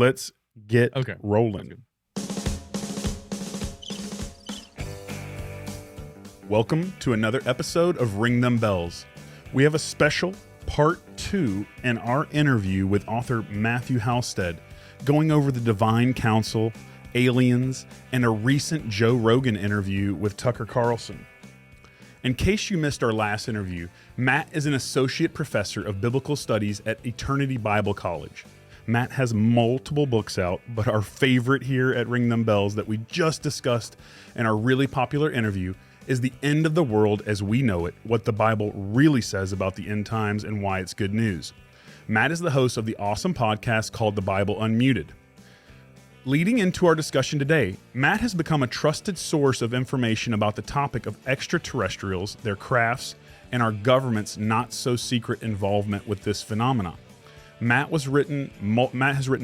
Let's get Okay. rolling. Welcome to another episode of Ring Them Bells. We have a special part 2 in our interview with author Matthew Halstead, going over the Divine Council, aliens, and a recent Joe Rogan interview with Tucker Carlson. In case you missed our last interview, Matt is an associate professor of biblical studies at Eternity Bible College. Matt has multiple books out, but our favorite here at Ring Them Bells that we just discussed in our really popular interview is The End of the World as We Know It, what the Bible really says about the end times and why it's good news. Matt is the host of the awesome podcast called The Bible Unmuted. Leading into our discussion today, Matt has become a trusted source of information about the topic of extraterrestrials, their crafts, and our government's not-so-secret involvement with this phenomenon. Matt has written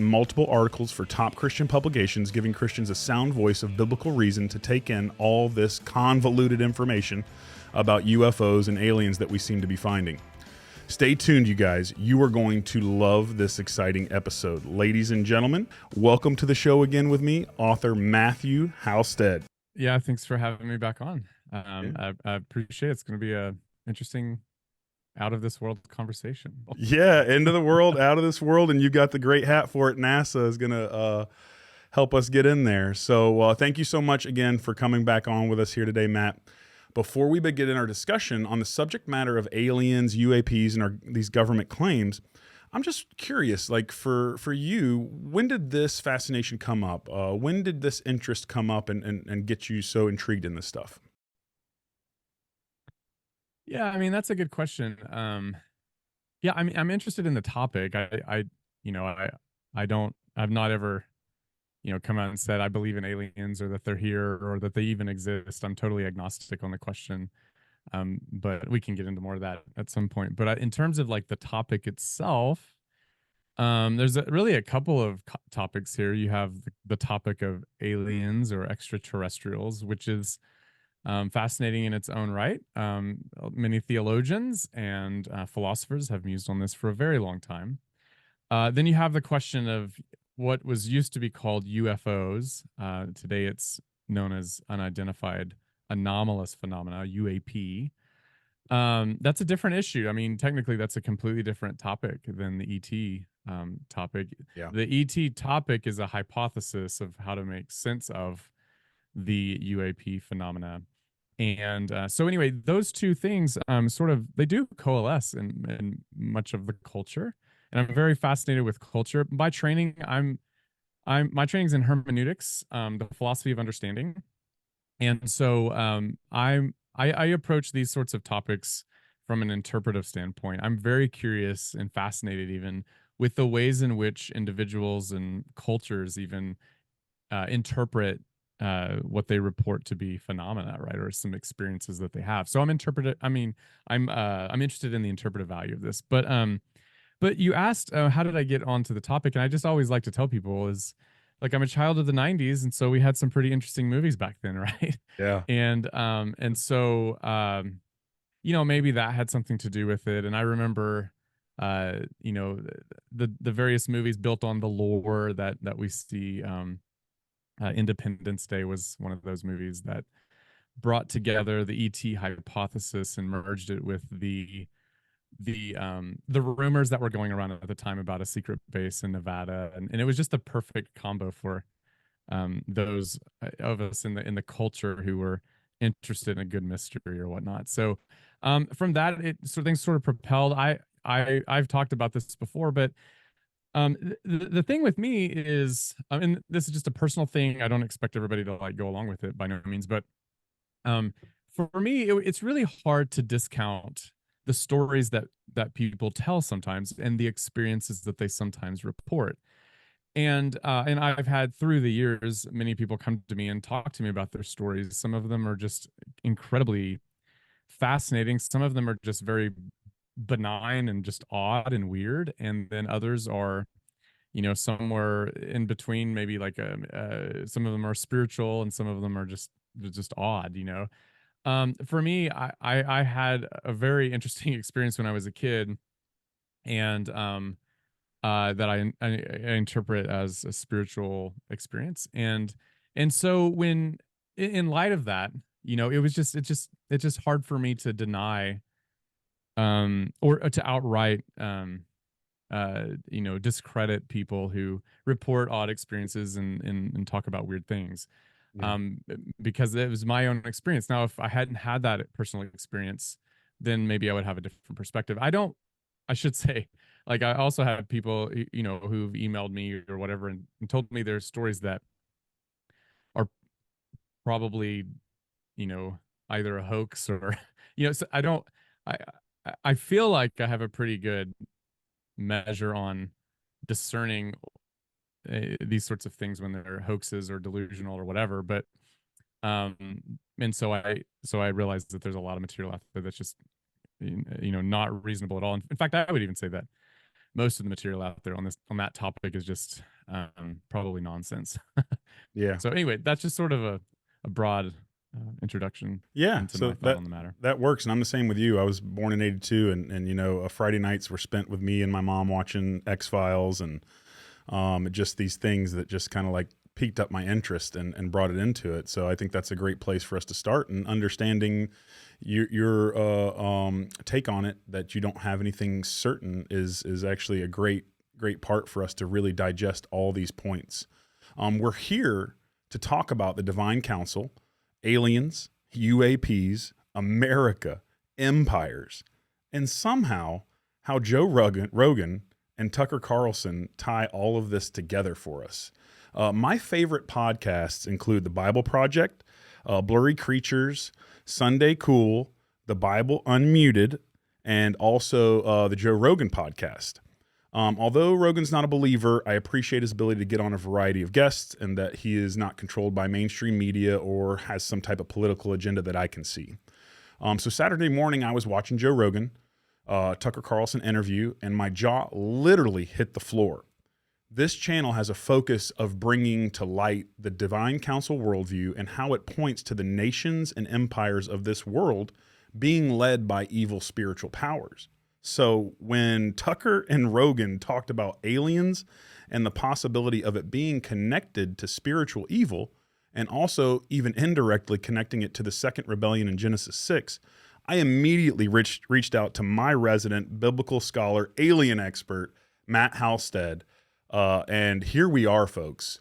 multiple articles for top Christian publications, giving Christians a sound voice of biblical reason to take in all this convoluted information about UFOs and aliens that we seem to be finding. Stay tuned, you guys. You are going to love this exciting episode. Ladies and gentlemen, welcome to the show again with me, author Matthew Halstead. Yeah, thanks for having me back on. I appreciate it. It's going to be a interesting out of this world conversation. Yeah, end of the world, out of this world, and you got the great hat for it. NASA is going to help us get in there. So thank you so much again for coming back on with us here today, Matt. Before we begin our discussion on the subject matter of aliens, UAPs, and these government claims, I'm just curious, like for you, when did this fascination come up? When did this interest come up and get you so intrigued in this stuff? Yeah, I mean, that's a good question. Yeah, I mean, I'm interested in the topic. I've not ever, come out and said I believe in aliens or that they're here or that they even exist. I'm totally agnostic on the question. But we can get into more of that at some point. But in terms of like the topic itself, there's really a couple of topics here. You have the topic of aliens or extraterrestrials, which is fascinating in its own right. Many theologians and philosophers have mused on this for a very long time. Then you have the question of what was used to be called UFOs. Today it's known as unidentified anomalous phenomena, UAP. That's a different issue. I mean, technically, that's a completely different topic than the ET topic. Yeah. The ET topic is a hypothesis of how to make sense of the UAP phenomena. And so anyway, those two things they do coalesce in much of the culture. And I'm very fascinated with culture. By training, my training's in hermeneutics, the philosophy of understanding. And so I approach these sorts of topics from an interpretive standpoint. I'm very curious and fascinated even with the ways in which individuals and cultures even interpret what they report to be phenomena, right, or some experiences that they have. So I'm interested in the interpretive value of this. But you asked how did I get onto the topic, and I just always like to tell people is like I'm a child of the '90s, and so we had some pretty interesting movies back then, right? Yeah. And so maybe that had something to do with it. And I remember the various movies built on the lore that we see. Independence Day was one of those movies that brought together the ET hypothesis and merged it with the rumors that were going around at the time about a secret base in Nevada, and it was just the perfect combo for those of us in the culture who were interested in a good mystery or whatnot. So from that, things sort of propelled. I've talked about this before, but the thing with me is, and this is just a personal thing. I don't expect everybody to like go along with it by no means, but for me, it's really hard to discount the stories that people tell sometimes and the experiences that they sometimes report. And I've had through the years, many people come to me and talk to me about their stories. Some of them are just incredibly fascinating. Some of them are just very benign and just odd and weird. And then others are, somewhere in between, maybe like some of them are spiritual and some of them are just odd. For me, I had a very interesting experience when I was a kid, and that I interpret as a spiritual experience. And so when in light of that, it's just hard for me to deny or to outright discredit people who report odd experiences and talk about weird things. Yeah. Because it was my own experience. Now, if I hadn't had that personal experience, then maybe I would have a different perspective. I should say, like, I also have people, who've emailed me or whatever and told me their stories that are probably, either a hoax or, so I, I feel like I have a pretty good measure on discerning these sorts of things when they're hoaxes or delusional or whatever. But and so I realized that there's a lot of material out there that's just not reasonable at all. In fact, I would even say that most of the material out there on that topic is just probably nonsense. Yeah. So anyway, that's just sort of a broad introduction. Yeah. Into So my thought on the matter. that works. And I'm the same with you. I was born in 82 and Friday nights were spent with me and my mom watching X-Files and just these things that just kind of like piqued up my interest and brought it into it. So I think that's a great place for us to start, and understanding your take on it, that you don't have anything certain, is actually a great part for us to really digest all these points. We're here to talk about the divine council, aliens, UAPs, America, empires, and somehow how Joe Rogan and Tucker Carlson tie all of this together for us. My favorite podcasts include The Bible Project, Blurry Creatures, Sunday Cool, The Bible Unmuted, and also the Joe Rogan podcast. Although Rogan's not a believer, I appreciate his ability to get on a variety of guests and that he is not controlled by mainstream media or has some type of political agenda that I can see. So Saturday morning, I was watching Joe Rogan, Tucker Carlson interview, and my jaw literally hit the floor. This channel has a focus of bringing to light the divine council worldview and how it points to the nations and empires of this world being led by evil spiritual powers. So when Tucker and Rogan talked about aliens and the possibility of it being connected to spiritual evil, and also even indirectly connecting it to the second rebellion in Genesis 6, I immediately reached out to my resident biblical scholar, alien expert, Matt Halstead. And here we are, folks.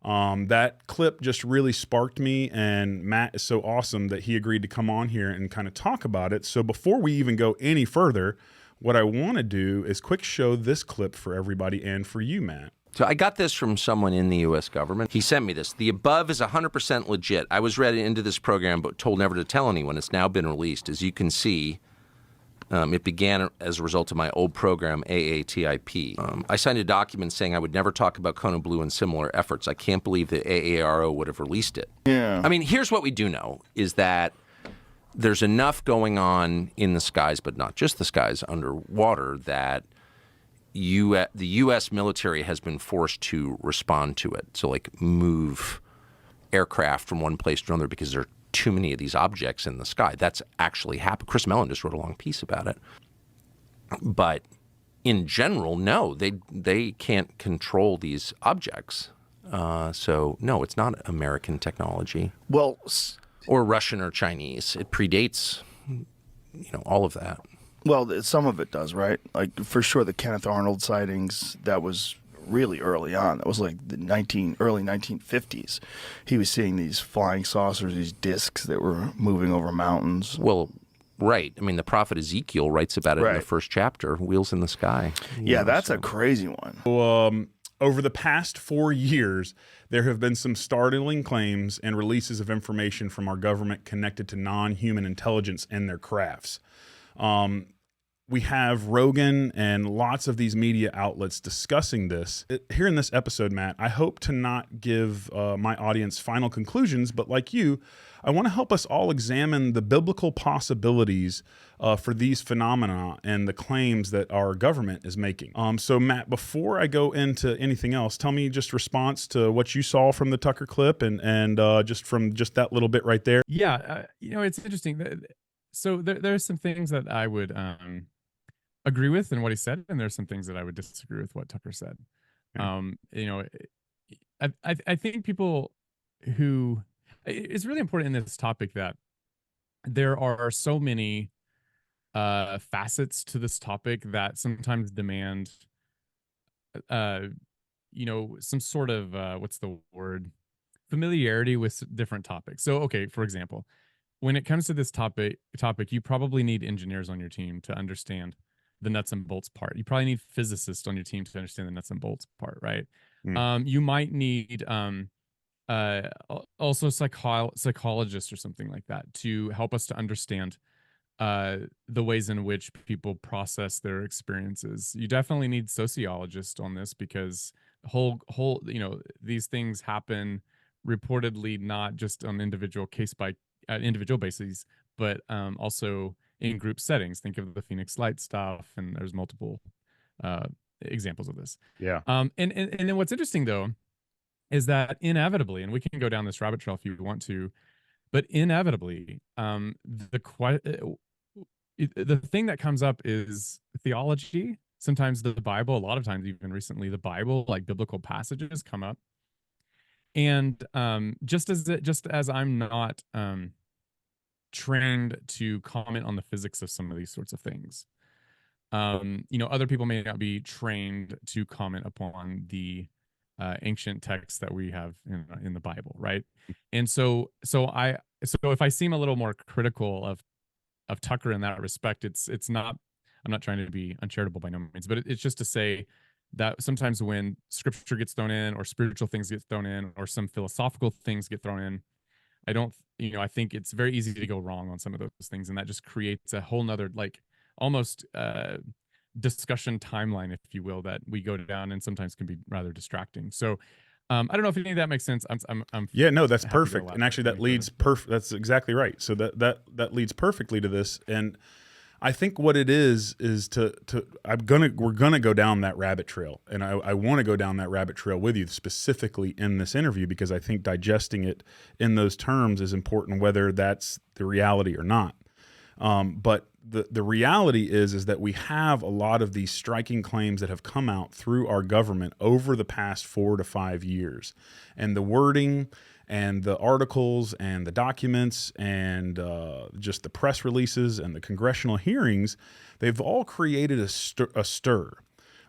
That clip just really sparked me, and Matt is so awesome that he agreed to come on here and kind of talk about it. So before we even go any further, what I want to do is quick show this clip for everybody and for you, Matt. So I got this from someone in the U.S. government. He sent me this. The above is 100% legit. I was read into this program but told never to tell anyone. It's now been released. As you can see, it began as a result of my old program, AATIP. I signed a document saying I would never talk about Kona Blue and similar efforts. I can't believe the AARO would have released it. Yeah. I mean, here's what we do know, is that there's enough going on in the skies, but not just the skies, underwater, that the U.S. military has been forced to respond to it. So, like, move aircraft from one place to another because there are too many of these objects in the sky. That's actually happened. Chris Mellon just wrote a long piece about it. But in general, no, they can't control these objects. So, no, it's not American technology. Well, or Russian or Chinese. It predates, all of that. well, some of it does, right? Like, for sure, the Kenneth Arnold sightings, that was really early on. That was like the early 1950s. He was seeing these flying saucers, these discs that were moving over mountains. Well, right. I mean, the prophet Ezekiel writes about it in the Right. first chapter, wheels in the sky. Yeah, that's a crazy one. Over the past 4 years, there have been some startling claims and releases of information from our government connected to non-human intelligence and their crafts. We have Rogan and lots of these media outlets discussing this. Here in this episode, Matt, I hope to not give my audience final conclusions, but like you, I want to help us all examine the biblical possibilities for these phenomena and the claims that our government is making. So, Matt, before I go into anything else, tell me just response to what you saw from the Tucker clip and just from just that little bit right there. Yeah, it's interesting. So there's some things that I would agree with in what he said, and there's some things that I would disagree with what Tucker said. I think people who, it's really important in this topic that there are so many facets to this topic that sometimes demand some sort of what's the word, familiarity with different topics. So okay, for example, when it comes to this topic, you probably need engineers on your team to understand the nuts and bolts part. You probably need physicists on your team to understand the nuts and bolts part, right? You might need also psychologists or something like that to help us to understand the ways in which people process their experiences. You definitely need sociologists on this, because whole these things happen reportedly not just on individual individual basis, but also in group settings. Think of the Phoenix Light stuff, and there's multiple examples of this. Yeah. And then what's interesting though is that inevitably, and we can go down this rabbit trail if you want to, but inevitably, the thing that comes up is theology. Sometimes the Bible, a lot of times, even recently, the Bible, like biblical passages, come up. And just as I'm not trained to comment on the physics of some of these sorts of things, other people may not be trained to comment upon the ancient texts that we have in the Bible, right? And so if I seem a little more critical of Tucker in that respect, it's not, I'm not trying to be uncharitable by no means, but it's just to say that sometimes when scripture gets thrown in, or spiritual things get thrown in, or some philosophical things get thrown in, I think it's very easy to go wrong on some of those things, and that just creates a whole nother, like, almost discussion timeline, if you will, that we go down, and sometimes can be rather distracting. So I don't know if any of that makes sense. Yeah, no, that's perfect. And actually that leads perfect. That's exactly right. So that leads perfectly to this. And I think what it is we're gonna go down that rabbit trail, and I want to go down that rabbit trail with you specifically in this interview, because I think digesting it in those terms is important, whether that's the reality or not. But the reality is that we have a lot of these striking claims that have come out through our government over the past 4 to 5 years, and the wording and the articles and the documents and just the press releases and the congressional hearings, they've all created a stir.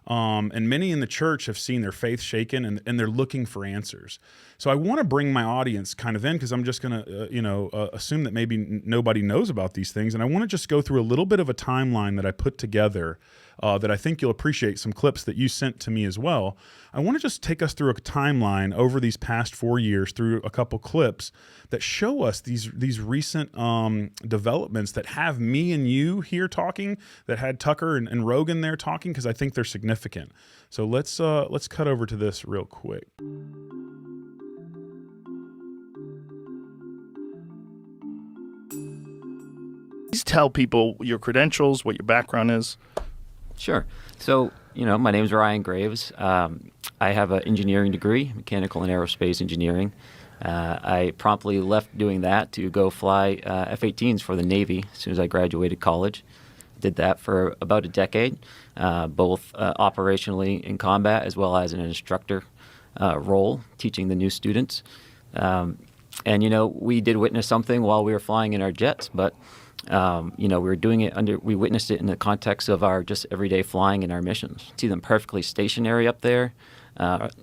And many in the church have seen their faith shaken, and they're looking for answers. So I want to bring my audience kind of in, because I'm just going to, assume that maybe nobody knows about these things. And I want to just go through a little bit of a timeline that I put together that I think you'll appreciate, some clips that you sent to me as well. I want to just take us through a timeline over these past 4 years, through a couple clips that show us these recent developments that have me and you here talking, that had Tucker and Rogan there talking, because I think they're significant. So let's cut over to this real quick. Please tell people your credentials, what your background is. Sure. So, my name is Ryan Graves. I have an engineering degree, mechanical and aerospace engineering. I promptly left doing that to go fly F-18s for the Navy as soon as I graduated college. Did that for about a decade, both operationally in combat as well as in an instructor role, teaching the new students. And, we did witness something while we were flying in our jets, but we were doing it we witnessed it in the context of our just everyday flying and our missions. See them perfectly stationary up there,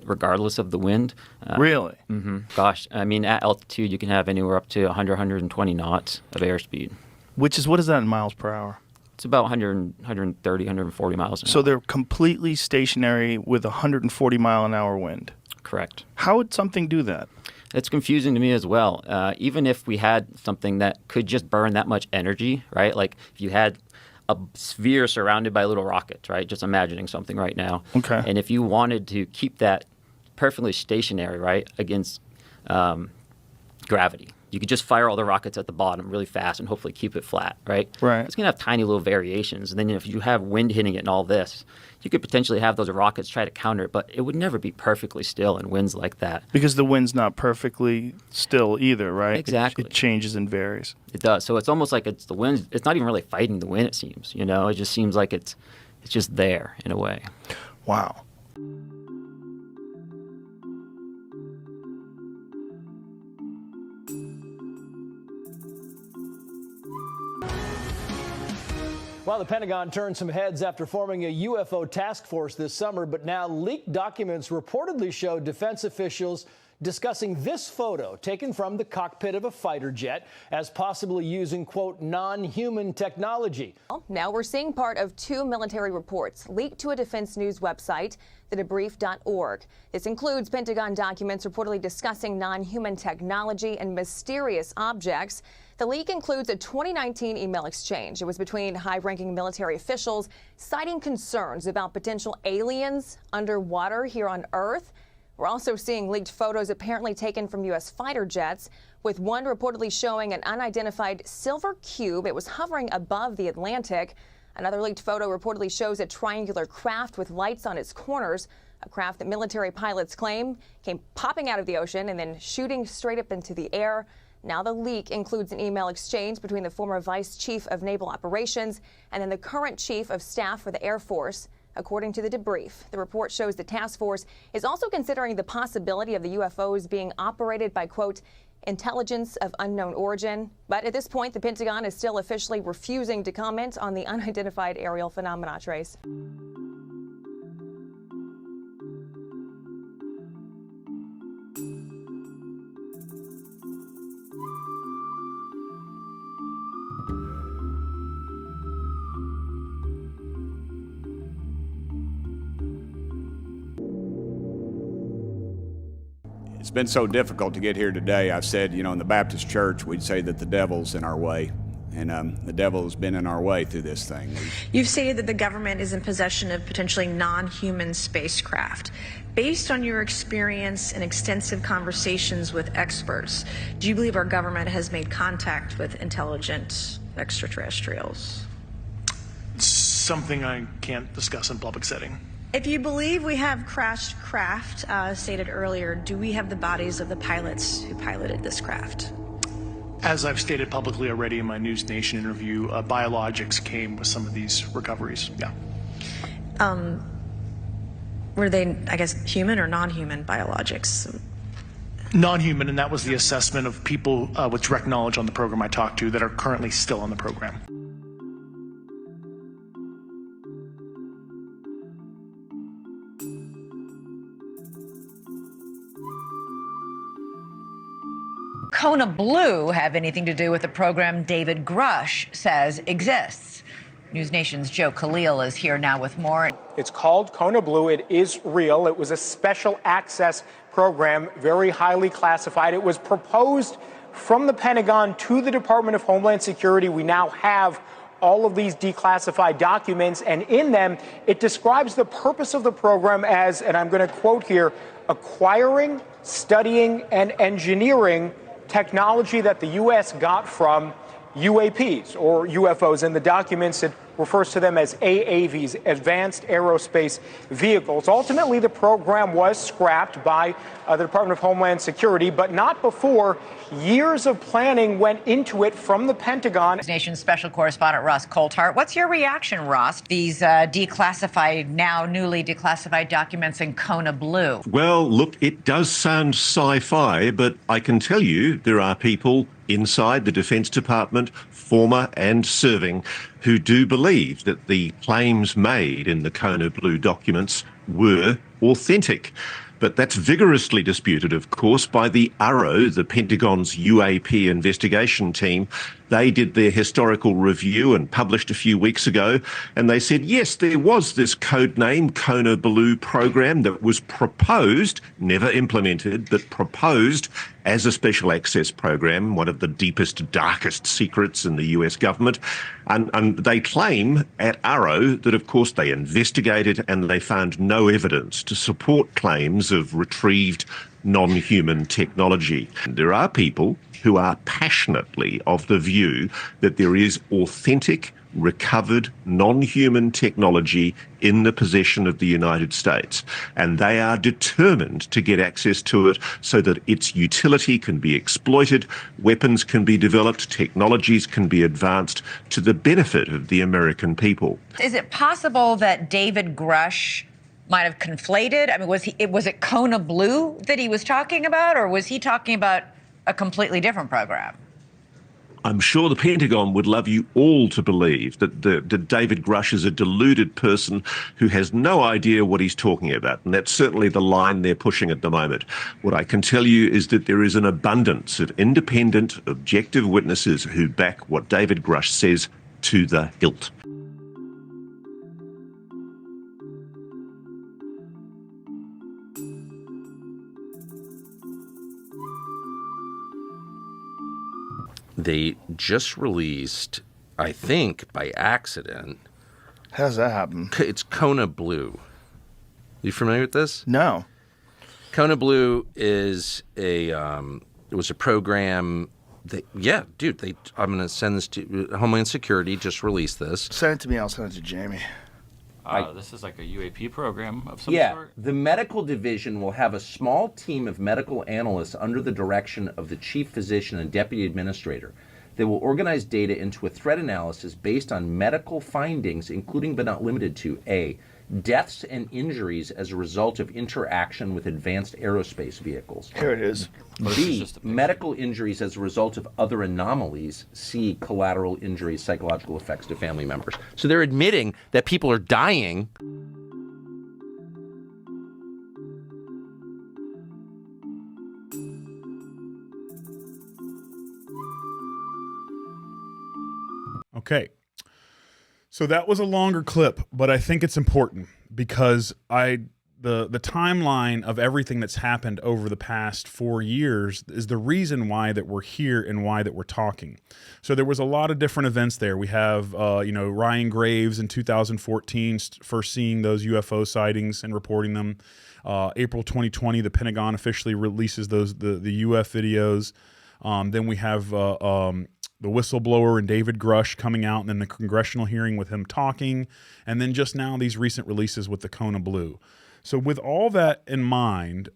regardless of the wind. Really? Mm-hmm. Gosh, I mean, at altitude, you can have anywhere up to 100, 120 knots of airspeed. What is that in miles per hour? It's about 100, 130, 140 miles an hour. So they're completely stationary with a 140 mile an hour wind? Correct. How would something do that? It's confusing to me as well. Even if we had something that could just burn that much energy, right? Like if you had a sphere surrounded by little rockets, right? Just imagining something right now. Okay. And if you wanted to keep that perfectly stationary, right, against gravity, you could just fire all the rockets at the bottom really fast and hopefully keep it flat, right? Right. It's going to have tiny little variations. And then if you have wind hitting it and all this, you could potentially have those rockets try to counter it, but it would never be perfectly still in winds like that. Because the wind's not perfectly still either, right? Exactly. It changes and varies. It does. So it's almost like it's the wind. It's not even really fighting the wind, it seems. It just seems like it's It's just there in a way. Wow. Well, the Pentagon turned some heads after forming a UFO task force this summer, but now leaked documents reportedly show defense officials discussing this photo taken from the cockpit of a fighter jet as possibly using, quote, non-human technology. Now we're seeing part of two military reports leaked to a defense news website, thedebrief.org. This includes Pentagon documents reportedly discussing non-human technology and mysterious objects. The leak includes a 2019 email exchange. It was between high-ranking military officials citing concerns about potential aliens underwater here on Earth. We're also seeing leaked photos apparently taken from U.S. fighter jets, with one reportedly showing an unidentified silver cube. It was hovering above the Atlantic. Another leaked photo reportedly shows a triangular craft with lights on its corners, a craft that military pilots claim came popping out of the ocean and then shooting straight up into the air. Now the leak includes an email exchange between the former Vice Chief of Naval Operations and then the current Chief of Staff for the Air Force. According to the debrief, the report shows the task force is also considering the possibility of the UFOs being operated by, quote, intelligence of unknown origin. But at this point, the Pentagon is still officially refusing to comment on the unidentified aerial phenomena. Trace. It's been so difficult to get here today. I've said, in the Baptist church, we'd say that the devil's in our way. And the devil has been in our way through this thing. You've stated that the government is in possession of potentially non-human spacecraft. Based on your experience and extensive conversations with experts, do you believe our government has made contact with intelligent extraterrestrials? Something I can't discuss in public setting. If you believe we have crashed craft, stated earlier, do we have the bodies of the pilots who piloted this craft? As I've stated publicly already in my News Nation interview, biologics came with some of these recoveries, yeah. Were they, I guess, human or non-human biologics? Non-human, and that was the assessment of people with direct knowledge on the program I talked to that are currently still on the program. Kona Blue have anything to do with the program David Grush says exists? News Nation's Joe Khalil is here now with more. It's called Kona Blue. It is real. It was a special access program, very highly classified. It was proposed from the Pentagon to the Department of Homeland Security. We now have all of these declassified documents, and in them, it describes the purpose of the program as, and I'm going to quote here, acquiring, studying, and engineering technology that the U.S. got from UAPs or UFOs. In the documents, it refers to them as AAVs, Advanced Aerospace Vehicles. Ultimately, the program was scrapped by the Department of Homeland Security, but not before years of planning went into it from the Pentagon. Nation's special correspondent Ross Coulthart. What's your reaction, Ross? These declassified, now newly declassified documents in Kona Blue. Well, look, it does sound sci-fi, but I can tell you there are people inside the Defense Department, former and serving, who do believe that the claims made in the Kona Blue documents were authentic. But that's vigorously disputed, of course, by the ARROW, the Pentagon's UAP investigation team. They did their historical review and published a few weeks ago, and they said, yes, there was this codename Kona Blue program that was proposed, never implemented, but proposed as a special access program, one of the deepest, darkest secrets in the US government. And they claim at ARROW that, of course, they investigated and they found no evidence to support claims of retrieved non-human technology. There are people who are passionately of the view that there is authentic, recovered non-human technology in the possession of the United States. And they are determined to get access to it so that its utility can be exploited, weapons can be developed, technologies can be advanced to the benefit of the American people. Is it possible that David Grush might have conflated? I mean, was it Kona Blue that he was talking about, or was he talking about a completely different program? I'm sure the Pentagon would love you all to believe that David Grush is a deluded person who has no idea what he's talking about. And that's certainly the line they're pushing at the moment. What I can tell you is that there is an abundance of independent, objective witnesses who back what David Grush says to the hilt. They just released, I think by accident. How does that happen? It's Kona Blue. You familiar with this? No. Kona Blue is it was a program that, I'm going to send this to Homeland Security, just released this. Send it to me, I'll send it to Jamie. This is like a UAP program of some sort? The medical division will have a small team of medical analysts under the direction of the chief physician and deputy administrator. They will organize data into a threat analysis based on medical findings, including but not limited to A, deaths and injuries as a result of interaction with advanced aerospace vehicles. Here it is. B, medical injuries as a result of other anomalies. C, collateral injuries, psychological effects to family members. So they're admitting that people are dying. Okay. So that was a longer clip, but I think it's important because the timeline of everything that's happened over the past 4 years is the reason why that we're here and why that we're talking. So there was a lot of different events there. We have, Ryan Graves in 2014 first seeing those UFO sightings and reporting them. April 2020, the Pentagon officially releases the UF videos. Then we have the whistleblower and David Grush coming out, and then the congressional hearing with him talking, and then just now these recent releases with the Kona Blue. So with all that in mind,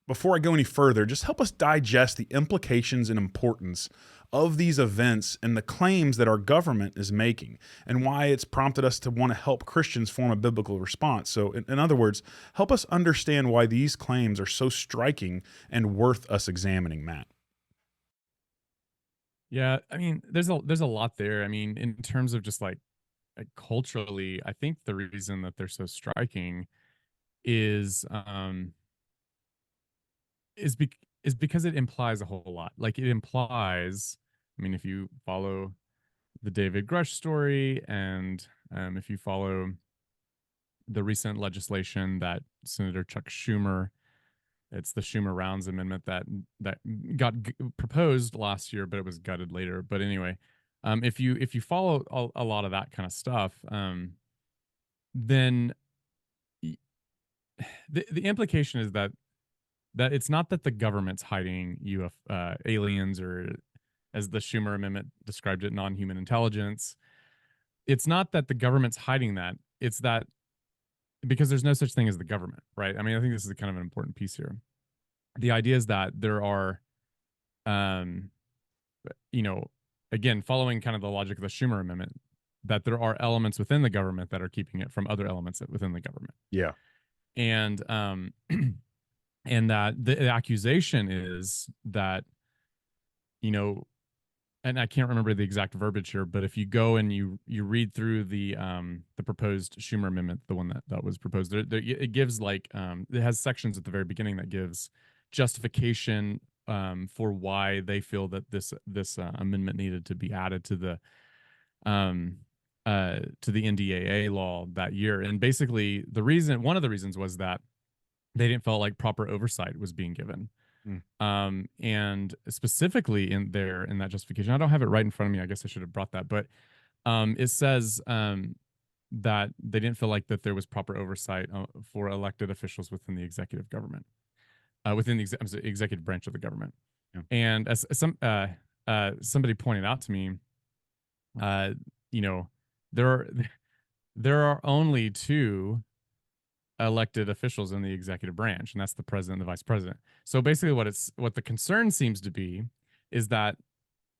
before I go any further, just help us digest the implications and importance of these events and the claims that our government is making and why it's prompted us to want to help Christians form a biblical response. So in other words, help us understand why these claims are so striking and worth us examining, Matt. Yeah, I mean, there's a lot there. I mean, in terms of just like culturally, I think the reason that they're so striking is because it implies a whole lot. Like it implies, I mean, if you follow the David Grush story and if you follow the recent legislation that Senator Chuck Schumer, it's the Schumer-Rounds amendment that got proposed last year, but it was gutted later. But anyway, if you follow a lot of that kind of stuff, then the implication is that it's not that the government's hiding aliens, or as the Schumer amendment described it, non-human intelligence. It's not that the government's hiding that. It's that because there's no such thing as the government, right? I mean, I think this is kind of an important piece here. The idea is that there are, again, following kind of the logic of the Schumer amendment, that there are elements within the government that are keeping it from other elements within the government. Yeah. And and that the accusation is that, and I can't remember the exact verbiage here, but if you go and you read through the proposed Schumer amendment, the one that was proposed, it gives like it has sections at the very beginning that gives justification for why they feel that this amendment needed to be added to the NDAA law that year. And basically one of the reasons was that they didn't feel like proper oversight was being given. And specifically in that justification, I don't have it right in front of me. I guess I should have brought that, but it says that they didn't feel like that there was proper oversight for elected officials within the executive government, within the executive branch of the government. Yeah. And as somebody pointed out to me, you know, there are there are only two elected officials in the executive branch, and that's the president and the vice president. So basically, what the concern seems to be is that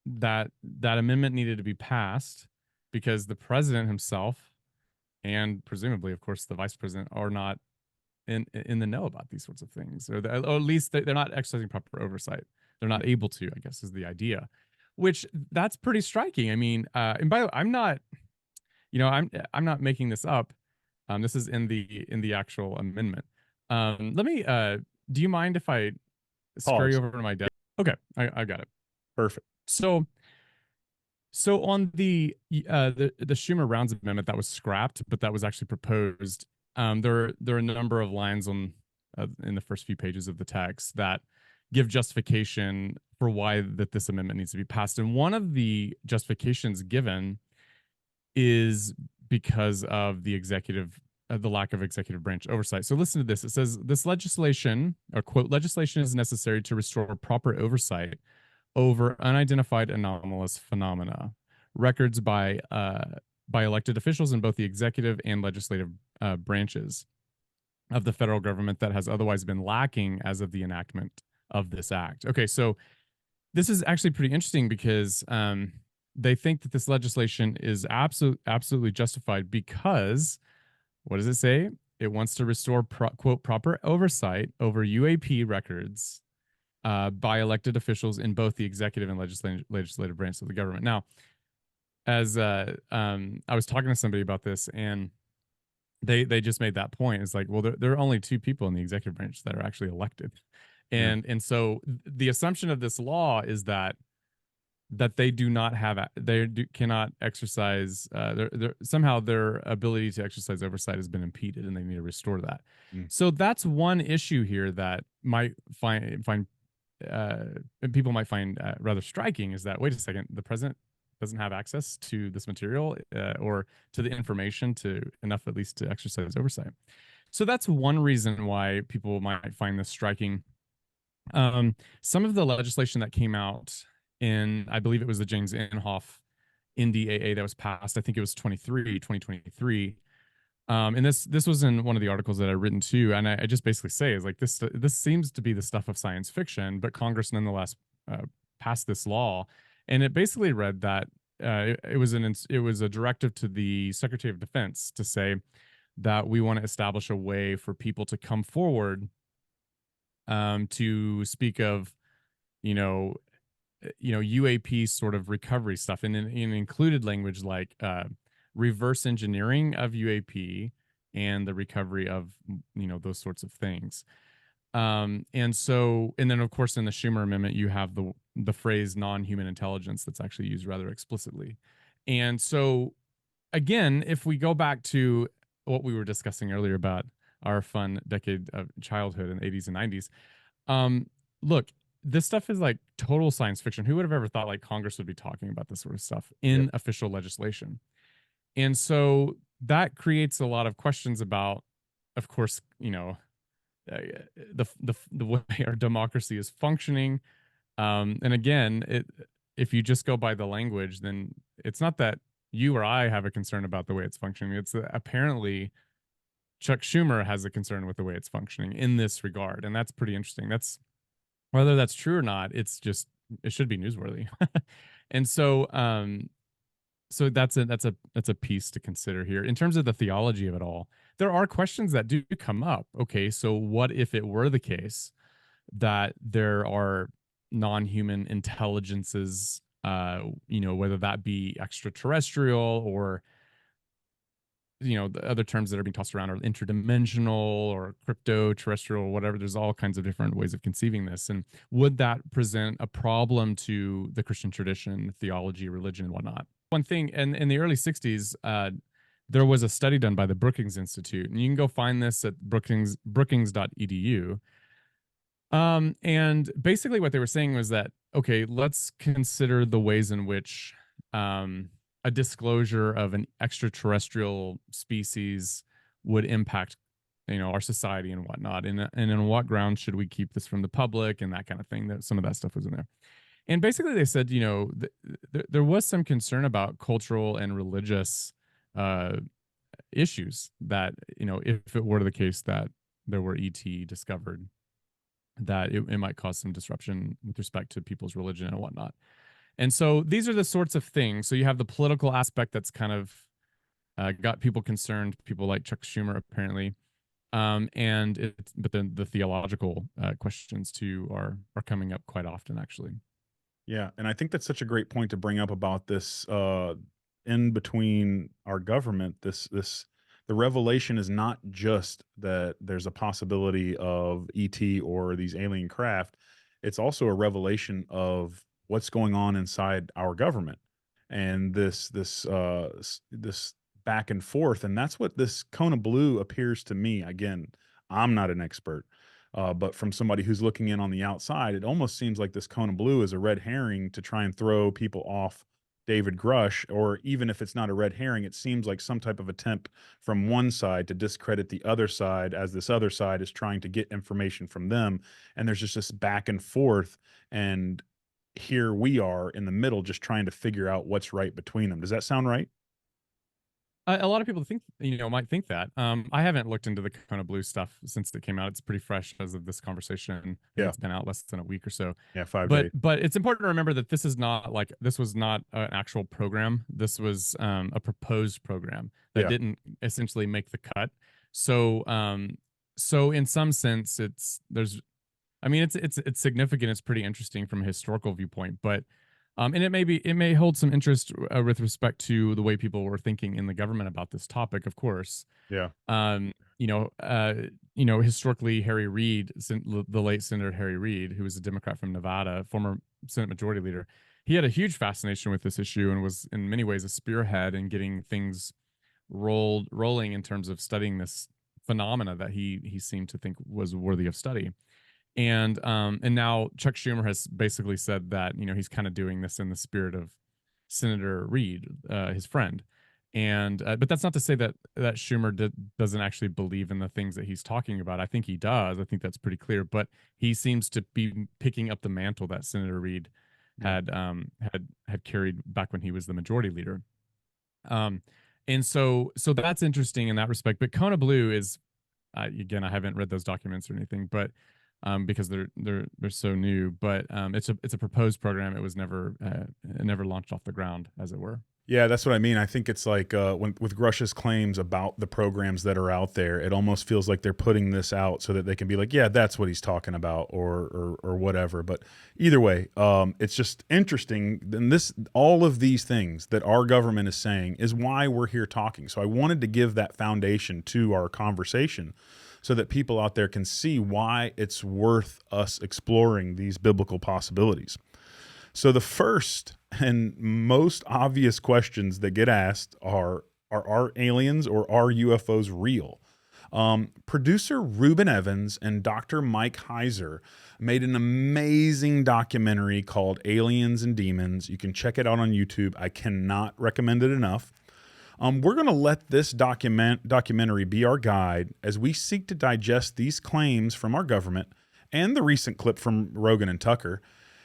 that amendment needed to be passed because the president himself and presumably, of course, the vice president are not in the know about these sorts of things, or at least they're not exercising proper oversight. They're not able to, I guess, is the idea, which that's pretty striking. I mean, and by the way, I'm not, I'm not making this up. This is in the actual amendment. Let me. Do you mind if I scurry over to my desk? Okay, I got it. Perfect. So on the Schumer Rounds Amendment that was scrapped, but that was actually proposed. There are a number of lines on in the first few pages of the text that give justification for why that this amendment needs to be passed. And one of the justifications given is because of the lack of executive branch oversight. So listen to this. It says this legislation, or quote, legislation is necessary to restore proper oversight over unidentified anomalous phenomena, records by elected officials in both the executive and legislative branches of the federal government that has otherwise been lacking as of the enactment of this act. Okay, so this is actually pretty interesting because they think that this legislation is absolutely justified because, what does it say? It wants to restore, quote, proper oversight over UAP records by elected officials in both the executive and legislative branches of the government. Now, as I was talking to somebody about this, and they just made that point. It's like, well, there are only two people in the executive branch that are actually elected, and so the assumption of this law is that they do not have, cannot exercise somehow their ability to exercise oversight has been impeded, and they need to restore that. So that's one issue here that might people might find rather striking, is that, wait a second, the president doesn't have access to this material or to the information to enough, at least, to exercise oversight. So that's one reason why people might find this striking. Some of the legislation that came out in, I believe it was the James Inhofe NDAA that was passed, I think it was 2023. And this was in one of the articles that I've written too, and I just basically say is like, this seems to be the stuff of science fiction, but Congress nonetheless passed this law, and it basically read that it was a directive to the Secretary of Defense to say that we want to establish a way for people to come forward to speak of, UAP sort of recovery stuff, and in included language like reverse engineering of UAP and the recovery of, those sorts of things. And then of course in the Schumer amendment, you have the phrase non-human intelligence that's actually used rather explicitly. And so again, if we go back to what we were discussing earlier about our fun decade of childhood in the 80s and 90s, look, this stuff is like total science fiction. Who would have ever thought like Congress would be talking about this sort of stuff in official legislation? And so that creates a lot of questions about, of course, the way our democracy is functioning. And again, if you just go by the language, then it's not that you or I have a concern about the way it's functioning. It's that apparently Chuck Schumer has a concern with the way it's functioning in this regard. And that's pretty interesting. That's, whether that's true or not, it should be newsworthy. And so, so that's a piece to consider here. In terms of the theology of it all, there are questions that do come up. Okay, so what if it were the case that there are non-human intelligences, whether that be extraterrestrial or, the other terms that are being tossed around are interdimensional or crypto-terrestrial, whatever. There's all kinds of different ways of conceiving this. And would that present a problem to the Christian tradition, theology, religion, and whatnot? One thing, and in the early 60s, there was a study done by the Brookings Institute, and you can go find this at brookings.edu. And basically what they were saying was that, okay, let's consider the ways in which a disclosure of an extraterrestrial species would impact, our society and whatnot, and on what grounds should we keep this from the public, and that kind of thing. That some of that stuff was in there. And basically they said, there was some concern about cultural and religious issues that, if it were the case that there were ET discovered, that it might cause some disruption with respect to people's religion and whatnot. And so these are the sorts of things. So you have the political aspect that's kind of got people concerned, people like Chuck Schumer apparently. But then the theological questions too are coming up quite often, actually. Yeah, and I think that's such a great point to bring up about this in between our government. The revelation is not just that there's a possibility of ET or these alien craft. It's also a revelation of what's going on inside our government, and this back and forth. And that's what this cone of blue appears to me. Again, I'm not an expert, but from somebody who's looking in on the outside, it almost seems like this cone of blue is a red herring to try and throw people off David Grush, or even if it's not a red herring, it seems like some type of attempt from one side to discredit the other side, as this other side is trying to get information from them. And there's just this back and forth. And here we are in the middle, just trying to figure out what's right between them. Does that sound right? A lot of people might think that. I haven't looked into the Kona Blue stuff since it came out. It's pretty fresh as of this conversation. Yeah. It's been out less than a week or so. Yeah, 5 but days. But it's important to remember that this was not an actual program. This was a proposed program that didn't essentially make the cut. So in some sense, it's significant. It's pretty interesting from a historical viewpoint, but. And it may hold some interest with respect to the way people were thinking in the government about this topic, of course. Yeah. Historically, Harry Reid, the late Senator Harry Reid, who was a Democrat from Nevada, former Senate Majority Leader, he had a huge fascination with this issue and was in many ways a spearhead in getting things rolling in terms of studying this phenomena that he seemed to think was worthy of study. And now Chuck Schumer has basically said that, he's kind of doing this in the spirit of Senator Reid, his friend. And but that's not to say that Schumer doesn't actually believe in the things that he's talking about. I think he does. I think that's pretty clear. But he seems to be picking up the mantle that Senator Reid had carried back when he was the majority leader. And so that's interesting in that respect. But Kona Blue is, again, I haven't read those documents or anything, but because they're so new. But it's a proposed program. It was never launched off the ground, as it were. Yeah, that's what I mean. I think it's like with Grush's claims about the programs that are out there, it almost feels like they're putting this out so that they can be like, yeah, that's what he's talking about, or whatever. But either way, it's just interesting. And all of these things that our government is saying is why we're here talking. So I wanted to give that foundation to our conversation so that people out there can see why it's worth us exploring these biblical possibilities. So the first and most obvious questions that get asked are aliens or are UFOs real? Producer Reuben Evans and Dr. Mike Heiser made an amazing documentary called Aliens and Demons. You can check it out on YouTube. I cannot recommend it enough. We're going to let this documentary be our guide as we seek to digest these claims from our government and the recent clip from Rogan and Tucker.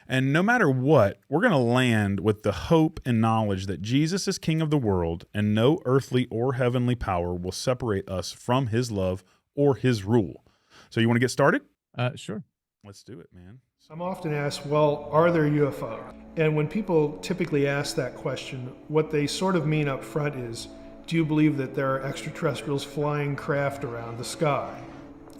And no matter what, we're going to land with the hope and knowledge that Jesus is King of the world and no earthly or heavenly power will separate us from his love or his rule. So you want to get started? Sure. Let's do it, man. I'm often asked, well, are there UFOs? And when people typically ask that question, what they sort of mean up front is, do you believe that there are extraterrestrials flying craft around the sky?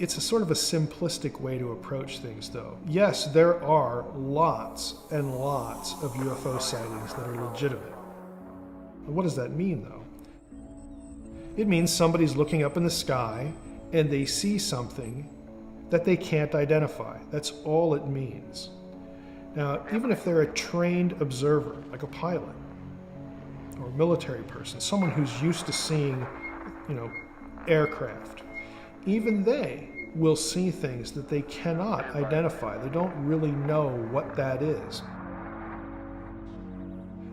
It's a sort of a simplistic way to approach things, though. Yes, there are lots and lots of UFO sightings that are legitimate. What does that mean, though? It means somebody's looking up in the sky and they see something that they can't identify. That's all it means. Now, even if they're a trained observer, like a pilot or a military person, someone who's used to seeing, aircraft, even they will see things that they cannot identify. They don't really know what that is.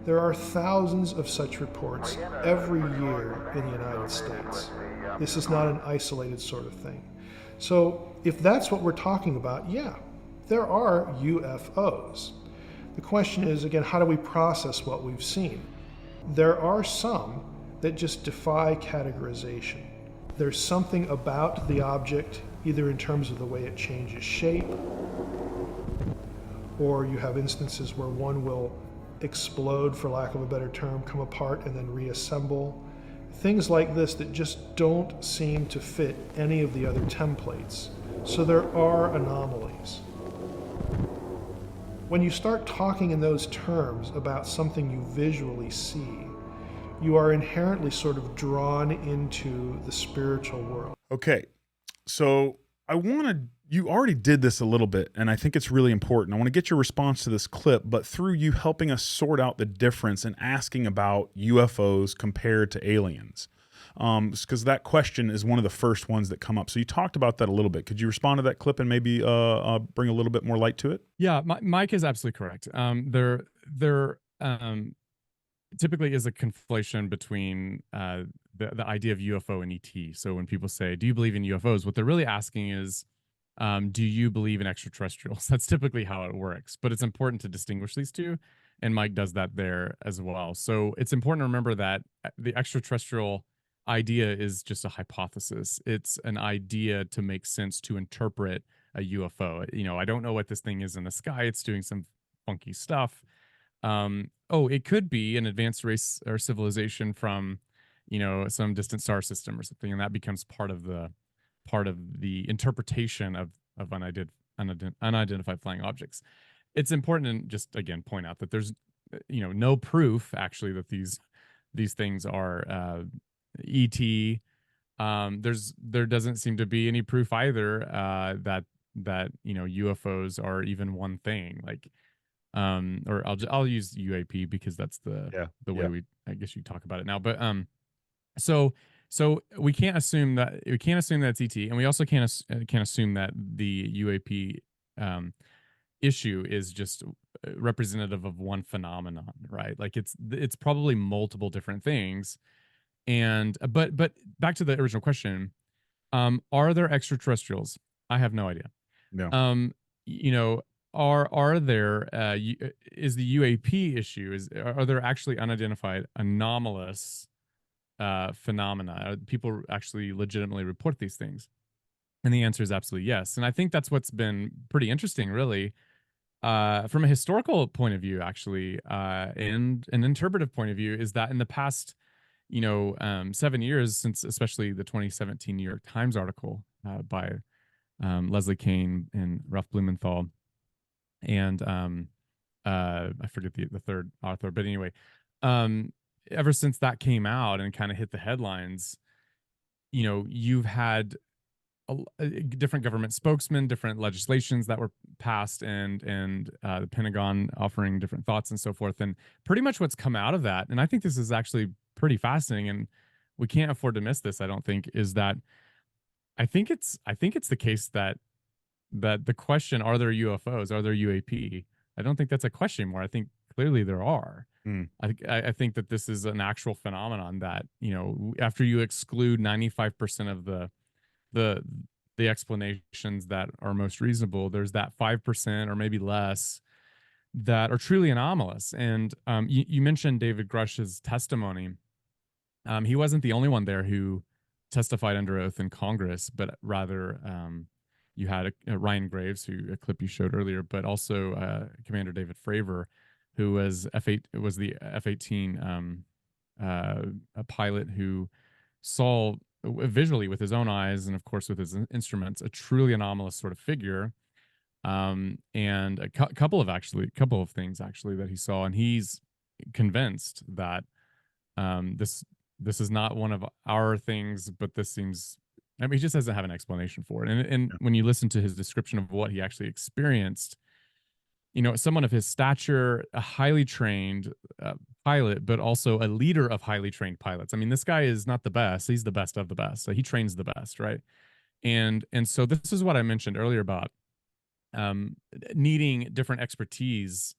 There are thousands of such reports every year in the United States. This is not an isolated sort of thing. So if that's what we're talking about, yeah, there are UFOs. The question is, again, how do we process what we've seen? There are some that just defy categorization. There's something about the object, either in terms of the way it changes shape, or you have instances where one will explode, for lack of a better term, come apart and then reassemble. Things like this that just don't seem to fit any of the other templates. So there are anomalies. When you start talking in those terms about something you visually see, you are inherently sort of drawn into the spiritual world. Okay, so you already did this a little bit, and I think it's really important. I want to get your response to this clip, but through you helping us sort out the difference and asking about UFOs compared to aliens. Because that question is one of the first ones that come up. So you talked about that a little bit. Could you respond to that clip and maybe bring a little bit more light to it? Yeah, Mike is absolutely correct. There typically is a conflation between the idea of UFO and ET. So when people say, "Do you believe in UFOs?" what they're really asking is, do you believe in extraterrestrials? That's typically how it works. But it's important to distinguish these two, and Mike does that there as well. So it's important to remember that the extraterrestrial idea is just a hypothesis. It's an idea to make sense, to interpret a UFO. I don't know what this thing is in the sky. It's doing some funky stuff. It could be an advanced race or civilization from, some distant star system or something, and that becomes part of the interpretation of unidentified flying objects. It's important to just again point out that there's no proof actually that these things are ET. There doesn't seem to be any proof either that UFOs are even one thing. Like, or I'll use UAP because that's the way I guess you talk about it now. But so we can't assume that it's ET, and we also can't assume that the UAP issue is just representative of one phenomenon, right? Like it's probably multiple different things. And but back to the original question, are there extraterrestrials? I have no idea. No. Are there is the UAP issue, are there actually unidentified anomalous phenomena? People actually legitimately report these things? And the answer is absolutely yes. And I think that's what's been pretty interesting, really, from a historical point of view, actually, and an interpretive point of view, is that in the past 7 years, since especially the 2017 New York Times article by Leslie Kane and Ralph Blumenthal, and I forget the third author, but anyway, ever since that came out and kind of hit the headlines, you've had different government spokesmen, different legislations that were passed, and the Pentagon offering different thoughts and so forth. And pretty much what's come out of that, and I think this is actually pretty fascinating, and we can't afford to miss this, I don't think, is that I think it's the case that the question, are there UFOs, are there UAP, I don't think that's a question anymore. I think clearly there are. I think that this is an actual phenomenon that, after you exclude 95% of the explanations that are most reasonable, there's that 5% or maybe less that are truly anomalous. And you mentioned David Grush's testimony. He wasn't the only one there who testified under oath in Congress, but rather you had Ryan Graves, a clip you showed earlier, but also Commander David Fravor, who was the F-18 a pilot who saw visually with his own eyes and of course with his instruments a truly anomalous sort of figure, and a couple of things actually that he saw, and he's convinced that this is not one of our things, but this seems, he just doesn't have an explanation for it. And when you listen to his description of what he actually experienced, someone of his stature, a highly trained pilot, but also a leader of highly trained pilots. I mean, this guy is not the best. He's the best of the best. So he trains the best, right? And so this is what I mentioned earlier about needing different expertise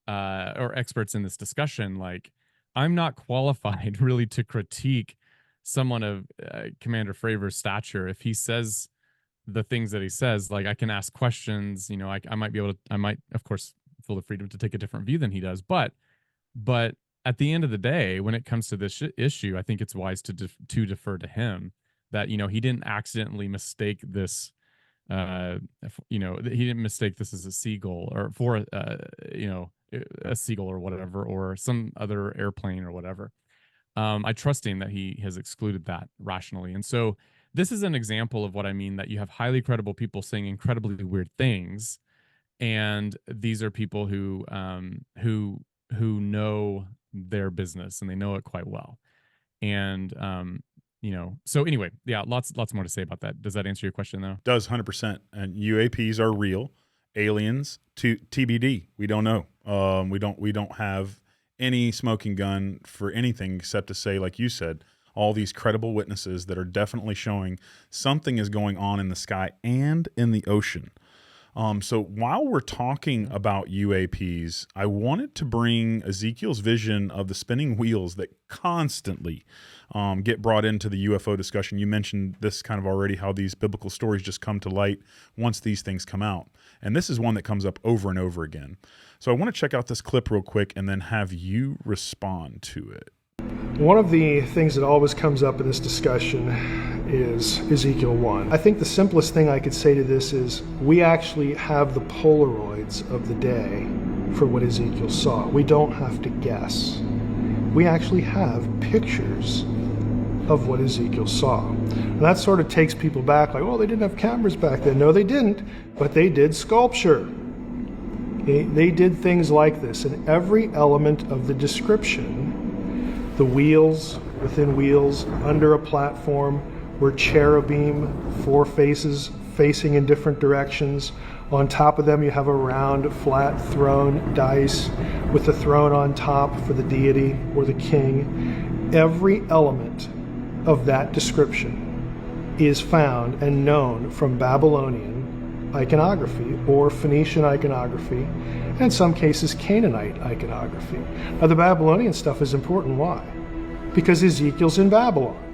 or experts in this discussion. Like, I'm not qualified really to critique someone of Commander Fravor's stature. If he says the things that he says, like, I can ask questions, I might of course full of freedom to take a different view than he does. But at the end of the day, when it comes to this issue, I think it's wise to defer to him, that, you know, he didn't accidentally mistake this, he didn't mistake this as a seagull, or for, a seagull or whatever, or some other airplane or whatever. I trust him that he has excluded that rationally. And so this is an example of what I mean, that you have highly credible people saying incredibly weird things. And these are people who know their business, and they know it quite well. And, so anyway, yeah, lots more to say about that. Does that answer your question though? Does 100%. And UAPs are real. Aliens to TBD. We don't know. We don't have any smoking gun for anything except to say, like you said, all these credible witnesses that are definitely showing something is going on in the sky and in the ocean. So while we're talking about UAPs, I wanted to bring Ezekiel's vision of the spinning wheels that constantly get brought into the UFO discussion. You mentioned this kind of already, how these biblical stories just come to light once these things come out. And this is one that comes up over and over again. So I want to check out this clip real quick and then have you respond to it. One of the things that always comes up in this discussion is Ezekiel 1. I think the simplest thing I could say to this is we actually have the Polaroids of the day for what Ezekiel saw. We don't have to guess. We actually have pictures of what Ezekiel saw. And that sort of takes people back, like, oh, they didn't have cameras back then. No, they didn't, but they did sculpture. They did things like this, and every element of the description, the wheels, within wheels, under a platform, were cherubim, 4 faces facing in different directions. On top of them you have a round, flat throne, dais, with the throne on top for the deity or the king. Every element of that description is found and known from Babylonian iconography or Phoenician iconography, and in some cases Canaanite iconography. Now the Babylonian stuff is important. Why? Because Ezekiel's in Babylon.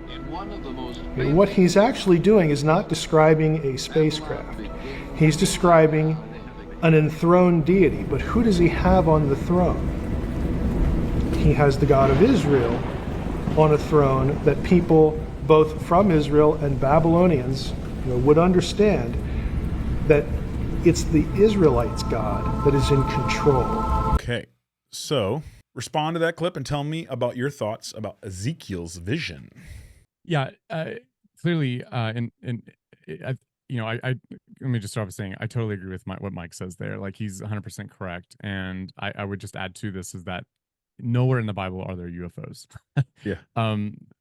And what he's actually doing is not describing a spacecraft. He's describing an enthroned deity. But who does he have on the throne? He has the God of Israel on a throne that people both from Israel and Babylonians would understand that it's the Israelites' God that is in control. Okay, so respond to that clip and tell me about your thoughts about Ezekiel's vision. Yeah, clearly, let me just start off saying I totally agree with what Mike says there. Like, he's 100% correct, and I would just add to this is that nowhere in the Bible are there UFOs. Yeah.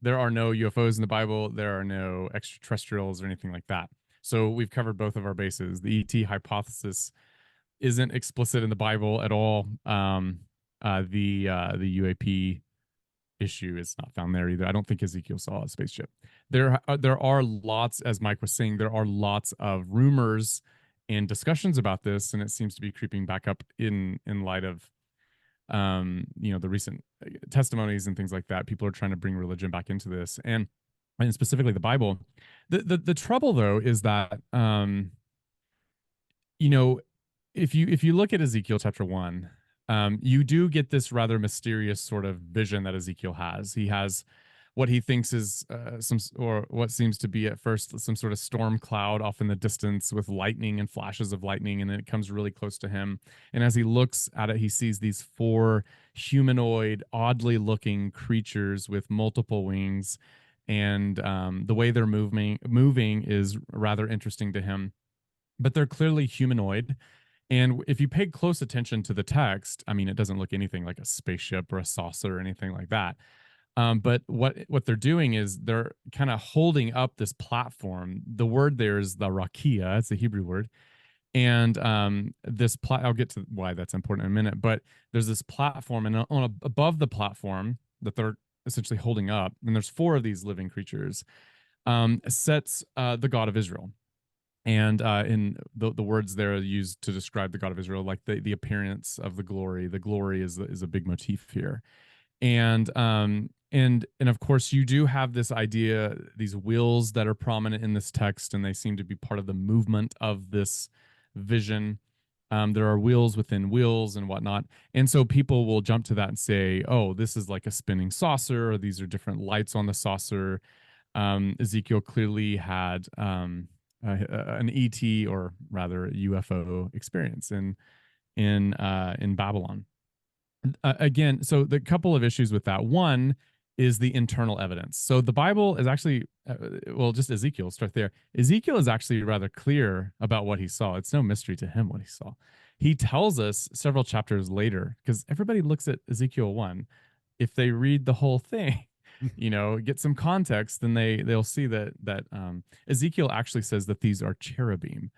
There are no UFOs in the Bible. There are no extraterrestrials or anything like that. So we've covered both of our bases. The ET hypothesis isn't explicit in the Bible at all. The UAP issue is not found there either. I don't think Ezekiel saw a spaceship. There are lots, as Mike was saying, there are lots of rumors and discussions about this, and it seems to be creeping back up in light of the recent testimonies and things like that. People are trying to bring religion back into this, and specifically the Bible. The trouble though is that if you look at Ezekiel chapter 1, you do get this rather mysterious sort of vision that Ezekiel has. He has what he thinks is what seems to be at first some sort of storm cloud off in the distance with lightning and flashes of lightning, and then it comes really close to him. And as he looks at it, he sees these 4 humanoid, oddly looking creatures with multiple wings, and the way they're moving is rather interesting to him. But they're clearly humanoid. And if you pay close attention to the text, I mean, it doesn't look anything like a spaceship or a saucer or anything like that. But what they're doing is they're kind of holding up this platform. The word there is the rakia. It's a Hebrew word. And I'll get to why that's important in a minute. But there's this platform, and above the platform that they're essentially holding up, and there's 4 of these living creatures, sets the God of Israel. And in the words there are used to describe the God of Israel, like the appearance of the glory. The glory is a big motif here. And of course you do have this idea, these wheels that are prominent in this text, and they seem to be part of the movement of this vision. There are wheels within wheels and whatnot. And so people will jump to that and say, oh, this is like a spinning saucer, or these are different lights on the saucer. Ezekiel clearly had an ET, or rather UFO experience in Babylon. Again, so the couple of issues with that. One is the internal evidence. So the Bible is actually, well, just Ezekiel, start there. Ezekiel is actually rather clear about what he saw. It's no mystery to him what he saw. He tells us several chapters later, because everybody looks at Ezekiel 1. If they read the whole thing, get some context, then they'll see that Ezekiel actually says that these are cherubim,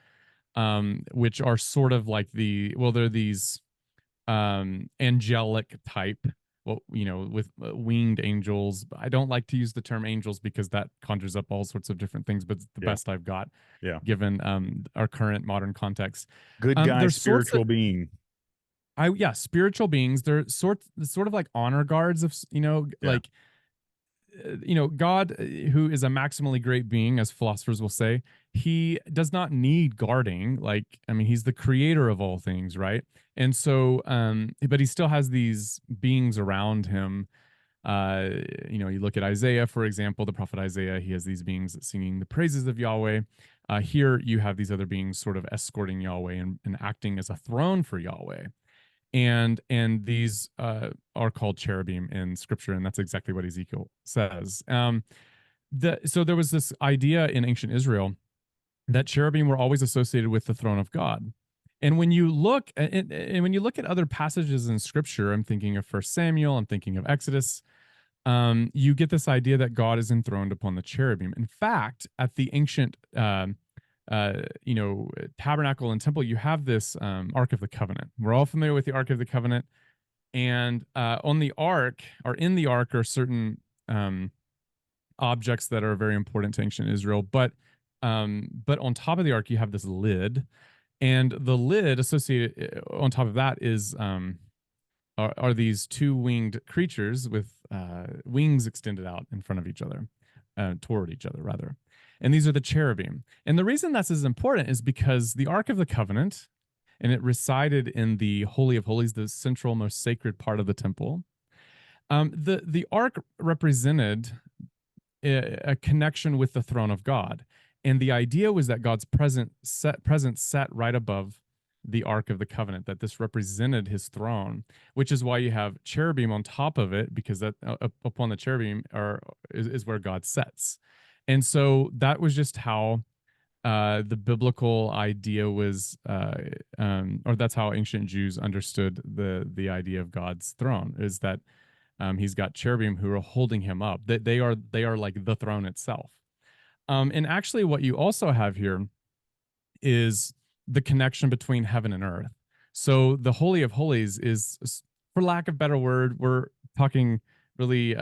which are sort of like they're these angelic type, with winged angels. I don't like to use the term angels because that conjures up all sorts of different things, but it's the best I've got, given our current modern context. Good guy, spiritual being. Spiritual beings. They're sort of like honor guards of, like, God, who is a maximally great being, as philosophers will say, he does not need guarding. Like, I mean, he's the creator of all things, right? And so, but he still has these beings around him. You look at Isaiah, for example, the prophet Isaiah, he has these beings singing the praises of Yahweh. Here you have these other beings sort of escorting Yahweh and acting as a throne for Yahweh. And these are called cherubim in scripture, and that's exactly what Ezekiel says. So there was this idea in ancient Israel that cherubim were always associated with the throne of God. And when you look at other passages in scripture, I'm thinking of 1 Samuel, I'm thinking of Exodus, you get this idea that God is enthroned upon the cherubim. In fact, at the ancient tabernacle and temple, you have this Ark of the Covenant. We're all familiar with the Ark of the Covenant, and on the Ark, or in the Ark, are certain objects that are very important to ancient Israel. But on top of the Ark, you have this lid, and the lid associated on top of that is are these two-winged creatures with wings extended out in front of each other, toward each other rather. And these are the cherubim. And the reason that's as important is because the Ark of the Covenant, and it resided in the Holy of Holies, the central, most sacred part of the temple. The Ark represented a connection with the throne of God. And the idea was that God's presence sat right above the Ark of the Covenant, that this represented his throne, which is why you have cherubim on top of it, because that upon the cherubim is where God sits. And so that was just how the biblical idea was, or that's how ancient Jews understood the idea of God's throne, is that he's got cherubim who are holding him up. That they are like the throne itself. And actually, what you also have here is the connection between heaven and earth. So the Holy of Holies is, for lack of better word, we're talking really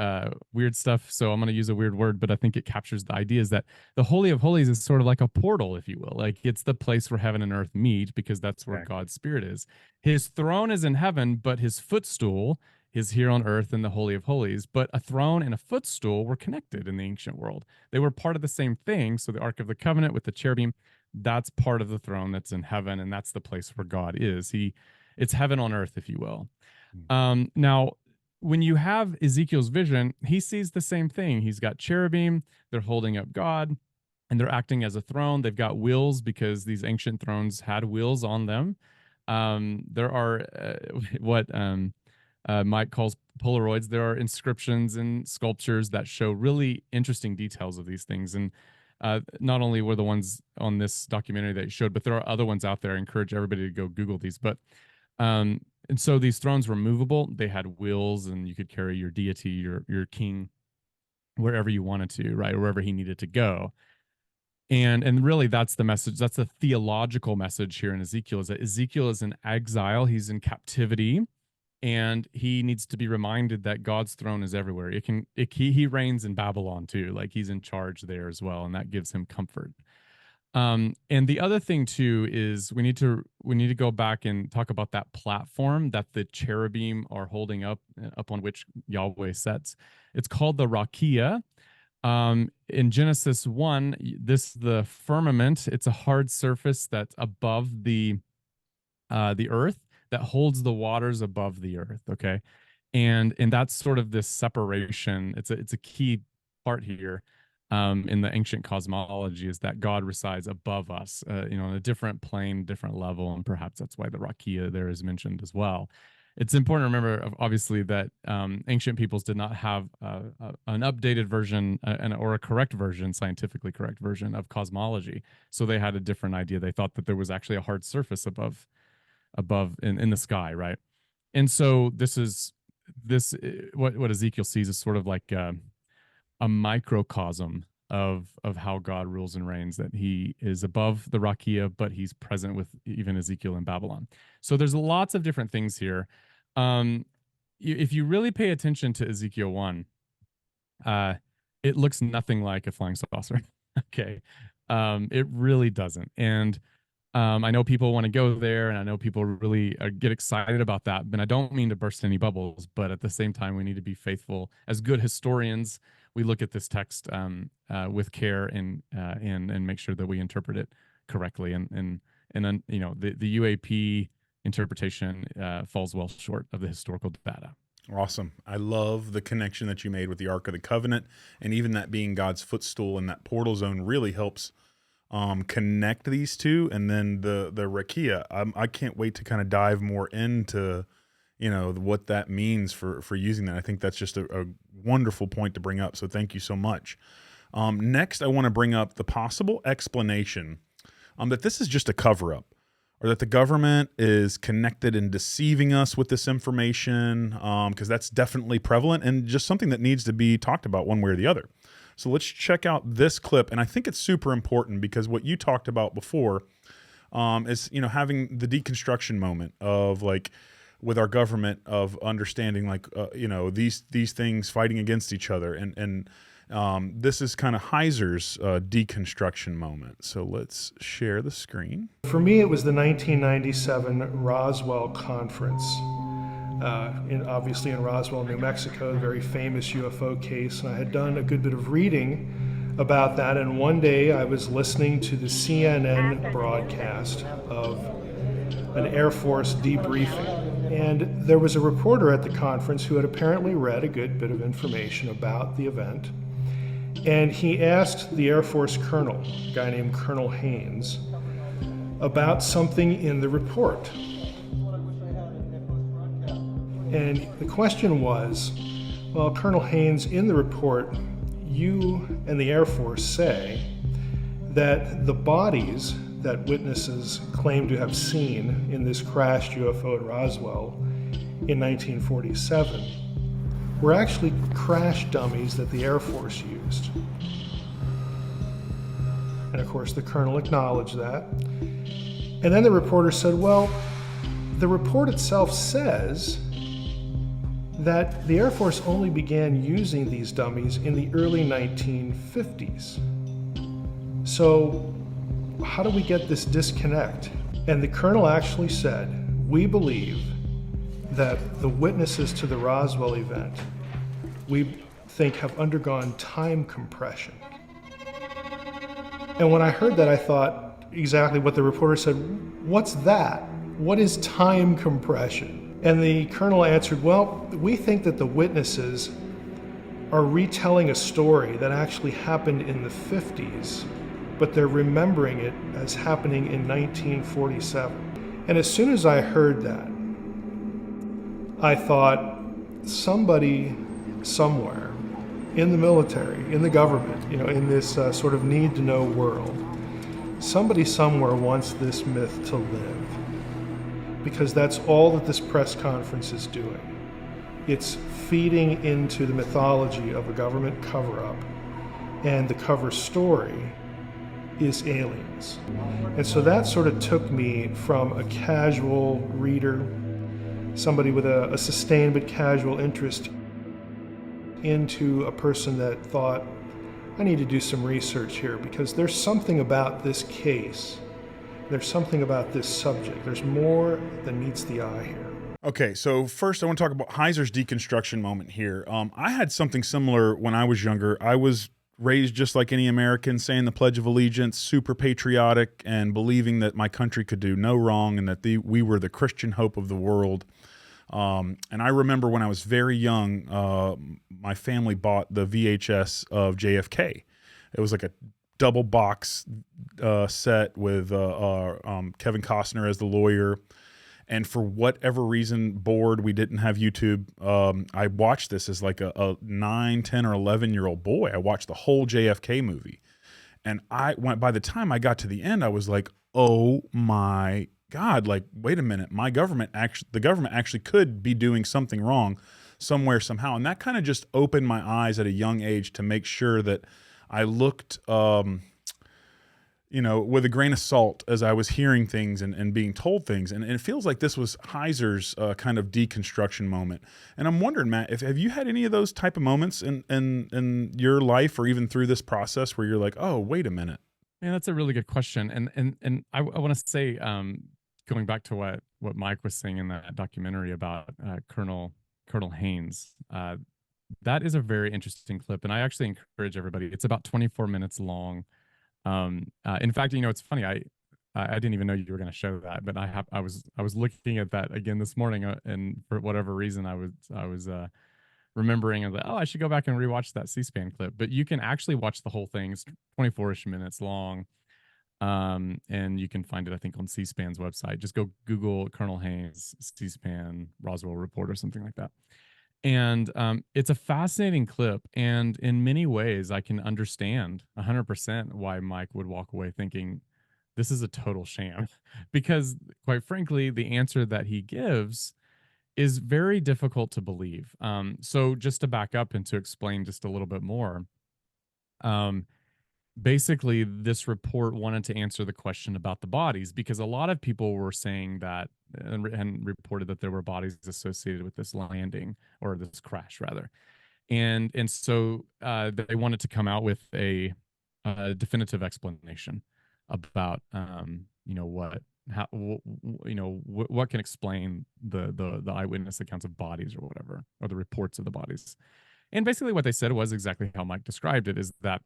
weird stuff, so I'm going to use a weird word, but I think it captures the idea, is that the Holy of Holies is sort of like a portal, if you will. Like, it's the place where heaven and earth meet, because that's where God's Spirit is. His throne is in heaven, but his footstool is here on earth in the Holy of Holies. But a throne and a footstool were connected in the ancient world. They were part of the same thing. So the Ark of the Covenant with the cherubim, that's part of the throne that's in heaven, and that's the place where God is. It's heaven on earth, if you will. Now, when you have Ezekiel's vision, he sees the same thing. He's got cherubim, they're holding up God, and they're acting as a throne. They've got wheels, because these ancient thrones had wheels on them. There are what Mike calls Polaroids. There are inscriptions and sculptures that show really interesting details of these things. And not only were the ones on this documentary that you showed, but there are other ones out there. I encourage everybody to go Google these. But and so these thrones were movable. They had wheels, and you could carry your deity, your king, wherever you wanted to, right? Wherever he needed to go. And really, that's the message. That's the theological message here in Ezekiel, is that Ezekiel is in exile. He's in captivity, and he needs to be reminded that God's throne is everywhere. He reigns in Babylon too. Like, he's in charge there as well, and that gives him comfort. And the other thing too is we need to go back and talk about that platform that the cherubim are holding up on which Yahweh sets. It's called the rakia. In Genesis 1, this is the firmament. It's a hard surface that's above the the earth that holds the waters above the earth. Okay. And that's sort of this separation. It's a key part here in the ancient cosmology, is that God resides above us, in a different plane, different level, and perhaps that's why the rakia there is mentioned as well. It's important to remember, obviously, that ancient peoples did not have an updated version or a correct version, scientifically correct version of cosmology. So they had a different idea. They thought that there was actually a hard surface above in the sky, right? And so what Ezekiel sees is sort of like a microcosm of how God rules and reigns, that he is above the rakia, but he's present with even Ezekiel in Babylon. So there's lots of different things here. If you really pay attention to Ezekiel 1, it looks nothing like a flying saucer. Okay. It really doesn't. And I know people want to go there, and I know people really get excited about that, but I don't mean to burst any bubbles, but at the same time, we need to be faithful. As good historians, we look at this text with care and make sure that we interpret it correctly. And then, the UAP interpretation falls well short of the historical data. Awesome. I love the connection that you made with the Ark of the Covenant, and even that being God's footstool in that portal zone really helps connect these two. And then the rakia, I can't wait to kind of dive more into what that means for using that. I think that's just a wonderful point to bring up, so thank you so much. Next, I want to bring up the possible explanation that this is just a cover-up, or that the government is connected and deceiving us with this information, because that's definitely prevalent and just something that needs to be talked about one way or the other. So let's check out this clip, and I think it's super important because what you talked about before is having the deconstruction moment of, like, with our government, of understanding, like, these things fighting against each other, and this is kind of Heiser's deconstruction moment. So let's share the screen. For me, it was the 1997 Roswell conference, obviously in Roswell, New Mexico, a very famous UFO case. And I had done a good bit of reading about that, and one day I was listening to the CNN broadcast of an Air Force debriefing. And there was a reporter at the conference who had apparently read a good bit of information about the event. And he asked the Air Force colonel, a guy named Colonel Haynes, about something in the report. And the question was, well, Colonel Haynes, in the report, you and the Air Force say that the bodies that witnesses claim to have seen in this crashed UFO at Roswell in 1947 were actually crash dummies that the Air Force used. And of course, the colonel acknowledged that. And then the reporter said, well, the report itself says that the Air Force only began using these dummies in the early 1950s. So how do we get this disconnect? And the colonel actually said, we believe that the witnesses to the Roswell event, we think, have undergone time compression. And when I heard that, I thought exactly what the reporter said. What's that? What is time compression? And the colonel answered, well, we think that the witnesses are retelling a story that actually happened in the 50s, but they're remembering it as happening in 1947. And as soon as I heard that, I thought, somebody somewhere in the military, in the government, in this sort of need-to-know world, somebody somewhere wants this myth to live, because that's all that this press conference is doing. It's feeding into the mythology of a government cover-up, and the cover story is aliens. And so that sort of took me from a casual reader, somebody with a sustained but casual interest, into a person that thought, I need to do some research here, because there's something about this case, there's something about this subject, there's more than meets the eye here. Okay, so first I want to talk about Heiser's deconstruction moment here. I had something similar when I was younger. I was raised just like any American, saying the Pledge of Allegiance, super patriotic, and believing that my country could do no wrong and that we were the Christian hope of the world. And I remember when I was very young, my family bought the VHS of JFK. It was like a double box set with Kevin Costner as the lawyer. And for whatever reason, bored, we didn't have YouTube. I watched this as like a 9, 10, or 11-year-old boy. I watched the whole JFK movie. And by the time I got to the end, I was like, oh my God, like, wait a minute, the government actually could be doing something wrong somewhere, somehow. And that kind of just opened my eyes at a young age to make sure that I looked, with a grain of salt as I was hearing things and being told things. And it feels like this was Heiser's kind of deconstruction moment. And I'm wondering, Matt, have you had any of those type of moments in your life or even through this process where you're like, oh, wait a minute? Yeah, that's a really good question. And I want to say, going back to what Mike was saying in that documentary about Colonel Haynes, that is a very interesting clip. And I actually encourage everybody. It's about 24 minutes long. In fact, it's funny. I didn't even know you were going to show that, but I was looking at that again this morning, and for whatever reason, I was remembering, and like, oh, I should go back and rewatch that C-SPAN clip. But you can actually watch the whole thing. It's 24-ish minutes long, and you can find it, I think, on C-SPAN's website. Just go Google Colonel Haynes C-SPAN Roswell report or something like that. And it's a fascinating clip. And in many ways, I can understand 100% why Mike would walk away thinking this is a total sham. Because quite frankly, the answer that he gives is very difficult to believe. So just to back up and to explain just a little bit more, basically this report wanted to answer the question about the bodies, because a lot of people were saying that and reported that there were bodies associated with this landing, or this crash rather. And so they wanted to come out with a definitive explanation about what can explain the eyewitness accounts of bodies or whatever, or the reports of the bodies. And basically what they said was exactly how Mike described it, is that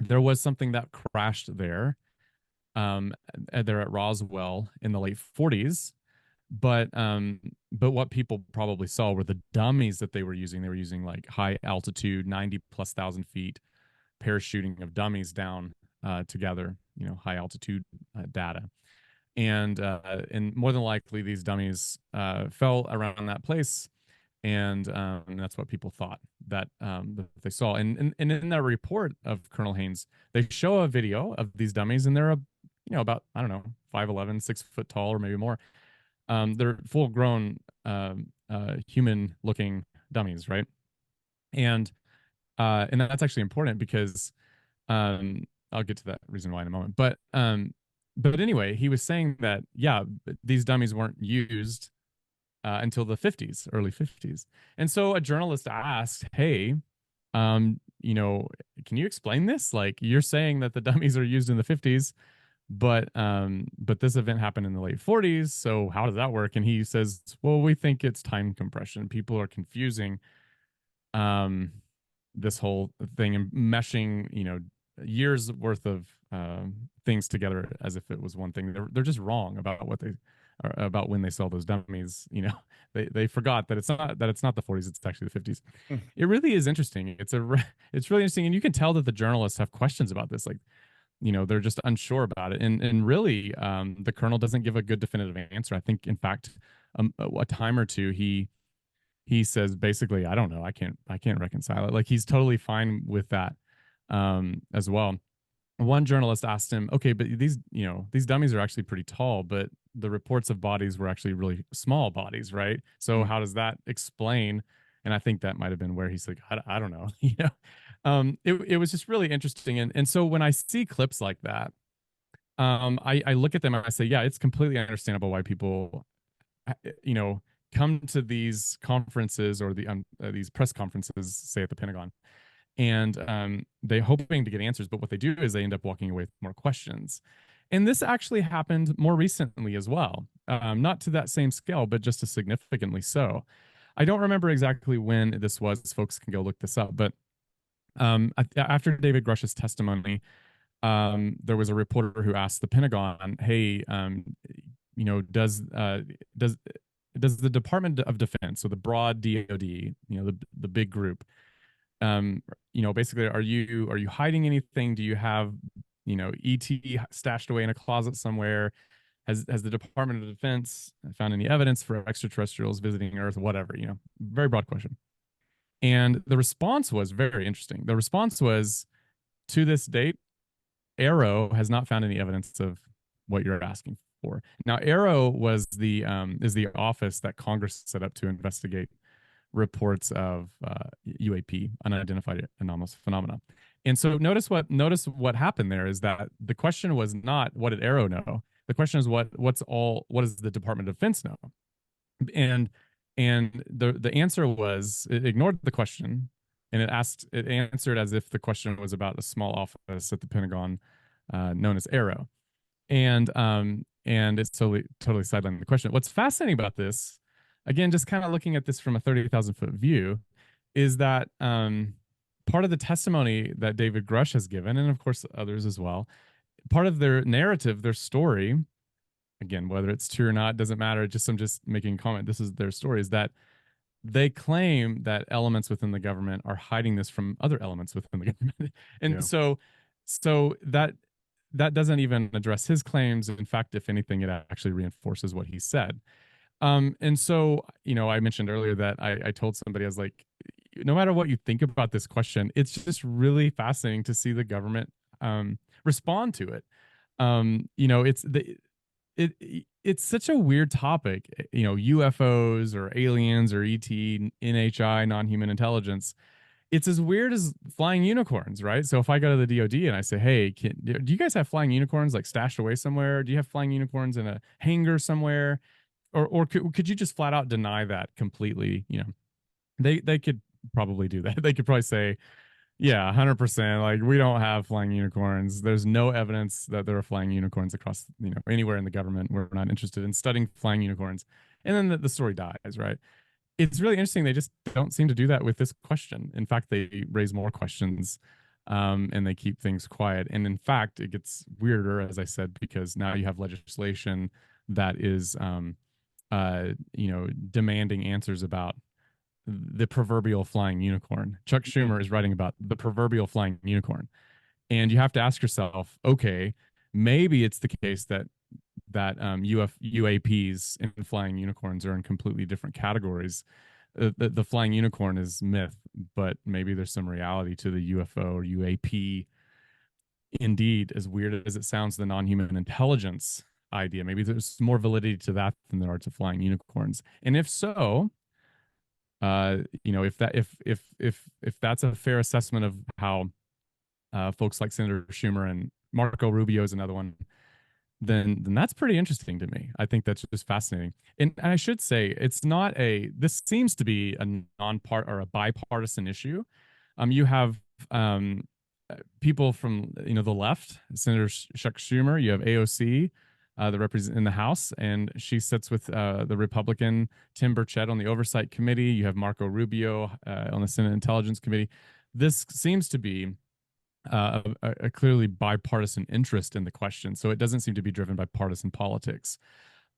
there was something that crashed there at Roswell in the late 40s. But what people probably saw were the dummies that they were using. They were using like high altitude, 90,000+ feet parachuting of dummies down to gather, high altitude data. And more than likely, these dummies fell around that place. And that's what people thought that they saw. And in that report of Colonel Haynes, they show a video of these dummies, and they're about, I don't know, 5'11", 6 foot tall, or maybe more. They're full-grown human-looking dummies, right? And that's actually important because I'll get to that reason why in a moment. But anyway, he was saying that these dummies weren't used until the 50s, early 50s. And so a journalist asked, "Hey, can you explain this? Like, you're saying that the dummies are used in the 50s." But this event happened in the late 40s, so how does that work? And he says, well, we think it's time compression. People are confusing this whole thing and meshing, years worth of things together as if it was one thing. They're just wrong about about when they saw those dummies. They forgot that it's not the 40s, it's actually the 50s. It really is interesting. It's really interesting, and you can tell that the journalists have questions about this, like, they're just unsure about it. And really, the colonel doesn't give a good definitive answer. I think, in fact, a time or two, he says, basically, I don't know. I can't reconcile it. Like, he's totally fine with that as well. One journalist asked him, okay, but these dummies are actually pretty tall, but the reports of bodies were actually really small bodies, right? So how does that explain? And I think that might have been where he's like, I don't know. It was just really interesting. And so when I see clips like that, I look at them and I say, yeah, it's completely understandable why people, come to these conferences or these press conferences, say at the Pentagon, and they're hoping to get answers. But what they do is they end up walking away with more questions. And this actually happened more recently as well. Not to that same scale, but just as significantly so. I don't remember exactly when this was. Folks can go look this up. But After David Grush's testimony, there was a reporter who asked the Pentagon, "Hey, does the Department of Defense, so the broad DoD, the big group, basically, are you hiding anything? Do you have, ET stashed away in a closet somewhere? Has the Department of Defense found any evidence for extraterrestrials visiting Earth? Whatever, very broad question." And the response was very interesting. The response was, to this date, Arrow has not found any evidence of what you're asking for. Now, Arrow was is the office that Congress set up to investigate reports of UAP, unidentified anomalous phenomena. And so notice what happened there is that the question was not what did Arrow know. The question is what does the Department of Defense know? And the answer was, it ignored the question, and it answered as if the question was about a small office at the Pentagon known as Arrow. And it's totally sidelined the question. What's fascinating about this, again, just kind of looking at this from a 30,000-foot view, is that part of the testimony that David Grush has given, and of course others as well, part of their narrative, their story, again, whether it's true or not, doesn't matter. I'm just making a comment. This is their story, is that they claim that elements within the government are hiding this from other elements within the government. And so that doesn't even address his claims. In fact, if anything, it actually reinforces what he said. And so, I mentioned earlier that I told somebody, I was like, no matter what you think about this question, it's just really fascinating to see the government respond to it. It's such a weird topic, UFOs or aliens or ET, NHI, non-human intelligence. It's as weird as flying unicorns, right? So if I go to the DoD and I say, "Hey, do you guys have flying unicorns like stashed away somewhere? Do you have flying unicorns in a hangar somewhere?" Or could you just flat out deny that completely? They could probably do that. They could probably say, "Yeah, 100%. Like, we don't have flying unicorns. There's no evidence that there are flying unicorns across, anywhere in the government. We're not interested in studying flying unicorns." And then the story dies, right? It's really interesting. They just don't seem to do that with this question. In fact, they raise more questions, and they keep things quiet. And in fact, it gets weirder, as I said, because now you have legislation that is, demanding answers about the proverbial flying unicorn. Chuck Schumer is writing about the proverbial flying unicorn. And you have to ask yourself, okay, maybe it's the case that UAPs and flying unicorns are in completely different categories. The flying unicorn is myth, but maybe there's some reality to the UFO or UAP. Indeed, as weird as it sounds, the non-human intelligence idea, maybe there's more validity to that than there are to flying unicorns. And if so, if that's a fair assessment of how folks like Senator Schumer and Marco Rubio is another one, then that's pretty interesting to me. I think that's just fascinating. And I should say, this seems to be a a bipartisan issue. You have people from the left, Senator Chuck Schumer. You have AOC, the represent in the House, and she sits with the Republican Tim Burchett on the Oversight Committee. You have Marco Rubio on the Senate Intelligence Committee. This seems to be a clearly bipartisan interest in the question, so it doesn't seem to be driven by partisan politics.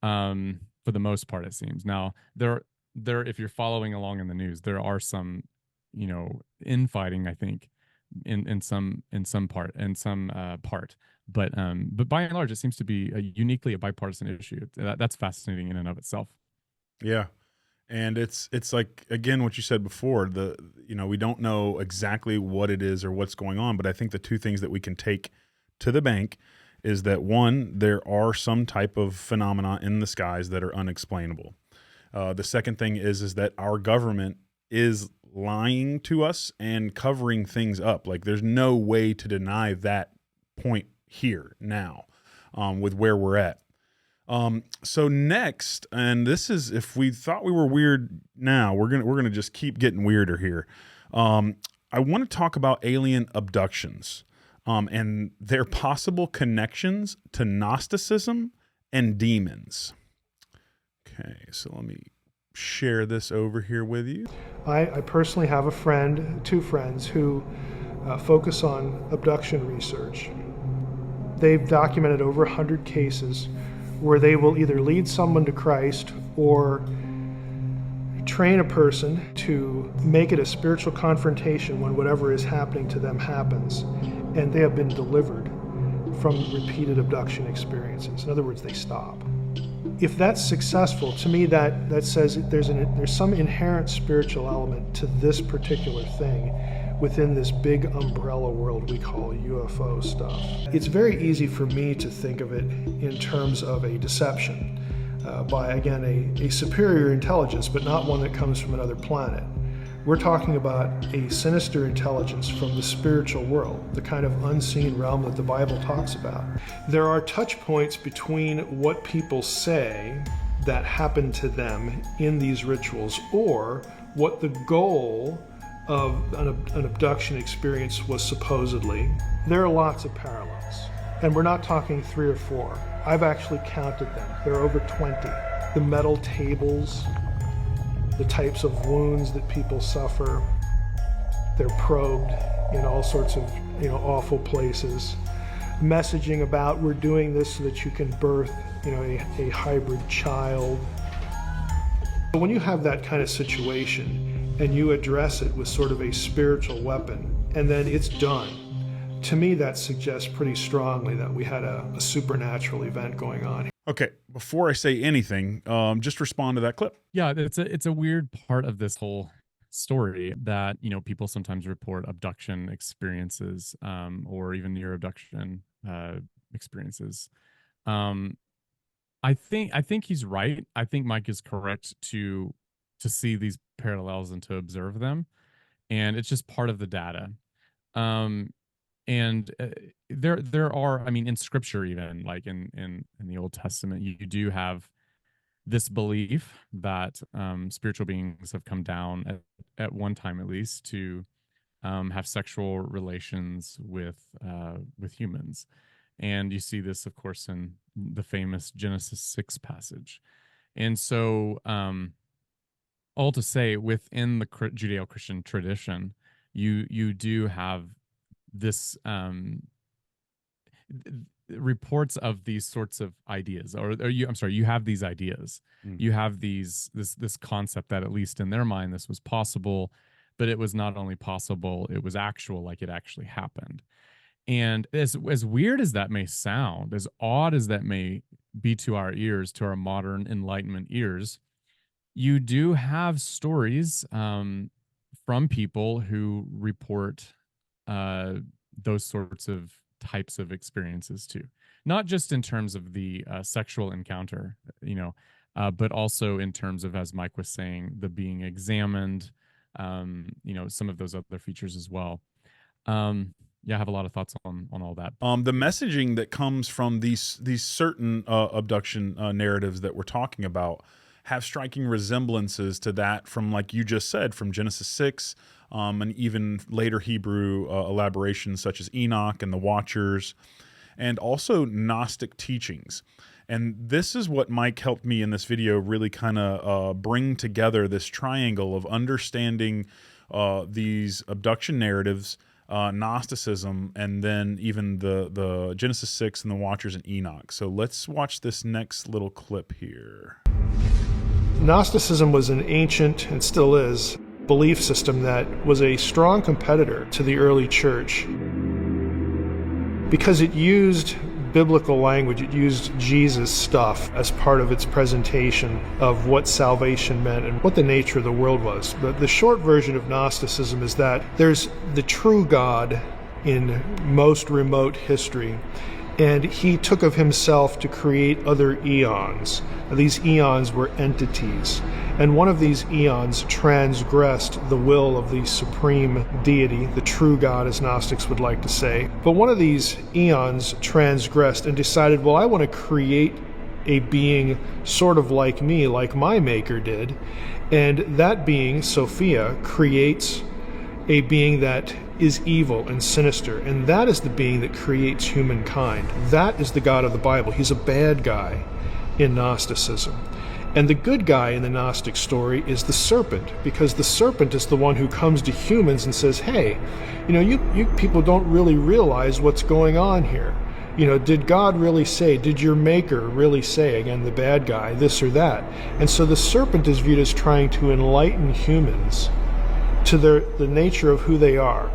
For the most part, it seems. Now, there, if you're following along in the news, there are some, infighting, I think, in some part. But by and large, it seems to be uniquely a bipartisan issue. That's fascinating in and of itself. Yeah. And it's like, again, what you said before, we don't know exactly what it is or what's going on, but I think the two things that we can take to the bank is that, one, there are some type of phenomena in the skies that are unexplainable. The second thing is that our government is lying to us and covering things up. Like, there's no way to deny that point here now, with where we're at. So next, and this is, if we thought we were weird now, we're gonna just keep getting weirder here. I want to talk about alien abductions, and their possible connections to Gnosticism and demons. Okay, so let me share this over here with you. I personally have two friends who focus on abduction research. They've documented over 100 cases where they will either lead someone to Christ or train a person to make it a spiritual confrontation when whatever is happening to them happens, and they have been delivered from repeated abduction experiences. In other words, they stop. If that's successful, to me that says there's some inherent spiritual element to this particular thing within this big umbrella world we call UFO stuff. It's very easy for me to think of it in terms of a deception by, again, a superior intelligence, but not one that comes from another planet. We're talking about a sinister intelligence from the spiritual world, the kind of unseen realm that the Bible talks about. There are touch points between what people say that happened to them in these rituals or what the goal of an abduction experience was supposedly. There are lots of parallels, and we're not talking 3 or 4. I've actually counted them. There are over 20. The metal tables, the types of wounds that people suffer, they're probed in all sorts of awful places. Messaging about we're doing this so that you can birth a hybrid child. When you have that kind of situation and you address it with sort of a spiritual weapon and then it's done, to me that suggests pretty strongly that we had a supernatural event going on. Okay, before I say anything, just respond to that clip. Yeah, it's a weird part of this whole story that people sometimes report abduction experiences or even near abduction experiences. I think he's right. I think Mike is correct to see these parallels and to observe them, and it's just part of the data. And there are, in Scripture, even like in the Old Testament, you do have this belief that spiritual beings have come down at one time at least to have sexual relations with humans, and you see this, of course, in the famous Genesis 6 passage. And so, all to say, within the Judeo-Christian tradition, you do have this reports of these sorts of ideas, you have these ideas. You have this concept that at least in their mind this was possible, but it was not only possible, it was actual, like it actually happened. And as weird as that may sound, as odd as that may be to our ears, to our modern Enlightenment ears, you do have stories from people who report those sorts of types of experiences too, not just in terms of the sexual encounter, but also in terms of, as Mike was saying, the being examined, some of those other features as well. I have a lot of thoughts on all that. The messaging that comes from these certain abduction narratives that we're talking about have striking resemblances to that from, like you just said, from Genesis 6, and even later Hebrew elaborations such as Enoch and the Watchers, and also Gnostic teachings. And this is what Mike helped me in this video really kind of bring together, this triangle of understanding these abduction narratives, Gnosticism, and then even the Genesis 6 and the Watchers and Enoch. So let's watch this next little clip here. Gnosticism was an ancient, and still is, belief system that was a strong competitor to the early church because it used biblical language, it used Jesus stuff as part of its presentation of what salvation meant and what the nature of the world was. But the short version of Gnosticism is that there's the true God in most remote history, and he took of himself to create other eons. Now, these eons were entities, and one of these eons transgressed the will of the supreme deity, the true God, as Gnostics would like to say. But one of these eons transgressed and decided, well, I want to create a being sort of like me, like my maker did. And that being, Sophia, creates a being that is evil and sinister, and that is the being that creates humankind. That is the God of the Bible. He's a bad guy in Gnosticism. And the good guy in the Gnostic story is the serpent, because the serpent is the one who comes to humans and says, hey, you people don't really realize what's going on here. Did God really say, did your maker really say, again, the bad guy, this or that? And so the serpent is viewed as trying to enlighten humans to the nature of who they are.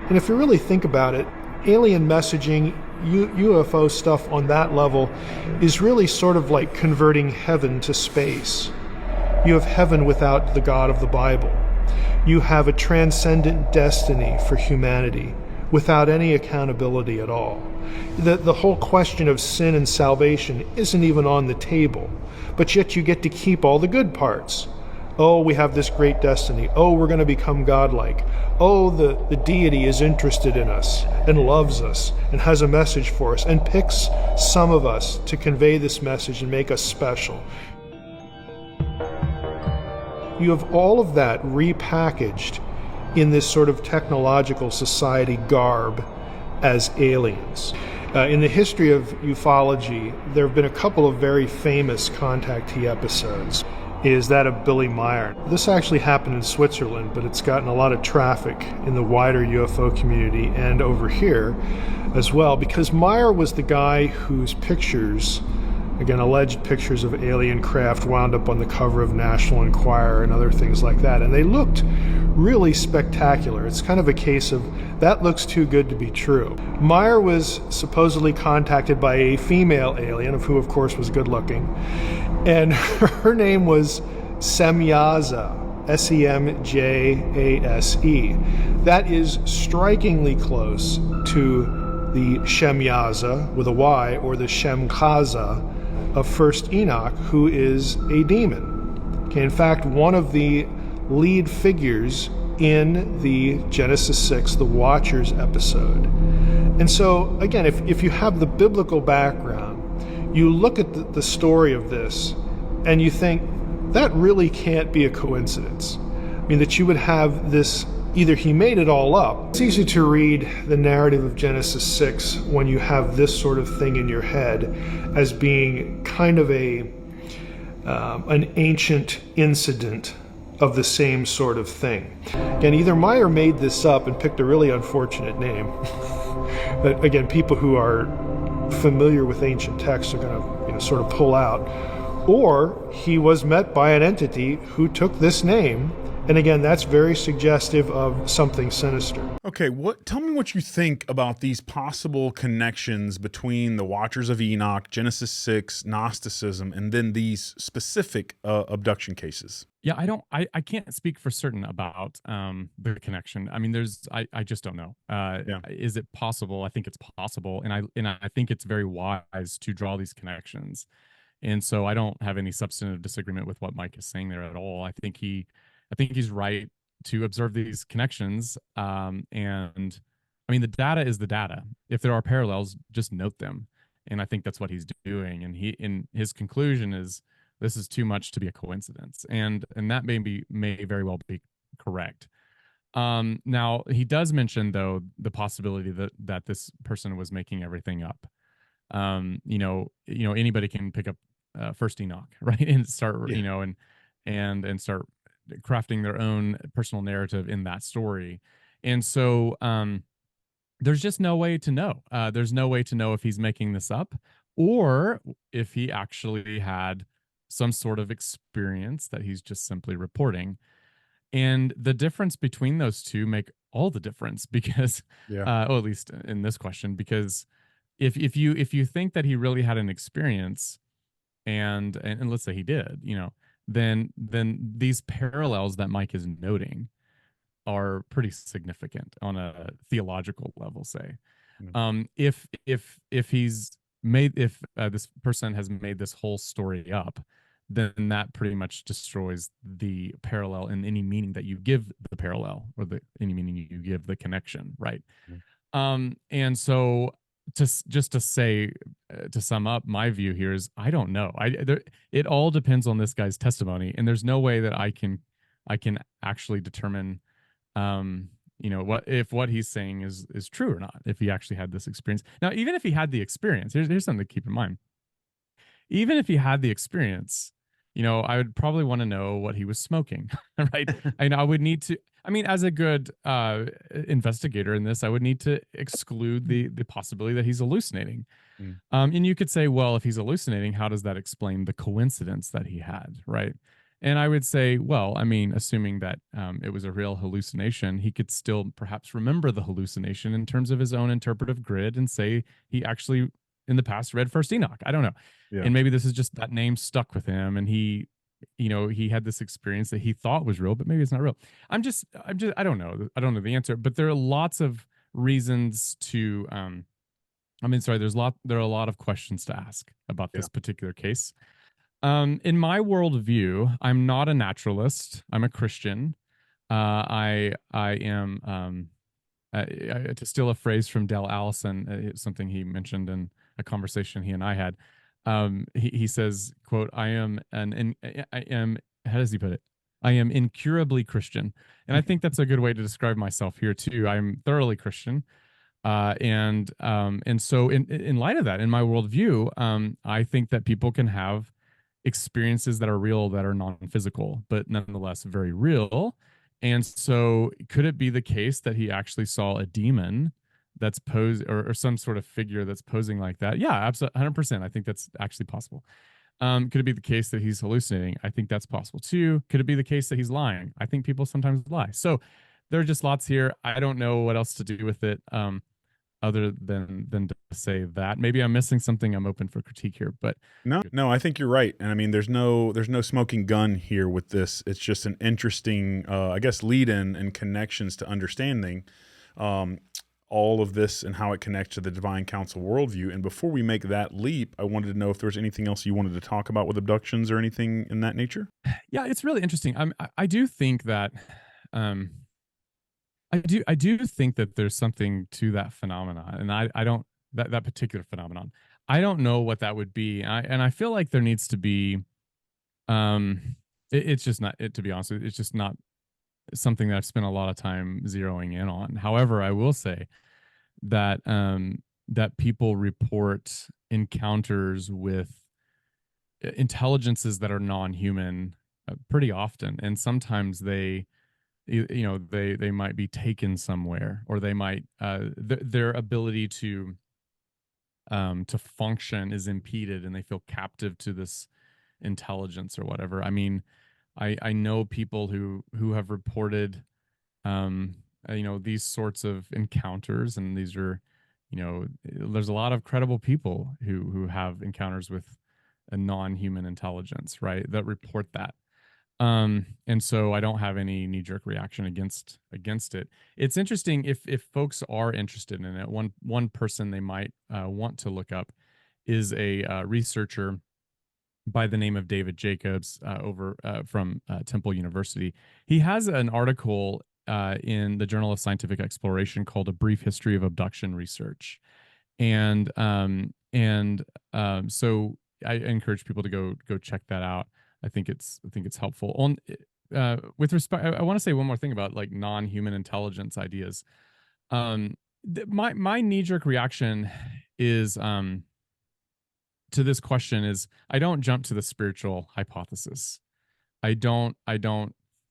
And if you really think about it, alien messaging, UFO stuff on that level is really sort of like converting heaven to space. You have heaven without the God of the Bible. You have a transcendent destiny for humanity without any accountability at all. The whole question of sin and salvation isn't even on the table, but yet you get to keep all the good parts. Oh, we have this great destiny. Oh, we're going to become godlike. Oh, the deity is interested in us and loves us and has a message for us and picks some of us to convey this message and make us special. You have all of that repackaged in this sort of technological society garb as aliens. In the history of ufology, there have been a couple of very famous contactee episodes. Is that of Billy Meyer. This actually happened in Switzerland, but it's gotten a lot of traffic in the wider UFO community and over here as well, because Meyer was the guy whose pictures, again, alleged pictures of alien craft, wound up on the cover of National Enquirer and other things like that, and they looked really spectacular. It's kind of a case of, that looks too good to be true. Meyer was supposedly contacted by a female alien, of who, of course, was good looking, and her name was Semjaza, S-E-M-J-A-S-E. That is strikingly close to the Shemyaza with a Y, or the Shemkaza of First Enoch, who is a demon. Okay, in fact, one of the lead figures in the Genesis 6, the Watchers episode. And so, again, if you have the biblical background, you look at the story of this and you think, that really can't be a coincidence. I mean, that you would have this, either he made it all up. It's easy to read the narrative of Genesis 6 when you have this sort of thing in your head as being kind of an ancient incident of the same sort of thing. Again, either Meyer made this up and picked a really unfortunate name, but again, people who are familiar with ancient texts are going to sort of pull out, or he was met by an entity who took this name. And again, that's very suggestive of something sinister. Okay, tell me what you think about these possible connections between the Watchers of Enoch, Genesis 6, Gnosticism, and then these specific abduction cases. Yeah, I can't speak for certain about the connection. I mean, I just don't know. Is it possible? I think it's possible, and I think it's very wise to draw these connections. And so I don't have any substantive disagreement with what Mike is saying there at all. I think he's right to observe these connections. And I mean, the data is the data. If there are parallels, just note them. And I think that's what he's doing. And his conclusion is, this is too much to be a coincidence. And that may very well be correct. Now he does mention, though, the possibility that this person was making everything up. Anybody can pick up First Enoch, right? And start, and start crafting their own personal narrative in that story. And so there's just no way to know. There's no way to know if he's making this up or if he actually had some sort of experience that he's just simply reporting. And the difference between those two make all the difference, because at least in this question, because if you think that he really had an experience, and let's say he did, then these parallels that Mike is noting are pretty significant on a theological level, say. If this person has made this whole story up, then that pretty much destroys the parallel and any meaning that you give the parallel, or any meaning you give the connection, right? And so to sum up, my view here is, I don't know. It all depends on this guy's testimony, and there's no way that I can actually determine what he's saying is true or not, if he actually had this experience. Now, even if he had the experience, here's something to keep in mind. even if he had the experience, you know, I would probably want to know what he was smoking, right? And I would need to, I mean, as a good investigator in this, I would need to exclude the possibility that he's hallucinating. And you could say, well, if he's hallucinating, how does that explain the coincidence that he had, right? And I would say, well, I mean, assuming that it was a real hallucination, he could still perhaps remember the hallucination in terms of his own interpretive grid and say he actually in the past read First Enoch. I don't know. Yeah. And maybe this is just that name stuck with him and he, you know, he had this experience that he thought was real, but maybe it's not real. I don't know. I don't know the answer, but there are lots of reasons to, there are a lot of questions to ask about this particular case. In my worldview, I'm not a naturalist. I'm a Christian. I am, to steal a phrase from Dale Allison, something he mentioned in a conversation he and I had. He says, "quote I am how does he put it? I am incurably Christian," and I think that's a good way to describe myself here too. I'm thoroughly Christian. And so in light of that, in my worldview, I think that people can have experiences that are real, that are non-physical, but nonetheless very real. And so could it be the case that he actually saw a demon that's posed or some sort of figure that's posing like that? Yeah, absolutely. 100%. I think that's actually possible. Could it be the case that he's hallucinating? I think that's possible too. Could it be the case that he's lying? I think people sometimes lie. So there are just lots here. I don't know what else to do with it. Other than to say that maybe I'm missing something. I'm open for critique here, but no, I think you're right. And I mean, there's no smoking gun here with this. It's just an interesting, I guess, lead in and connections to understanding all of this and how it connects to the divine council worldview. And before we make that leap, I wanted to know if there was anything else you wanted to talk about with abductions or anything in that nature. Yeah, it's really interesting. I do think that, I do think that there's something to that phenomenon, and I don't that particular phenomenon. I don't know what that would be, and I feel like there needs to be, it's just not it. To be honest, it's just not something that I've spent a lot of time zeroing in on. However, I will say that that people report encounters with intelligences that are non-human pretty often, and sometimes they might be taken somewhere, or they might their ability to function is impeded and they feel captive to this intelligence or whatever. I mean, I know people who have reported these sorts of encounters, and these are, there's a lot of credible people who have encounters with a non-human intelligence, right, that report that. And so I don't have any knee-jerk reaction against it. It's interesting if folks are interested in it. One person they might want to look up is a researcher by the name of David Jacobs from Temple University. He has an article in the Journal of Scientific Exploration called "A Brief History of Abduction Research," and so I encourage people to go check that out. I think it's helpful. On with respect, I want to say one more thing about like non-human intelligence ideas. My knee-jerk reaction is to this question is I don't jump to the spiritual hypothesis. I don't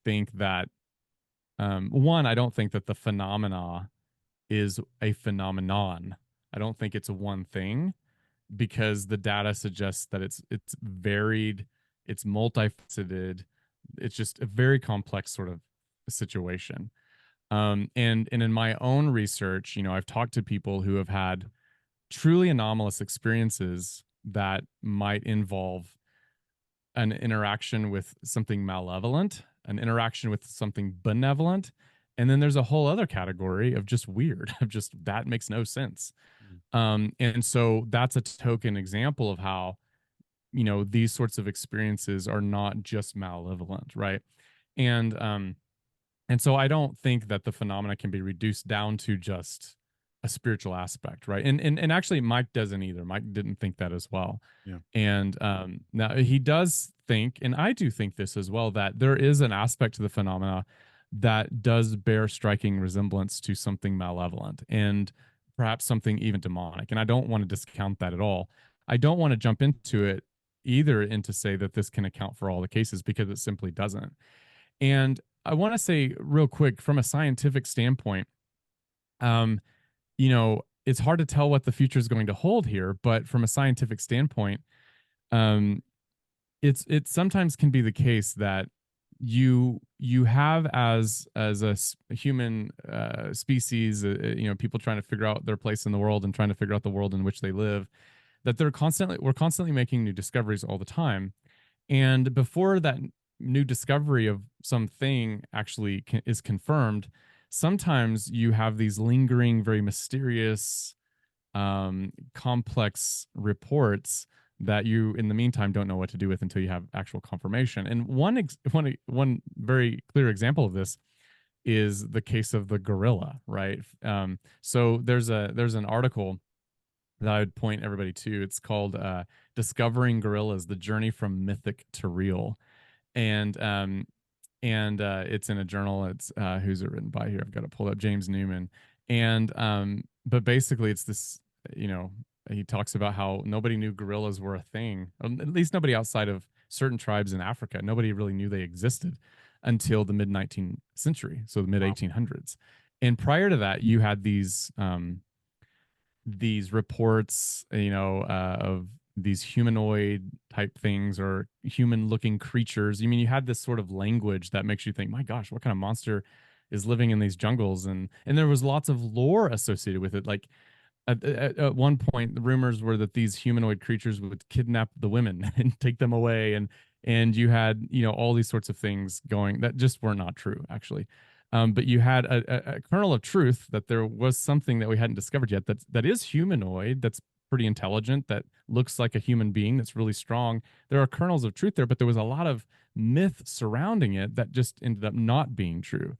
think that I don't think that the phenomena is a phenomenon. I don't think it's one thing, because the data suggests that it's varied. It's multifaceted. It's just a very complex sort of situation. And in my own research, I've talked to people who have had truly anomalous experiences that might involve an interaction with something malevolent, an interaction with something benevolent, and then there's a whole other category of just weird, of just that makes no sense. And so that's a token example of how these sorts of experiences are not just malevolent, right? And so I don't think that the phenomena can be reduced down to just a spiritual aspect, right? And actually Mike doesn't either. Mike didn't think that as well. Yeah. And now he does think, and I do think this as well, that there is an aspect to the phenomena that does bear striking resemblance to something malevolent and perhaps something even demonic. And I don't want to discount that at all. I don't want to jump into it either and to say that this can account for all the cases, because it simply doesn't. And I want to say real quick, from a scientific standpoint, you know, it's hard to tell what the future is going to hold here, but from a scientific standpoint, um, it sometimes can be the case that you have as a human species, you know, people trying to figure out their place in the world and trying to figure out the world in which they live, that we're constantly making new discoveries all the time. And before that new discovery of something actually is confirmed, sometimes you have these lingering, very mysterious, complex reports that you, in the meantime, don't know what to do with until you have actual confirmation. And one very clear example of this is the case of the gorilla, right? So there's an article that I would point everybody to. It's called "Discovering Gorillas: The Journey from Mythic to Real," and it's in a journal. It's who's it written by here? I've got to pull up, James Newman. And but basically, it's this. You know, he talks about how nobody knew gorillas were a thing. At least nobody outside of certain tribes in Africa. Nobody really knew they existed until the mid 19th century, so the mid 1800s. And prior to that, you had these reports, you know, of these humanoid type things or human looking creatures. I mean, you had this sort of language that makes you think, my gosh, what kind of monster is living in these jungles? And there was lots of lore associated with it. Like at one point, the rumors were that these humanoid creatures would kidnap the women and take them away. And you had, you know, all these sorts of things going that just were not true, actually. But you had a kernel of truth that there was something that we hadn't discovered yet that is humanoid, that's pretty intelligent, that looks like a human being, that's really strong. There are kernels of truth there, but there was a lot of myth surrounding it that just ended up not being true.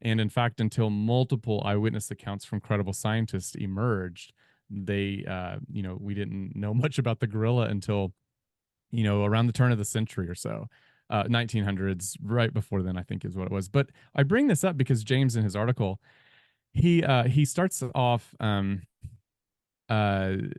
And in fact, until multiple eyewitness accounts from credible scientists emerged, they, you know, we didn't know much about the gorilla until, you know, around the turn of the century or so. 1900s, right before then, I think is what it was. But I bring this up because James, in his article, he starts off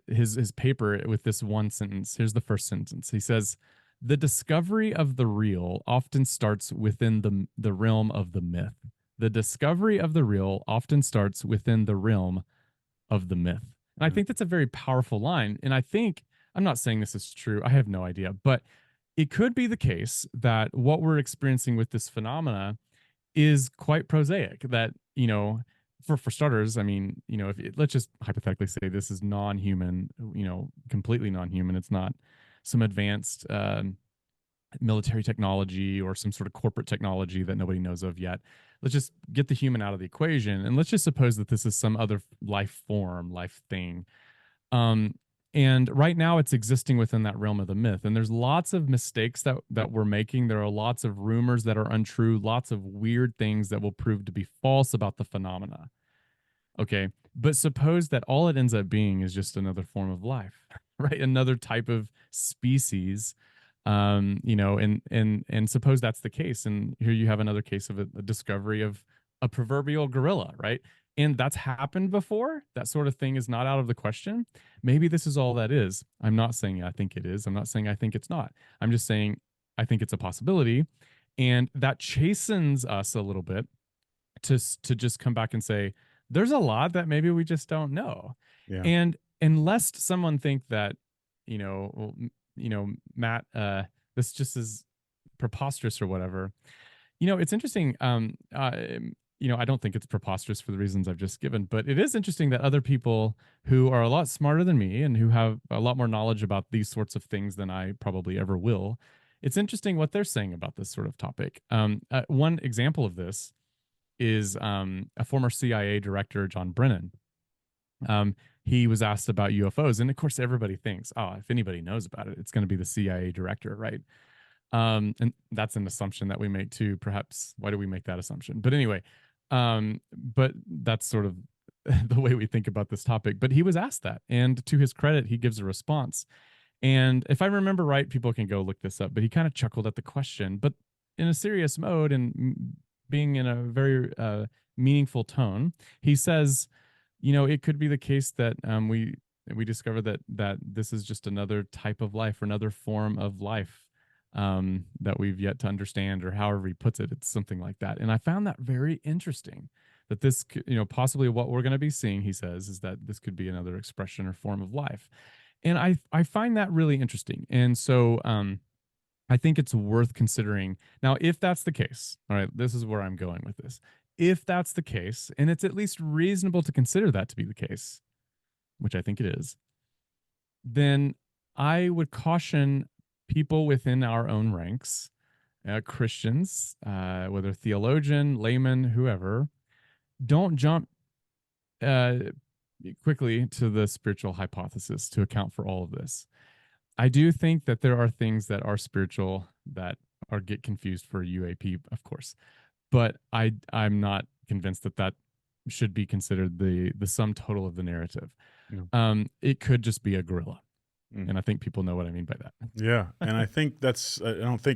his paper with this one sentence. Here's the first sentence. He says, "The discovery of the real often starts within the realm of the myth. The discovery of the real often starts within the realm of the myth." And I think that's a very powerful line. And I think, I'm not saying this is true, I have no idea, but it could be the case that what we're experiencing with this phenomena is quite prosaic. That, you know, for starters, I mean, you know, let's just hypothetically say this is non-human, you know, completely non-human. It's not some advanced military technology or some sort of corporate technology that nobody knows of yet. Let's just get the human out of the equation, and let's just suppose that this is some other life form, life thing. And right now it's existing within that realm of the myth. And there's lots of mistakes that we're making. There are lots of rumors that are untrue, lots of weird things that will prove to be false about the phenomena. Okay. But suppose that all it ends up being is just another form of life, right? Another type of species. You know, and suppose that's the case. And here you have another case of a discovery of a proverbial gorilla, right? And that's happened before. That sort of thing is not out of the question. Maybe this is all that is. I'm not saying I think it is. I'm not saying I think it's not. I'm just saying I think it's a possibility. And that chastens us a little bit to just come back and say, there's a lot that maybe we just don't know. Yeah. And lest someone think that, you know, Matt, this just is preposterous or whatever. You know, it's interesting. You know, I don't think it's preposterous for the reasons I've just given, but it is interesting that other people who are a lot smarter than me and who have a lot more knowledge about these sorts of things than I probably ever will, it's interesting what they're saying about this sort of topic. One example of this is a former CIA director, John Brennan. He was asked about UFOs, and of course, everybody thinks, oh, if anybody knows about it, it's going to be the CIA director, right? And that's an assumption that we make too. Perhaps, why do we make that assumption? But anyway, but that's sort of the way we think about this topic. But he was asked that, and to his credit, he gives a response. And if I remember right, people can go look this up, but he kind of chuckled at the question, but in a serious mode and being in a very meaningful tone. He says, you know, it could be the case that we discover that this is just another type of life or another form of life that we've yet to understand, or however he puts it. It's something like that. And I found that very interesting, that this, possibly what we're going to be seeing, he says, is that this could be another expression or form of life. And I find that really interesting. And so I think it's worth considering. Now, if that's the case, all right, this is where I'm going with this. If that's the case, and it's at least reasonable to consider that to be the case, which I think it is, then I would caution people within our own ranks, Christians, whether theologian, layman, whoever, don't jump quickly to the spiritual hypothesis to account for all of this. I do think that there are things that are spiritual that get confused for UAP, of course, but I'm not convinced that should be considered the sum total of the narrative. No. It could just be a gorilla. And I think people know what I mean by that. Yeah. And I think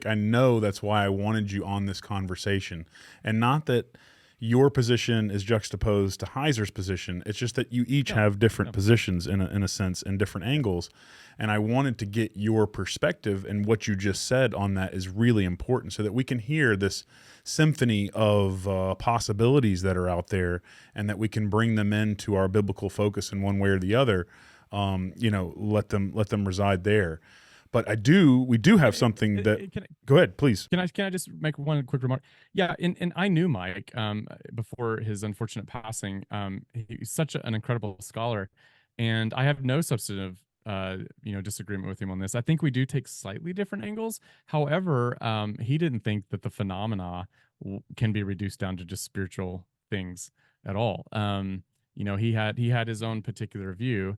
I know that's why I wanted you on this conversation. And not that your position is juxtaposed to Heiser's position. It's just that you each have different positions in a sense, and different angles. And I wanted to get your perspective, and what you just said on that is really important, so that we can hear this symphony of possibilities that are out there, and that we can bring them into our biblical focus in one way or the other. Let them reside there. But we do have something that. Go ahead, please. Can I just make one quick remark? Yeah, and I knew Mike before his unfortunate passing. He's such an incredible scholar, and I have no substantive disagreement with him on this. I think we do take slightly different angles. However, he didn't think that the phenomena can be reduced down to just spiritual things at all. He had his own particular view.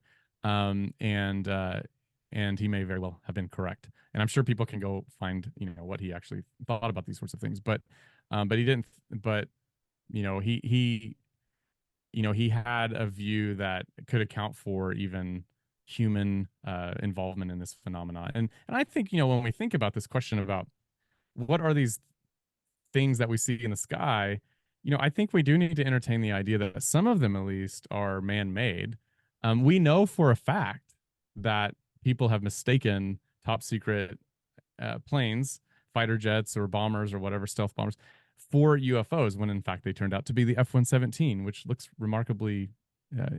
And he may very well have been correct. And I'm sure people can go find, what he actually thought about these sorts of things. But he didn't. But he had a view that could account for even human involvement in this phenomenon. And I think when we think about this question about what are these things that we see in the sky, I think we do need to entertain the idea that some of them, at least, are man-made. We know for a fact that people have mistaken top secret planes, fighter jets or bombers or whatever, stealth bombers, for UFOs, when in fact they turned out to be the F-117, which looks remarkably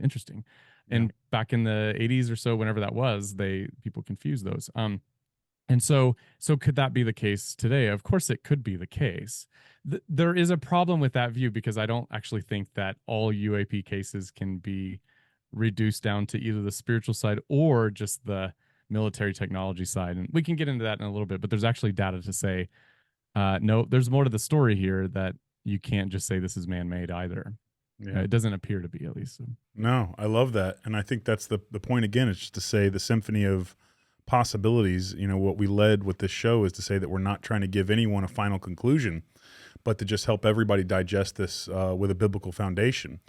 interesting. And back in the 80s or so, whenever that was, people confused those. And so could that be the case today? Of course it could be the case. There is a problem with that view, because I don't actually think that all UAP cases can be reduced down to either the spiritual side or just the military technology side. And we can get into that in a little bit, but there's actually data to say, no, there's more to the story here, that you can't just say this is man-made either. Yeah. It doesn't appear to be, at least. No, I love that. And I think that's the point again, is just to say the symphony of possibilities. What we led with this show is to say that we're not trying to give anyone a final conclusion, but to just help everybody digest this with a biblical foundation.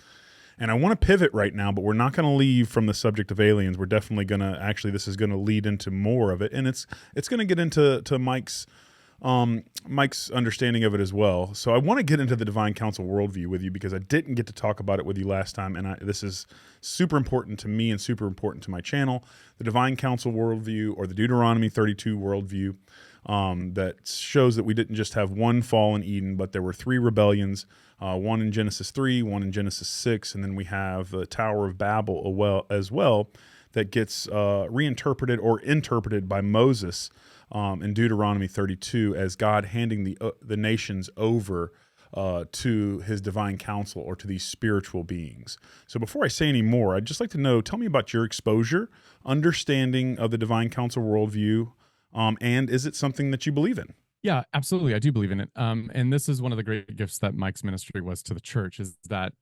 And I want to pivot right now, but we're not going to leave from the subject of aliens. We're definitely going to, this is going to lead into more of it. And it's going to get into Mike's understanding of it as well. So I want to get into the divine council worldview with you, because I didn't get to talk about it with you last time. And this is super important to me and super important to my channel. The divine council worldview, or the Deuteronomy 32 worldview, that shows that we didn't just have one fall in Eden, but there were three rebellions, one in Genesis 3, one in Genesis 6, and then we have the Tower of Babel as well, that gets reinterpreted or interpreted by Moses in Deuteronomy 32 as God handing the nations over to his divine council, or to these spiritual beings. So before I say any more, I'd just like to know, tell me about your exposure, understanding of the divine council worldview, and is it something that you believe in? Yeah, absolutely. I do believe in it. And this is one of the great gifts that Mike's ministry was to the church, is that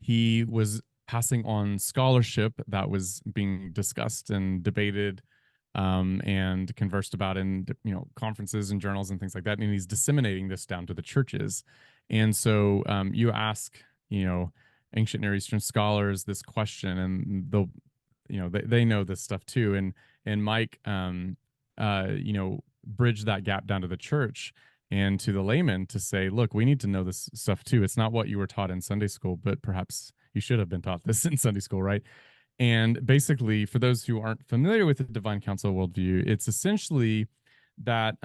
he was passing on scholarship that was being discussed and debated and conversed about in conferences and journals and things like that. And he's disseminating this down to the churches. And so you ask, ancient Near Eastern scholars this question, and they know this stuff too. And Mike, bridge that gap down to the church and to the layman to say, look, we need to know this stuff too. It's not what you were taught in Sunday school, but perhaps you should have been taught this in Sunday school, right? And basically, for those who aren't familiar with the divine council worldview, it's essentially that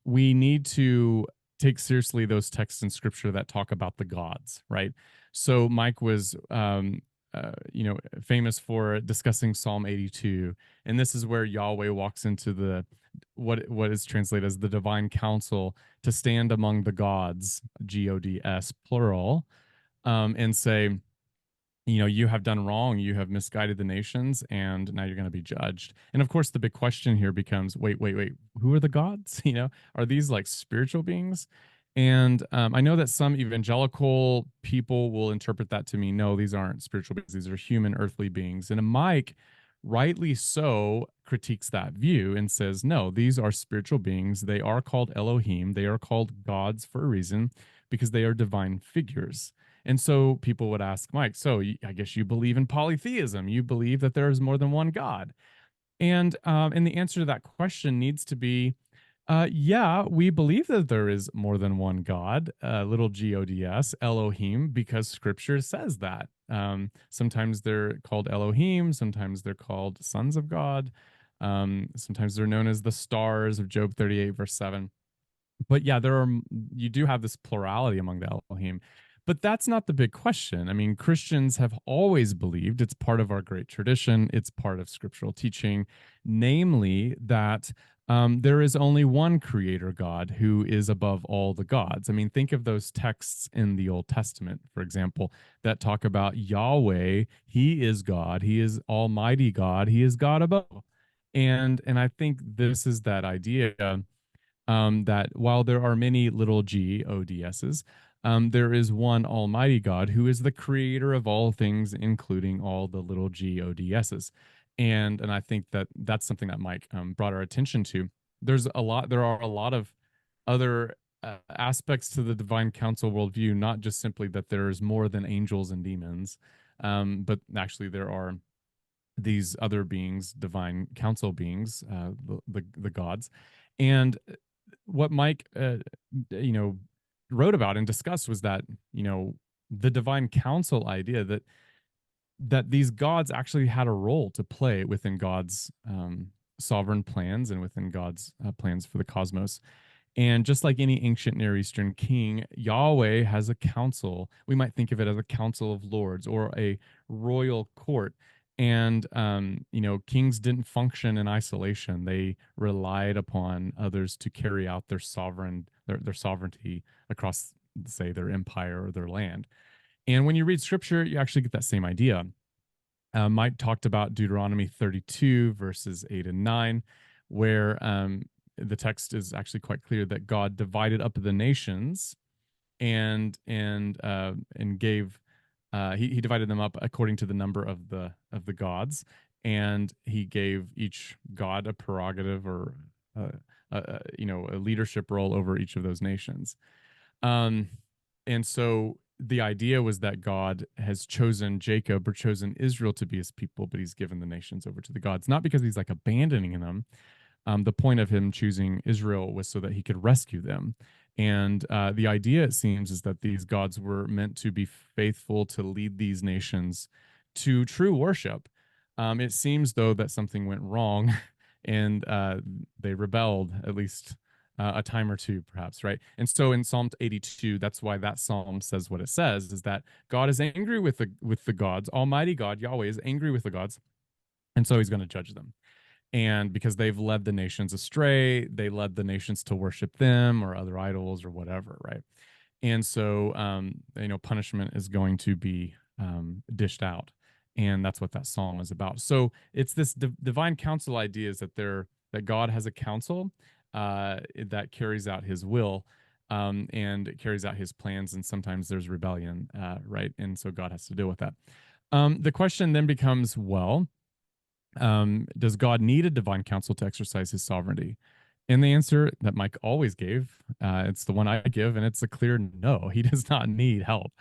we need to take seriously those texts in scripture that talk about the gods, right? So Mike was, famous for discussing Psalm 82, and this is where Yahweh walks into the what is translated as the divine council to stand among the gods, Gods plural, and say, you have done wrong, you have misguided the nations, and now you're going to be judged. And of course, the big question here becomes, wait, who are the gods? Are these like spiritual beings? And I know that some evangelical people will interpret that to mean, no, these aren't spiritual beings, these are human earthly beings. And Mike, rightly so, critiques that view and says, no, these are spiritual beings. They are called Elohim, they are called gods for a reason, because they are divine figures. And so people would ask Mike, so I guess you believe in polytheism. You believe that there is more than one God. And the answer to that question needs to be, yeah, we believe that there is more than one God, little Gods, Elohim, because scripture says that. Sometimes they're called Elohim, sometimes they're called sons of God, sometimes they're known as the stars of Job 38, verse 7. But yeah, you do have this plurality among the Elohim. But that's not the big question. I mean, Christians have always believed, it's part of our great tradition, it's part of scriptural teaching, namely that there is only one creator God who is above all the gods. I mean, think of those texts in the Old Testament, for example, that talk about Yahweh. He is God. He is Almighty God. He is God above. And I think this is that idea that while there are many little Gods's, there is one Almighty God who is the creator of all things, including all the little Gods's. And I think that that's something that Mike brought our attention to. There are a lot of other aspects to the divine council worldview, not just simply that there's more than angels and demons, but actually there are these other beings, divine council beings, the gods. And what Mike, wrote about and discussed was that, the divine council idea that these gods actually had a role to play within God's sovereign plans and within God's plans for the cosmos. And just like any ancient Near Eastern king, Yahweh has a council. We might think of it as a council of lords or a royal court. And, kings didn't function in isolation. They relied upon others to carry out their sovereignty across, say, their empire or their land. And when you read scripture, you actually get that same idea. Mike talked about Deuteronomy 32, verses 8 and 9, where the text is actually quite clear that God divided up the nations and gave he divided them up according to the number of the gods, and he gave each god a prerogative or a leadership role over each of those nations. And so the idea was that God has chosen Jacob or chosen Israel to be his people, but he's given the nations over to the gods, not because he's like abandoning them. The point of him choosing Israel was so that he could rescue them. And the idea, it seems, is that these gods were meant to be faithful to lead these nations to true worship. It seems, though, that something went wrong and they rebelled at least a time or two, perhaps, right? And so in Psalm 82, that's why that psalm says what it says, is that God is angry with the gods. Almighty God, Yahweh, is angry with the gods, and so he's going to judge them. And because they've led the nations astray, they led the nations to worship them or other idols or whatever, right? And so, punishment is going to be dished out. And that's what that psalm is about. So it's this divine council idea, is that that God has a council that carries out his will and carries out his plans. And sometimes there's rebellion, right? And so God has to deal with that. The question then becomes, well, does God need a divine council to exercise his sovereignty? And the answer that Mike always gave, it's the one I give, and it's a clear no. He does not need help.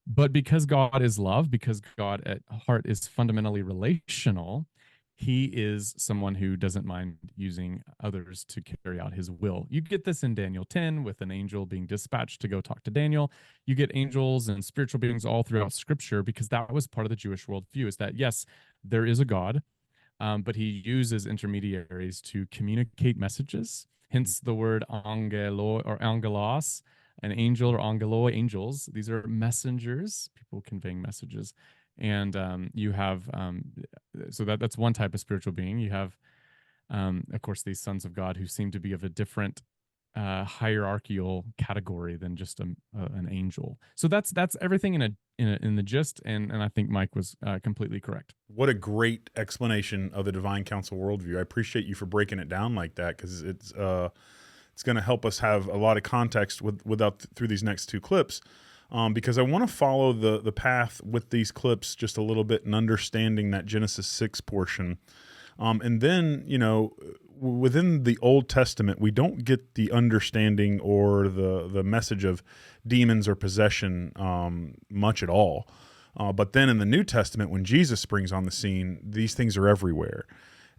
But because God is love, because God at heart is fundamentally relational, he is someone who doesn't mind using others to carry out his will. You get this in Daniel 10 with an angel being dispatched to go talk to Daniel. You get angels and spiritual beings all throughout Scripture, because that was part of the Jewish worldview, is that, yes, there is a God, but he uses intermediaries to communicate messages. Hence the word angelo or angelos, an angel, or angeloi, angels. These are messengers, people conveying messages. And you have, so that's one type of spiritual being. You have, of course, these sons of God who seem to be of a different hierarchical category than just an angel. So that's everything in the gist, and I think Mike was completely correct. What a great explanation of the divine council worldview. I appreciate you for breaking it down like that, because it's going to help us have a lot of context through these next two clips. Because I want to follow the path with these clips just a little bit in understanding that Genesis 6 portion. And then, within the Old Testament, we don't get the understanding or the message of demons or possession much at all. But then in the New Testament, when Jesus springs on the scene, these things are everywhere.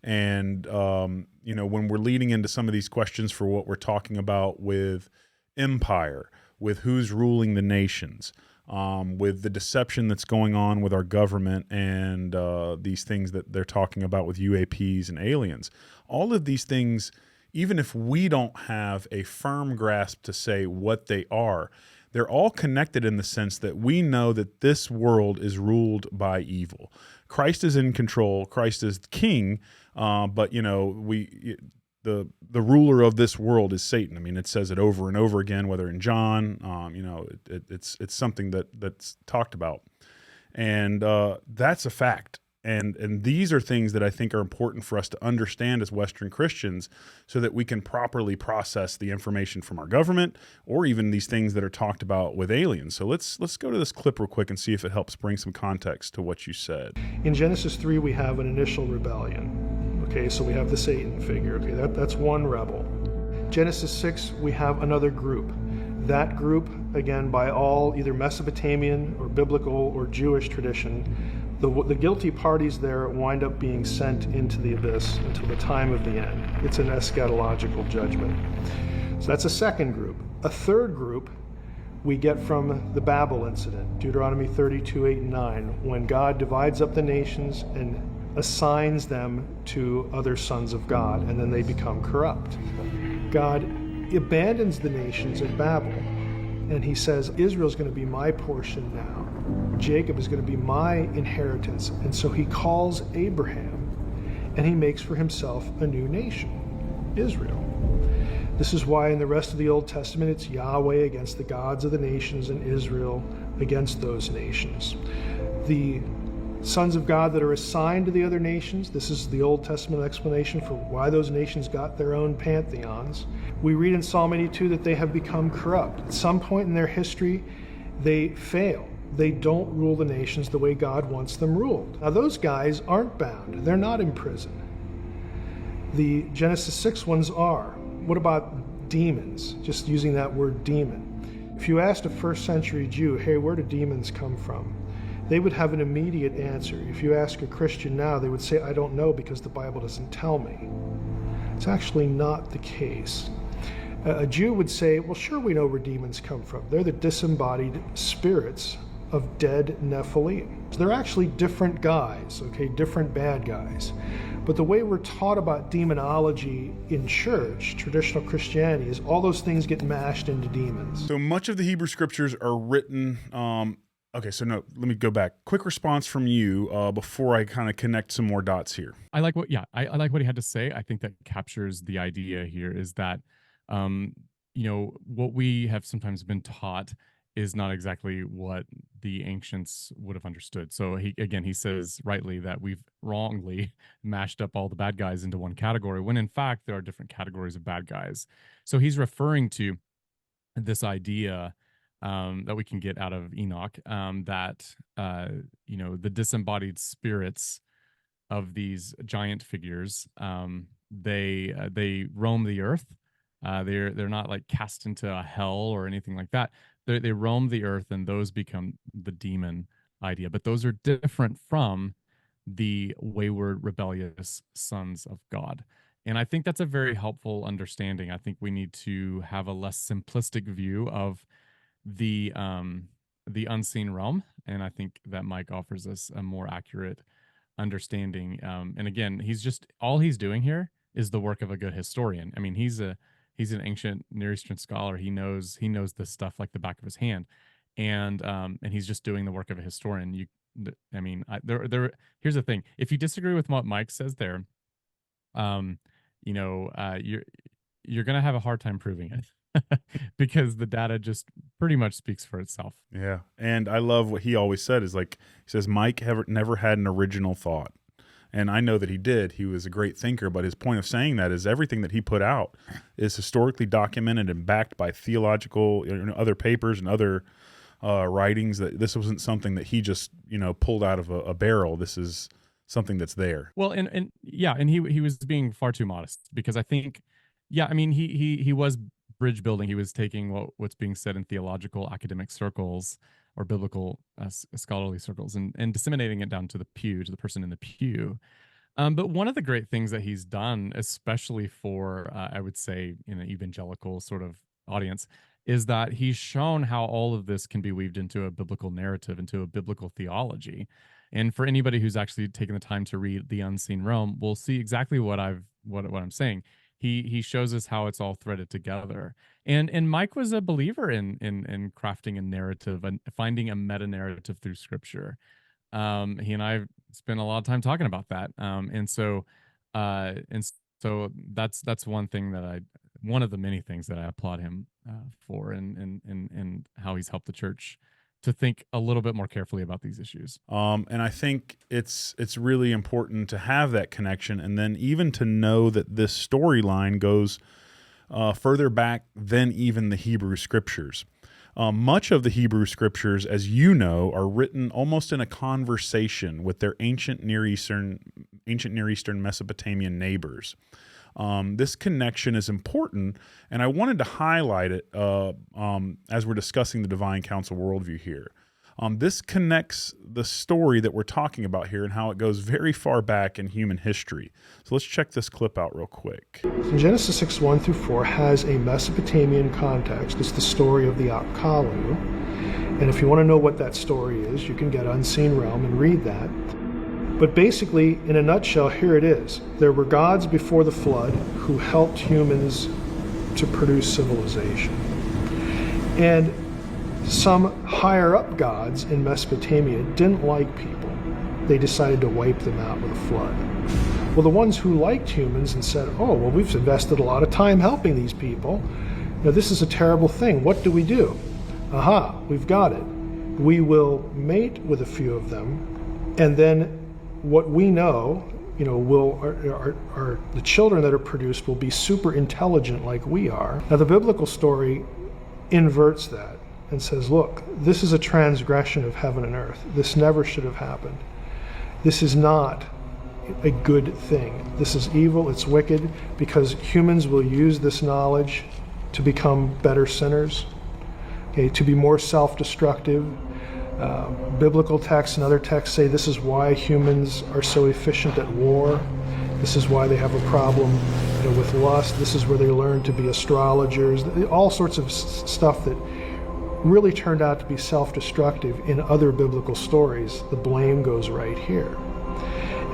And, when we're leading into some of these questions for what we're talking about with empire, with who's ruling the nations, with the deception that's going on with our government, and these things that they're talking about with UAPs and aliens. All of these things, even if we don't have a firm grasp to say what they are, they're all connected in the sense that we know that this world is ruled by evil. Christ is in control. Christ is king, but the ruler of this world is Satan. I mean, it says it over and over again, whether in John, it's something that's talked about, and that's a fact. And these are things that I think are important for us to understand as Western Christians, so that we can properly process the information from our government, or even these things that are talked about with aliens. So let's go to this clip real quick and see if it helps bring some context to what you said. In Genesis 3, we have an initial rebellion. Okay, so we have the Satan figure. Okay, that's one rebel. Genesis 6, we have another group. That group, again, by all either Mesopotamian or biblical or Jewish tradition, the guilty parties there wind up being sent into the abyss until the time of the end. It's an eschatological judgment. So that's a second group. A third group we get from the Babel incident, Deuteronomy 32, 8, and 9, when God divides up the nations and assigns them to other sons of God, and then they become corrupt. God abandons the nations at Babel, and he says, Israel's going to be my portion now. Jacob is going to be my inheritance. And so he calls Abraham, and he makes for himself a new nation, Israel. This is why in the rest of the Old Testament, it's Yahweh against the gods of the nations and Israel against those nations. The sons of God that are assigned to the other nations, this is the Old Testament explanation for why those nations got their own pantheons. We read in Psalm 82 that they have become corrupt. At some point in their history, they fail. They don't rule the nations the way God wants them ruled. Now those guys aren't bound. They're not in prison. The Genesis 6 ones are. What about demons? Just using that word demon. If you asked a first century Jew, hey, where do demons come from? They would have an immediate answer. If you ask a Christian now, they would say, I don't know because the Bible doesn't tell me. It's actually not the case. A Jew would say, well, sure, we know where demons come from. They're the disembodied spirits of dead Nephilim. So they're actually different guys, okay, different bad guys. But the way we're taught about demonology in church, traditional Christianity, is all those things get mashed into demons. So much of the Hebrew scriptures are written. Okay, so no, let me go back. Quick response from you before I kind of connect some more dots here. I like what he had to say. I think that captures the idea here is that, what we have sometimes been taught is not exactly what the ancients would have understood. So he says rightly that we've wrongly mashed up all the bad guys into one category, when in fact there are different categories of bad guys. So he's referring to this idea that we can get out of Enoch, that the disembodied spirits of these giant figures, they roam the earth. They're not like cast into a hell or anything like that. They roam the earth, and those become the demon idea. But those are different from the wayward, rebellious sons of God. And I think that's a very helpful understanding. I think we need to have a less simplistic view of the unseen realm, and I think that Mike offers us a more accurate understanding. And again, all he's doing here is the work of a good historian. I mean, he's an ancient Near Eastern scholar. He knows this stuff like the back of his hand, and he's just doing the work of a historian. Here's the thing: if you disagree with what Mike says there, you're gonna have a hard time proving it. Because the data just pretty much speaks for itself. Yeah. And I love what he always said is like, he says, Mike never had an original thought. And I know that he did. He was a great thinker, but his point of saying that is everything that he put out is historically documented and backed by theological, other papers and other writings. That this wasn't something that he just, pulled out of a barrel. This is something that's there. Well, and he was being far too modest, because I think, he was bridge building. He was taking what's being said in theological academic circles or biblical scholarly circles and disseminating it down to the pew, to the person in the pew. But one of the great things that he's done, especially for, I would say, in an evangelical sort of audience, is that he's shown how all of this can be weaved into a biblical narrative, into a biblical theology. And for anybody who's actually taken the time to read The Unseen Realm, will see exactly what I'm saying. He shows us how it's all threaded together. And Mike was a believer in crafting a narrative and finding a meta narrative through Scripture. He and I spent a lot of time talking about that. And so that's one of the many things that I applaud him for, and how he's helped the church to think a little bit more carefully about these issues. And I think it's really important to have that connection, and then even to know that this storyline goes further back than even the Hebrew Scriptures. Much of the Hebrew Scriptures, as you know, are written almost in a conversation with their ancient Near Eastern Mesopotamian neighbors. This connection is important, and I wanted to highlight it as we're discussing the Divine Council worldview here. This connects the story that we're talking about here and how it goes very far back in human history. So let's check this clip out real quick. Genesis 6, 1 through 4 has a Mesopotamian context. It's the story of the Apkallu. And if you want to know what that story is, you can get Unseen Realm and read that. But basically, in a nutshell, here it is. There were gods before the flood who helped humans to produce civilization. And some higher up gods in Mesopotamia didn't like people. They decided to wipe them out with a flood. Well, the ones who liked humans and said, oh, well, we've invested a lot of time helping these people. This is a terrible thing. What do we do? Aha, we've got it. We mate with a few of them, and then what we know, the children that are produced will be super intelligent like we are. Now, the biblical story inverts that and says, look, this is a transgression of heaven and earth. This never should have happened. This is not a good thing. This is evil, it's wicked, because humans will use this knowledge to become better sinners, to be more self-destructive. Biblical texts and other texts say this is why humans are so efficient at war. This is why they have a problem with lust. This is where they learn to be astrologers. All sorts of stuff that really turned out to be self-destructive in other biblical stories. The blame goes right here.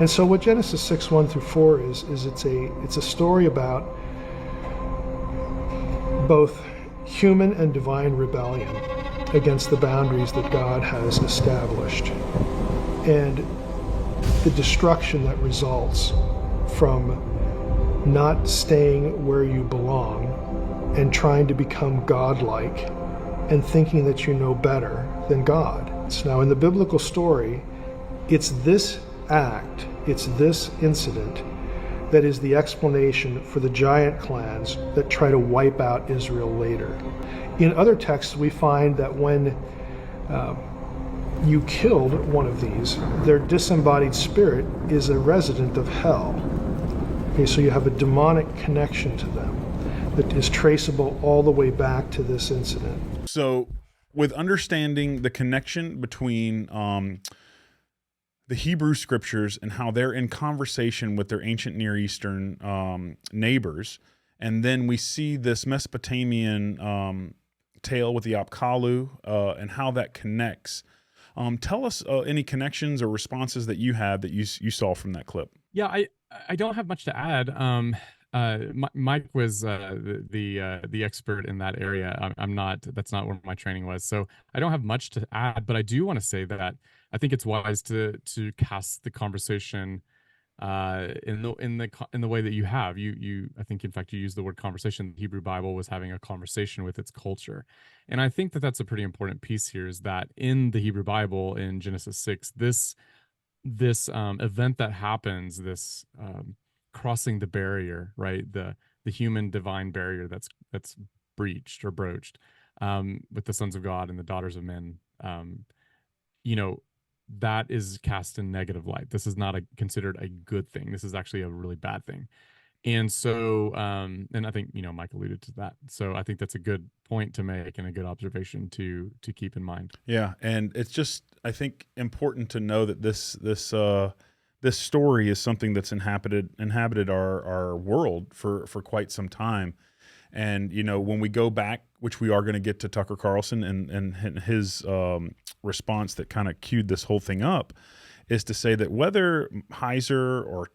And so what Genesis 6, 1 through 4 is it's a story about both human and divine rebellion against the boundaries that God has established, and the destruction that results from not staying where you belong and trying to become godlike and thinking that you know better than God. So now in the biblical story, it's this act, it's this incident that is the explanation for the giant clans that try to wipe out Israel later. In other texts, we find that when you killed one of these, their disembodied spirit is a resident of hell. Okay, so you have a demonic connection to them that is traceable all the way back to this incident. So with understanding the connection between the the Hebrew scriptures and how they're in conversation with their ancient Near Eastern neighbors. And then we see this Mesopotamian tale with the Apkallu and how that connects. Tell us any connections or responses that you had that you saw from that clip. Yeah, I don't have much to add. Mike was the expert in that area. I'm not. That's not where my training was. So I don't have much to add. But I do want to say that I think it's wise to cast the conversation in the way that you have. I think in fact you used the word conversation. The Hebrew Bible was having a conversation with its culture, and I think that that's a pretty important piece here. Is that in the Hebrew Bible in Genesis 6, this event that happens, this crossing the barrier, right? The human divine barrier that's breached or broached with the sons of God and the daughters of men. That is cast in negative light. This is not considered a good thing. This is actually a really bad thing. And so, and I think, Mike alluded to that. So I think that's a good point to make and a good observation to keep in mind. Yeah. And it's just, I think, important to know that this story is something that's inhabited our world for quite some time. And, when we go back, which we are going to get to Tucker Carlson and his response that kind of queued this whole thing up, is to say that whether Heiser or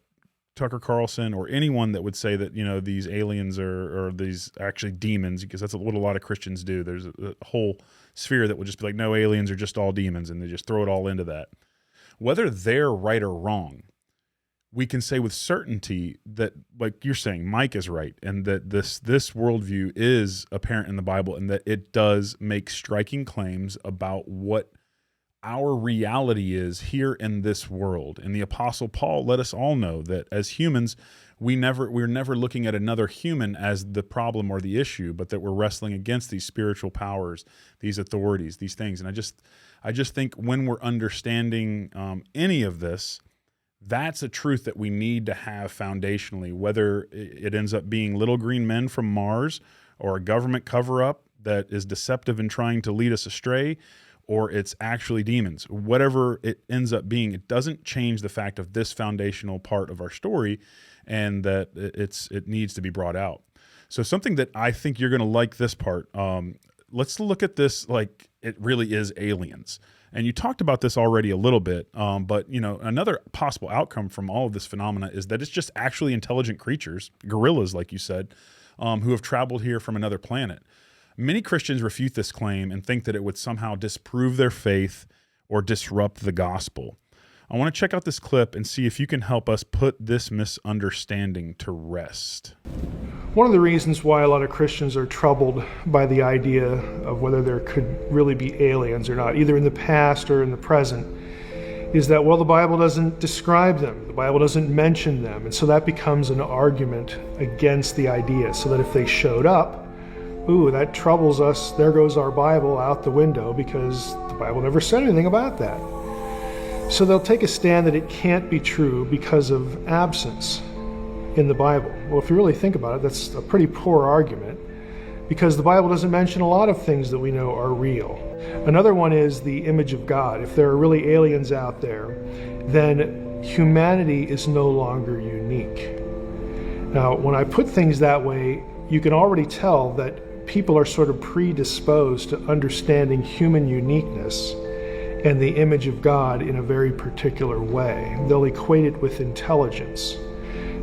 Tucker Carlson or anyone that would say that, these aliens or these actually demons, because that's what a lot of Christians do. There's a whole sphere that will just be like, no, aliens are just all demons, and they just throw it all into that. Whether they're right or wrong, we can say with certainty that, like you're saying, Mike is right, and that this worldview is apparent in the Bible, and that it does make striking claims about what our reality is here in this world. And the Apostle Paul let us all know that as humans, we're never looking at another human as the problem or the issue, but that we're wrestling against these spiritual powers, these authorities, these things. And I just think when we're understanding any of this, that's a truth that we need to have foundationally, whether it ends up being little green men from Mars or a government cover-up that is deceptive and trying to lead us astray, or it's actually demons. Whatever it ends up being, it doesn't change the fact of this foundational part of our story, and that it needs to be brought out. So something that I think you're going to like this part, let's look at this like it really is aliens. And you talked about this already a little bit, but another possible outcome from all of this phenomena is that it's just actually intelligent creatures, gorillas, like you said, who have traveled here from another planet. Many Christians refute this claim and think that it would somehow disprove their faith or disrupt the gospel. I want to check out this clip and see if you can help us put this misunderstanding to rest. One of the reasons why a lot of Christians are troubled by the idea of whether there could really be aliens or not, either in the past or in the present, is that, well, the Bible doesn't describe them. The Bible doesn't mention them. And so that becomes an argument against the idea, so that if they showed up, that troubles us. There goes our Bible out the window because the Bible never said anything about that. So they'll take a stand that it can't be true because of absence in the Bible. Well, if you really think about it, that's a pretty poor argument, because the Bible doesn't mention a lot of things that we know are real. Another one is the image of God. If there are really aliens out there, then humanity is no longer unique. Now, when I put things that way, you can already tell that people are sort of predisposed to understanding human uniqueness and the image of God in a very particular way. They'll equate it with intelligence.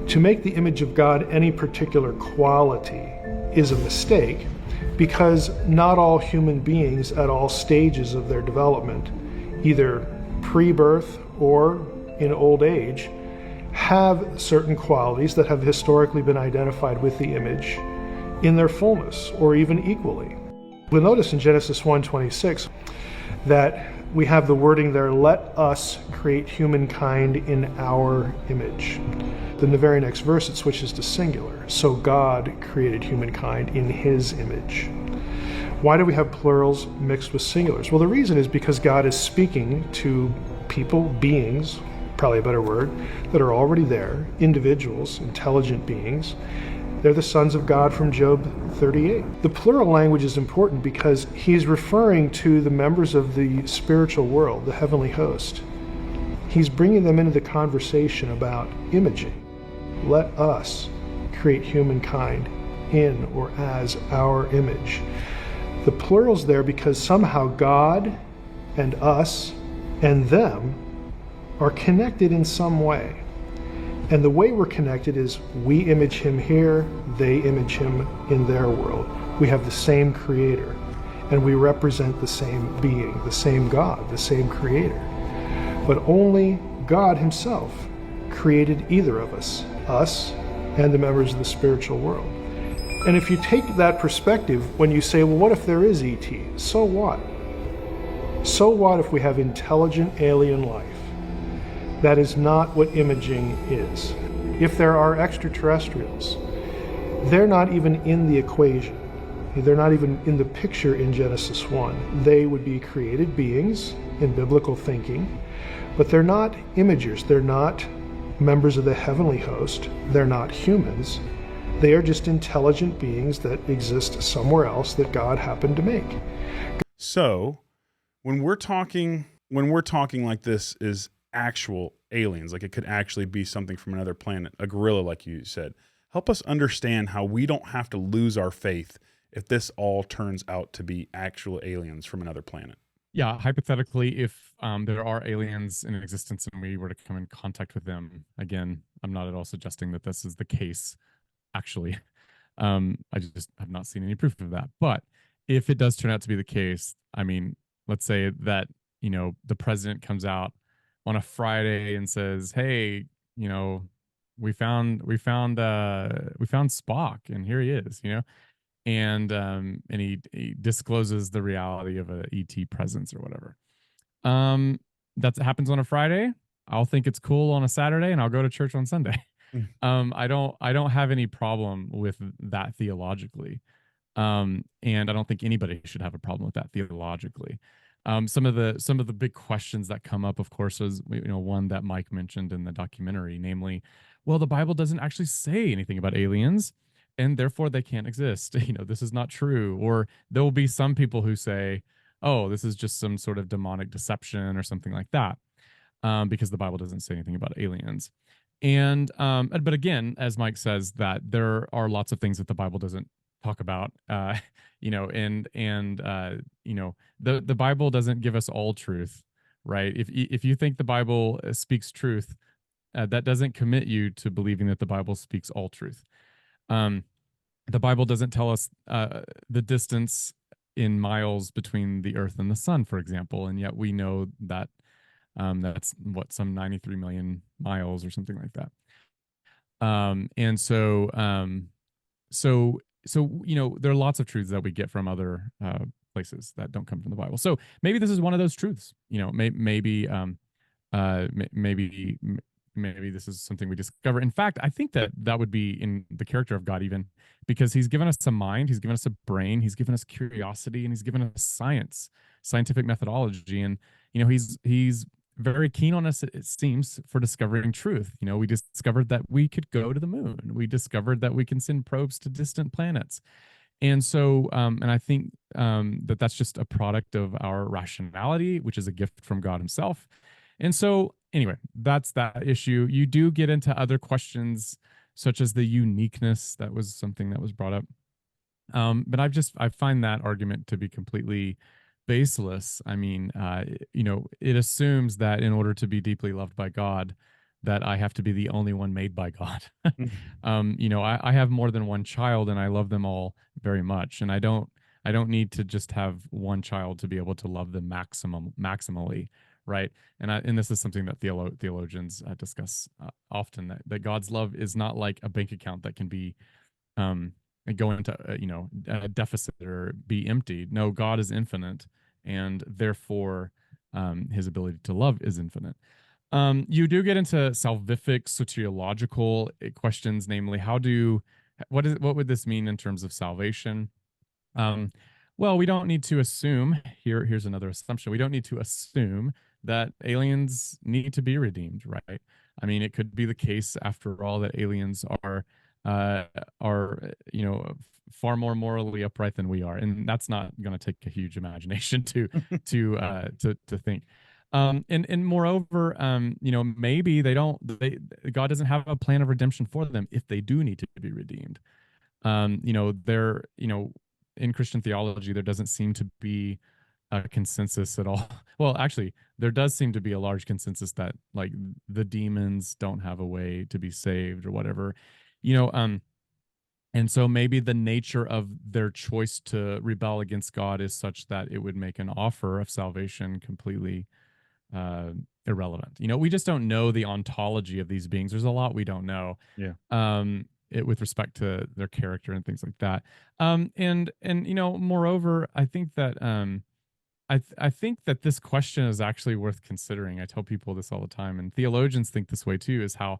To make the image of God any particular quality is a mistake, because not all human beings at all stages of their development, either pre-birth or in old age, have certain qualities that have historically been identified with the image in their fullness, or even equally. We'll notice in Genesis 1:26 that we have the wording there, "Let us create humankind in our image." Then the very next verse it switches to singular. So God created humankind in his image. Why do we have plurals mixed with singulars? Well, the reason is because God is speaking to people, beings, probably a better word, that are already there, individuals, intelligent beings. They're the sons of God from Job 38. The plural language is important because he's referring to the members of the spiritual world, the heavenly host. He's bringing them into the conversation about imaging. Let us create humankind in or as our image. The plural's there because somehow God and us and them are connected in some way. And the way we're connected is we image him here, they image him in their world. We have the same creator, and we represent the same being, the same God, the same creator. But only God himself created either of us and the members of the spiritual world. And if you take that perspective, when you say, well, what if there is ET? So what? So what if we have intelligent alien life? That is not what imaging is. If there are extraterrestrials, they're not even in the equation. They're not even in the picture in Genesis 1. They would be created beings in biblical thinking, but they're not imagers. They're not members of the heavenly host. They're not humans. They are just intelligent beings that exist somewhere else that God happened to make. So, when we're talking like this is actual aliens, like it could actually be something from another planet, a gorilla, like you said, help us understand how we don't have to lose our faith if this all turns out to be actual aliens from another planet. Yeah, hypothetically, if there are aliens in existence and we were to come in contact with them, again, I'm not at all suggesting that this is the case, actually. I just have not seen any proof of that. But if it does turn out to be the case, I mean, let's say that, the president comes out on a Friday and says, hey, we found Spock and here he is, and he discloses the reality of a ET presence or whatever. That happens on a Friday. I'll think it's cool on a Saturday and I'll go to church on Sunday. I don't have any problem with that theologically. And I don't think anybody should have a problem with that theologically. Some of the big questions that come up, of course, is one that Mike mentioned in the documentary, namely, well, the Bible doesn't actually say anything about aliens, and therefore they can't exist. This is not true. Or there will be some people who say, oh, this is just some sort of demonic deception or something like that, because the Bible doesn't say anything about aliens. And but again, as Mike says, that there are lots of things that the Bible doesn't talk about, the Bible doesn't give us all truth, right? If you think the Bible speaks truth, that doesn't commit you to believing that the Bible speaks all truth. The Bible doesn't tell us the distance in miles between the earth and the sun, for example, and yet we know that that's some 93 million miles or something like that. So there are lots of truths that we get from other places that don't come from the Bible. So maybe this is one of those truths. Maybe this is something we discover. In fact, I think that would be in the character of God, even because he's given us a mind, he's given us a brain, he's given us curiosity, and he's given us scientific methodology. And, he's very keen on us, it seems, for discovering truth. We discovered that we could go to the moon. We discovered that we can send probes to distant planets. And so, and I think that's just a product of our rationality, which is a gift from God himself. And so, anyway, that's that issue. You do get into other questions, such as the uniqueness. That was something that was brought up. But I find that argument to be completely baseless. I mean, it assumes that in order to be deeply loved by God, that I have to be the only one made by God. I have more than one child and I love them all very much. And I don't need to just have one child to be able to love them maximally. Right. And this is something that theologians discuss often, that God's love is not like a bank account that can be go into a deficit or be empty. No, God is infinite, and therefore his ability to love is infinite. You do get into salvific soteriological questions, namely, what would this mean in terms of salvation? Well, we don't need to assume, here's another assumption. We don't need to assume that aliens need to be redeemed, right? I mean, it could be the case, after all, that aliens are far more morally upright than we are, and that's not going to take a huge imagination to think. And moreover, maybe God doesn't have a plan of redemption for them if they do need to be redeemed. In Christian theology, there doesn't seem to be a consensus at all. Well, actually, there does seem to be a large consensus that like the demons don't have a way to be saved or whatever, and so maybe the nature of their choice to rebel against God is such that it would make an offer of salvation completely irrelevant. We just don't know the ontology of these beings. There's a lot we don't know. Yeah. With respect to their character and things like that. And moreover, I think that I think that this question is actually worth considering. I tell people this all the time, and theologians think this way too, is how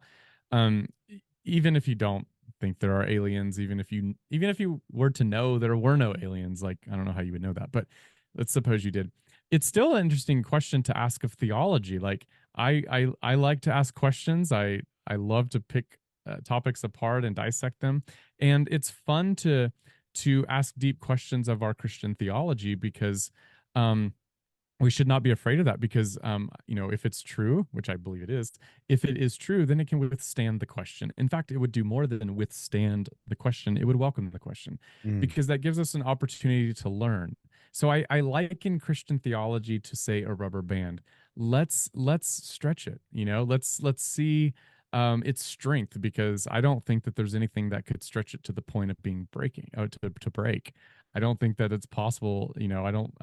even if you don't think there are aliens, even if you were to know there were no aliens, like I don't know how you would know that, but let's suppose you did. It's still an interesting question to ask of theology. Like I like to ask questions. I love to pick topics apart and dissect them, and it's fun to ask deep questions of our Christian theology because we should not be afraid of that because, if it's true, which I believe it is, if it is true, then it can withstand the question. In fact, it would do more than withstand the question. It would welcome the question because that gives us an opportunity to learn. So I liken Christian theology to, say, a rubber band. Let's stretch it, let's see its strength, because I don't think that there's anything that could stretch it to the point of being breaking, to break. I don't think that it's possible. I don't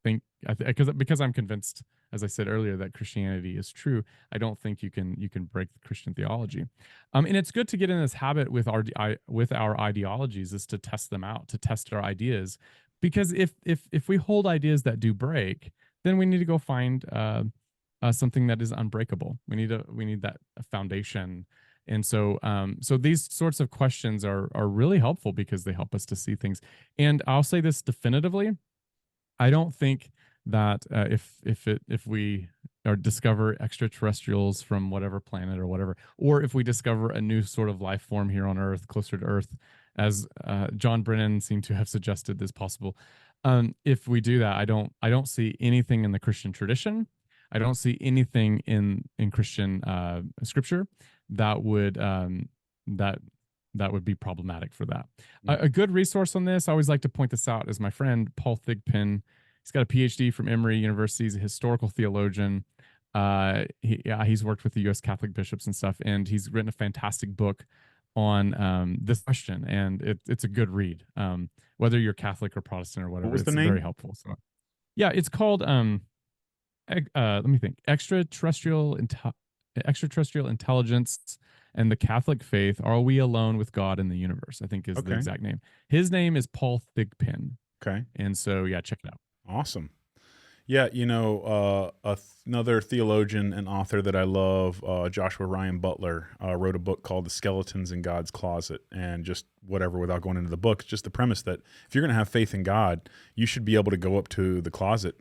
think because I'm convinced, as I said earlier, that Christianity is true. I don't think you can break the Christian theology, and it's good to get in this habit with our ideologies, is to test them out, to test our ideas, because if we hold ideas that do break, then we need to go find something that is unbreakable. We need that foundation. And so these sorts of questions are really helpful because they help us to see things. And I'll say this definitively. I don't think that if we discover extraterrestrials from whatever planet or whatever, or if we discover a new sort of life form here on Earth, closer to Earth, as John Brennan seemed to have suggested is possible, if we do that, I don't see anything in the Christian tradition. I don't see anything in Christian scripture that would be problematic for that. A good resource on this, I always like to point this out, is my friend Paul Thigpen. He's got a PhD from Emory University. He's a historical theologian. He's worked with the U.S. Catholic bishops and stuff, and he's written a fantastic book on this question, and it's a good read. Whether you're Catholic or Protestant or whatever, what was it's the name? Very helpful. So, yeah, it's called let me think. Extraterrestrial Intelligence and the Catholic Faith. Are we alone with God in the universe? I think is the exact name. His name is Paul Thigpen. Okay. And so, yeah, check it out. Awesome. Yeah, another theologian and author that I love, Joshua Ryan Butler, wrote a book called The Skeletons in God's Closet. And just whatever, without going into the book, it's just the premise that if you're going to have faith in God, you should be able to go up to the closet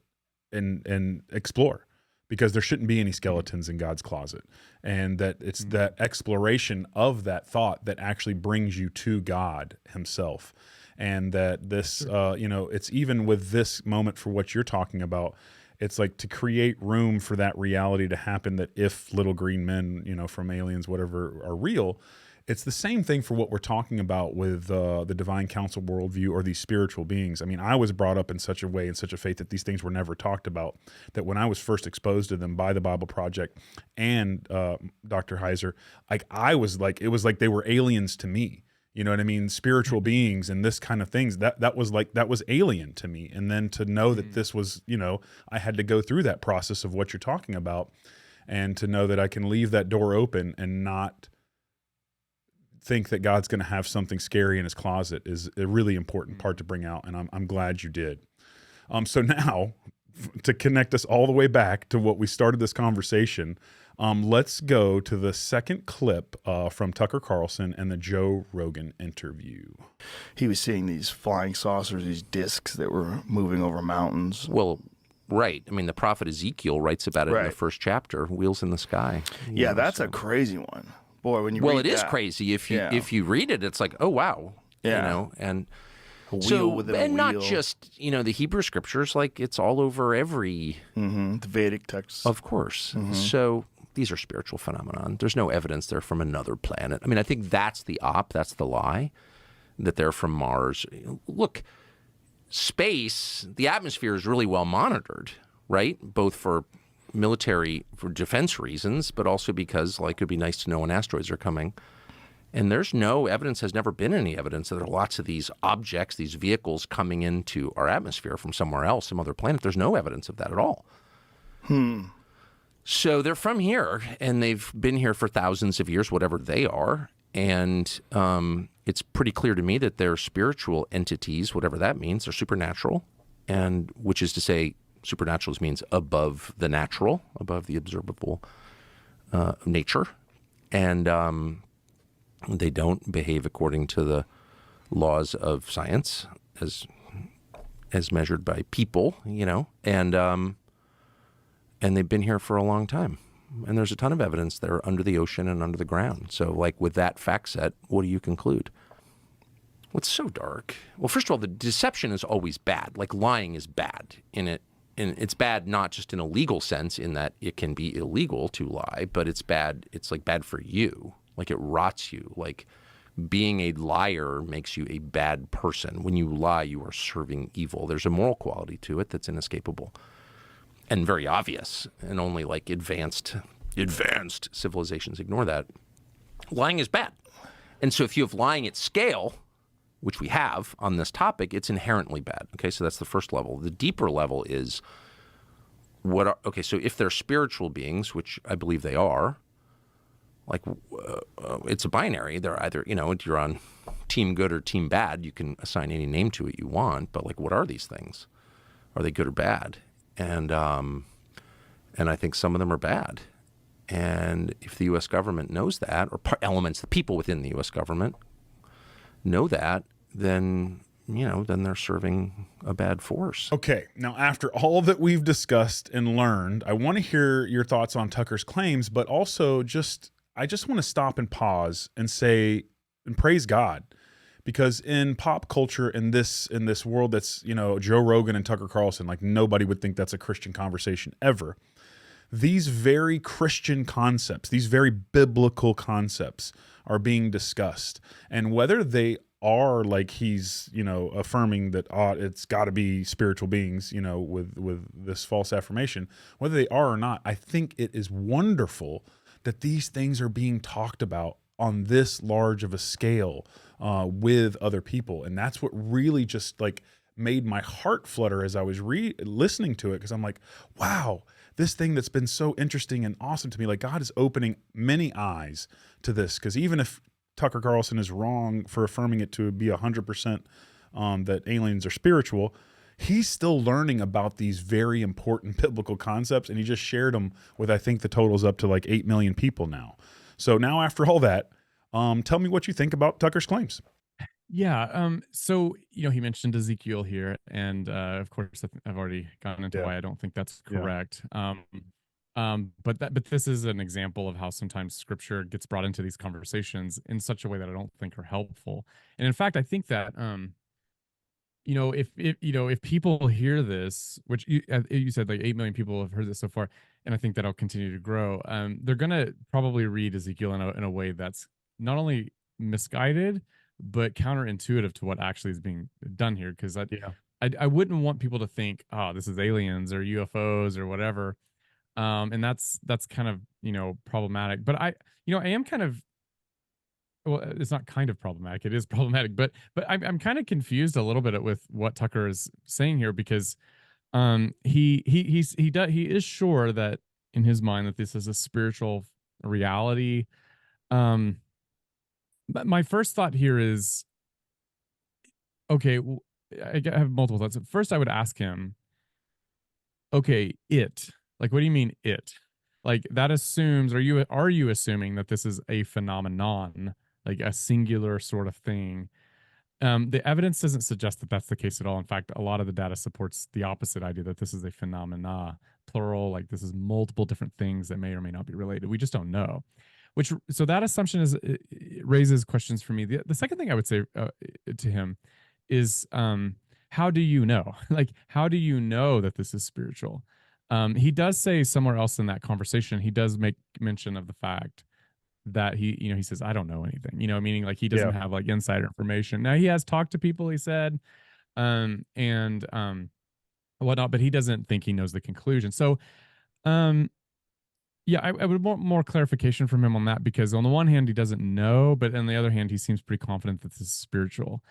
and explore, because there shouldn't be any skeletons in God's closet. And that it's that exploration of that thought that actually brings you to God himself. And that this, it's even with this moment for what you're talking about, it's like to create room for that reality to happen, that if little green men, from aliens, whatever, are real, it's the same thing for what we're talking about with the divine council worldview or these spiritual beings. I mean, I was brought up in such a way, in such a faith, that these things were never talked about, that when I was first exposed to them by the Bible Project and Dr. Heiser, it was like they were aliens to me. You know what I mean? Spiritual beings and this kind of things, that was alien to me. And then to know that this was, I had to go through that process of what you're talking about, and to know that I can leave that door open and not think that God's going to have something scary in his closet is a really important part to bring out. And I'm glad you did. So now, to connect us all the way back to what we started this conversation, let's go to the second clip from Tucker Carlson and the Joe Rogan interview. He was seeing these flying saucers, these discs that were moving over mountains. Well, right. I mean, the prophet Ezekiel writes about it in the first chapter, Wheels in the Sky. Yeah, that's a crazy one. Boy, when you read it is crazy. If you read it, it's like, oh, wow. Yeah. And A wheel So, within a and not wheel. just, the Hebrew scriptures, like it's all over every. The Vedic texts. Of course. So these are spiritual phenomenon. There's no evidence they're from another planet. I mean, I think that's the that's the lie, that they're from Mars. Look, space, the atmosphere is really well monitored, right? Both for defense reasons, but also because, like, it'd be nice to know when asteroids are coming. And there's no evidence, has never been any evidence that there are lots of these objects, these vehicles coming into our atmosphere from somewhere else, some other planet. There's no evidence of that at all. So they're from here, and they've been here for thousands of years, whatever they are. And it's pretty clear to me that they're spiritual entities, whatever that means. They're supernatural, and which is to say, supernatural means above the natural, above the observable nature. And they don't behave according to the laws of science as measured by people, and they've been here for a long time. And there's a ton of evidence they're under the ocean and under the ground. So, like, with that fact set, what do you conclude? What's so dark? Well, first of all, the deception is always bad. Like, lying is bad and it's bad not just in a legal sense, in that it can be illegal to lie, but it's bad. It's like bad for you. Like, it rots you. Like, being a liar makes you a bad person. When you lie, you are serving evil. There's a moral quality to it that's inescapable and very obvious, and only like advanced civilizations ignore that. Lying is bad. And so if you have lying at scale, which we have on this topic, it's inherently bad. Okay, so that's the first level. The deeper level is so if they're spiritual beings, which I believe they are, like, it's a binary. They're either, you're on team good or team bad. You can assign any name to it you want, but, like, what are these things? Are they good or bad? And I think some of them are bad. And if the U.S. government knows that, or elements, the people within the U.S. government know that, then they're serving a bad force. Okay, now after all that we've discussed and learned, I want to hear your thoughts on Tucker's claims, but also I just want to stop and pause and say and praise God, because in pop culture, in this world that's, Joe Rogan and Tucker Carlson, like, nobody would think that's a Christian conversation ever. These very Christian concepts, these very biblical concepts are being discussed, and whether they are, like, he's, affirming that it's got to be spiritual beings, with this false affirmation, whether they are or not, I think it is wonderful that these things are being talked about on this large of a scale with other people. And that's what really just, like, made my heart flutter as I was listening to it, because I'm like, wow, this thing that's been so interesting and awesome to me, like, God is opening many eyes to this. Because even if Tucker Carlson is wrong for affirming it to be 100% that aliens are spiritual, he's still learning about these very important biblical concepts, and he just shared them with, I think the total's up to like 8 million people now. So now, after all that, tell me what you think about Tucker's claims. Yeah. So, he mentioned Ezekiel here, and of course, I've already gotten into why I don't think that's correct. But this is an example of how sometimes Scripture gets brought into these conversations in such a way that I don't think are helpful. And in fact, I think that if people hear this, which you said like 8 million people have heard this so far, and I think that'll continue to grow, they're gonna probably read Ezekiel in a way that's not only misguided but counterintuitive to what actually is being done here. Because I wouldn't want people to think, oh, this is aliens or UFOs or whatever, and that's kind of problematic. But I am kind of, well, it's not kind of problematic. It is problematic, but I'm kind of confused a little bit with what Tucker is saying here, because he is sure that in his mind that this is a spiritual reality. But my first thought here is, okay, I have multiple thoughts. First, I would ask him, okay, like, what do you mean it? Like, that assumes, are you assuming that this is a phenomenon, like a singular sort of thing? The evidence doesn't suggest that that's the case at all. In fact, a lot of the data supports the opposite idea, that this is a phenomena, plural, like this is multiple different things that may or may not be related. We just don't know. So that assumption raises questions for me. The second thing I would say to him is how do you know? Like, how do you know that this is spiritual? He does say somewhere else in that conversation, he does make mention of the fact that he says, I don't know anything, meaning like he doesn't have like insider information. Now he has talked to people, he said, and whatnot, but he doesn't think he knows the conclusion. So, yeah, I would want more clarification from him on that, because on the one hand, he doesn't know, but on the other hand, he seems pretty confident that this is spiritual.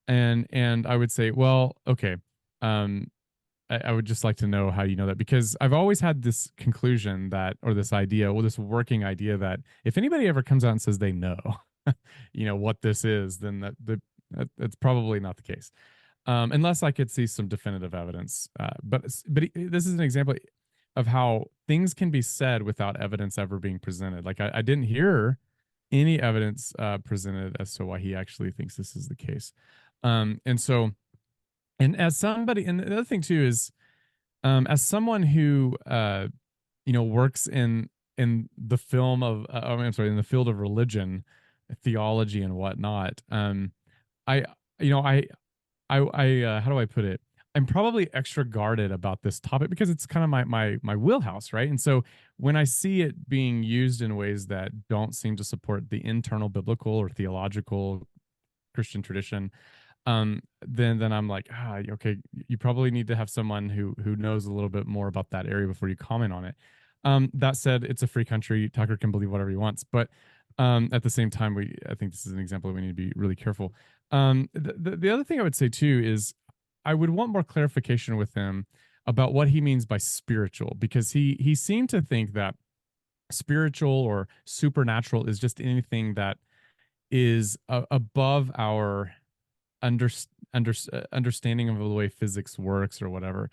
And I would say, well, okay, I would just like to know how you know that, because I've always had this conclusion that, or this idea, well, this working idea that if anybody ever comes out and says they know, what this is, then that's probably not the case, unless I could see some definitive evidence. But this is an example of how things can be said without evidence ever being presented. Like I didn't hear any evidence presented as to why he actually thinks this is the case. And so, and as somebody, and the other thing too is, as someone who, works in the film of, I'm sorry, in the field of religion, theology and whatnot, I, how do I put it? I'm probably extra guarded about this topic because it's kind of my wheelhouse, right? And so when I see it being used in ways that don't seem to support the internal biblical or theological Christian tradition, then I'm like, okay, you probably need to have someone who knows a little bit more about that area before you comment on it. That said, it's a free country. Tucker can believe whatever he wants, but at the same time, I think this is an example that we need to be really careful. The other thing I would say too is I would want more clarification with him about what he means by spiritual, because he seemed to think that spiritual or supernatural is just anything that is above our understanding of the way physics works or whatever.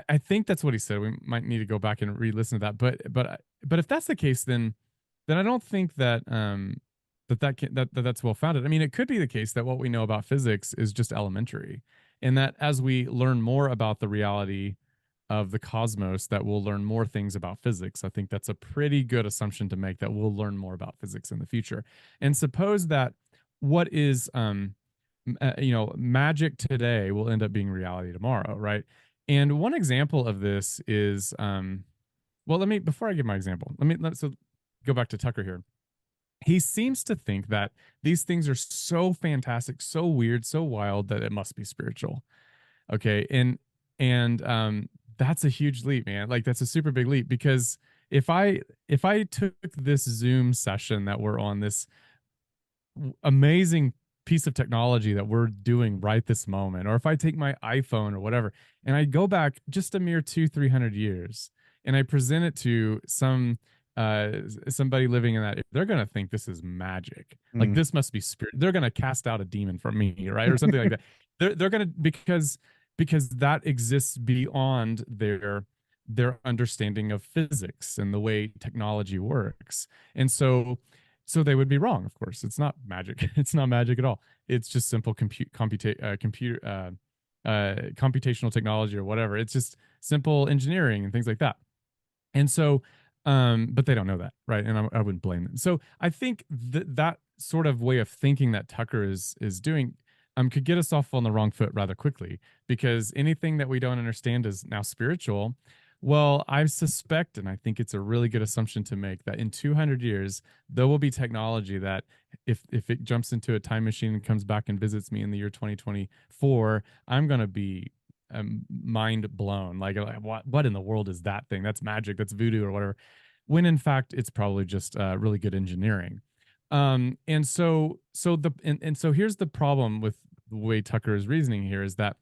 I think that's what he said. We might need to go back and re-listen to that. But if that's the case, then I don't think that that's well founded. I mean, it could be the case that what we know about physics is just elementary, and that as we learn more about the reality of the cosmos, that we'll learn more things about physics. I think that's a pretty good assumption to make, that we'll learn more about physics in the future. And suppose that what is magic today will end up being reality tomorrow, right? And one example of this is before I give my example, let's go back to Tucker here. He seems to think that these things are so fantastic, so weird, so wild that it must be spiritual. Okay. And that's a huge leap, man. Like, that's a super big leap, because if I took this Zoom session that we're on, this amazing piece of technology that we're doing right this moment, or if I take my iPhone or whatever, and I go back just a mere 200-300 years and I present it to somebody living in that, they're going to think this is magic. Like, this must be spirit. They're going to cast out a demon from me, right? Or something like that. They're going to, because that exists beyond their understanding of physics and the way technology works. And so they would be wrong. Of course, it's not magic. It's not magic at all. It's just simple computational technology or whatever. It's just simple engineering and things like that. And so, but they don't know that, right? And I wouldn't blame them. So I think that sort of way of thinking that Tucker is doing could get us off on the wrong foot rather quickly, because anything that we don't understand is now spiritual. Well, I suspect, and I think it's a really good assumption to make, that in 200 years, there will be technology that if it jumps into a time machine and comes back and visits me in the year 2024, I'm going to be mind blown. Like, what in the world is that thing? That's magic. That's voodoo or whatever. When in fact, it's probably just really good engineering. And so here's the problem with the way Tucker is reasoning here, is that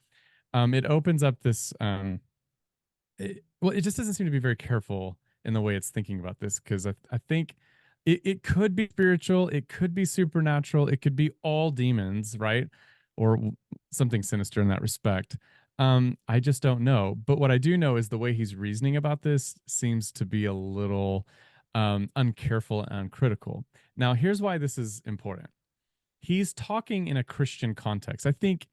it opens up this it just doesn't seem to be very careful in the way it's thinking about this, because I think it could be spiritual, it could be supernatural, it could be all demons, right? Or something sinister in that respect. I just don't know. But what I do know is the way he's reasoning about this seems to be a little uncareful and uncritical. Now, here's why this is important. He's talking in a Christian context. I think,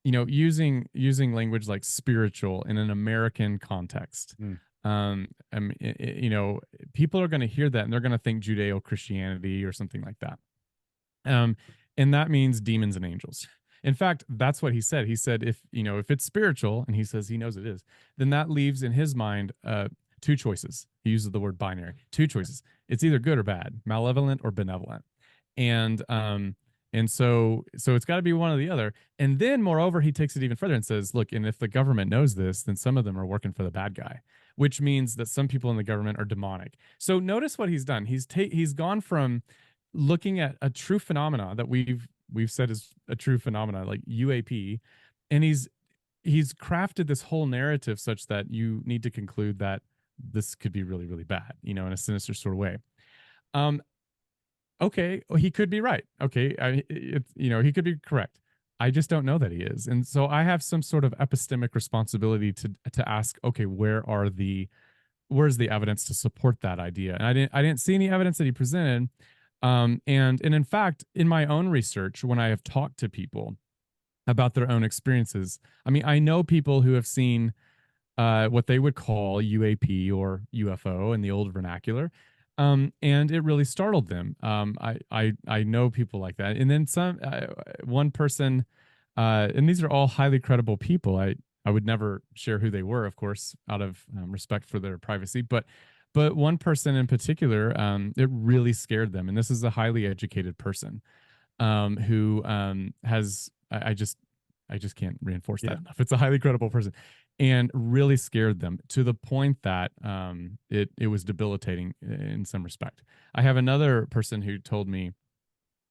using language like spiritual in an American context, people are going to hear that and they're going to think Judeo-Christianity or something like that. And that means demons and angels. In fact, that's what he said. He said, if it's spiritual, and he says he knows it is, then that leaves in his mind two choices. He uses the word binary. Two choices. It's either good or bad, malevolent or benevolent. And so it's got to be one or the other. And then moreover, he takes it even further and says, look, and if the government knows this, then some of them are working for the bad guy, which means that some people in the government are demonic. So notice what he's done. He's gone from looking at a true phenomena that we've said is a true phenomena, like UAP, and he's crafted this whole narrative such that you need to conclude that this could be really, really bad, in a sinister sort of way. Okay, well, he could be right. Okay, he could be correct. I just don't know that he is, and so I have some sort of epistemic responsibility to ask. Okay, where's the evidence to support that idea? And I didn't see any evidence that he presented. And in fact, in my own research, when I have talked to people about their own experiences, I mean, I know people who have seen what they would call UAP or UFO in the old vernacular. And it really startled them. I know people like that, and then one person, and these are all highly credible people. I would never share who they were, of course, out of respect for their privacy. But one person in particular, it really scared them, and this is a highly educated person who has I just can't reinforce that enough. It's a highly credible person, and really scared them to the point that it was debilitating in some respect. I have another person who told me,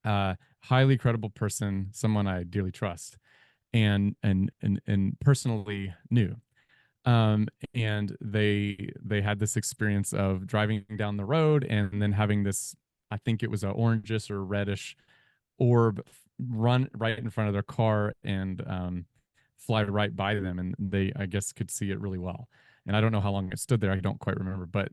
highly credible person, someone I dearly trust, and personally knew, and they had this experience of driving down the road and then having this, I think it was a orangish or reddish orb run right in front of their car and fly right by them, and they, I guess, could see it really well. And I don't know how long it stood there. I don't quite remember, but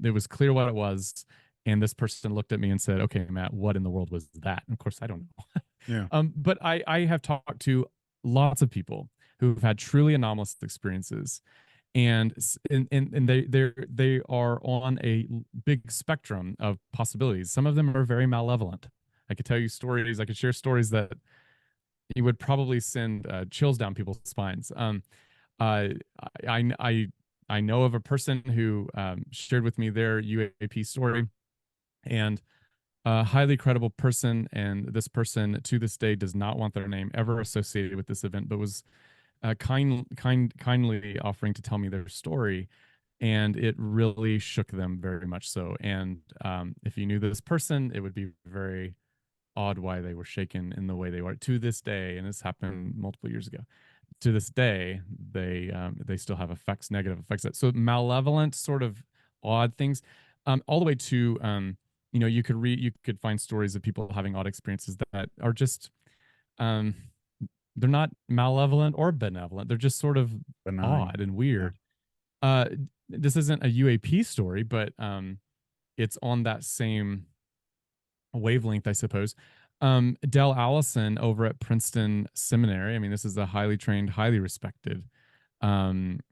it was clear what it was. And this person looked at me and said, "Okay, Matt, what in the world was that?" And of course, I don't know. Yeah. But I have talked to lots of people who've had truly anomalous experiences, and they are on a big spectrum of possibilities. Some of them are very malevolent. I could tell you stories. I could share stories that you would probably send chills down people's spines. I know of a person who shared with me their UAP story, and a highly credible person. And this person, to this day, does not want their name ever associated with this event, but was kindly offering to tell me their story, and it really shook them very much so. And if you knew this person, it would be very odd why they were shaken in the way they were to this day. And this happened multiple years ago. To this day, they still have negative effects. So malevolent, sort of odd things, all the way to you could find stories of people having odd experiences that are just they're not malevolent or benevolent. They're just sort of odd and weird. This isn't a UAP story, but it's on that same wavelength, I suppose. Dell Allison over at Princeton Seminary. I mean, this is a highly trained, highly respected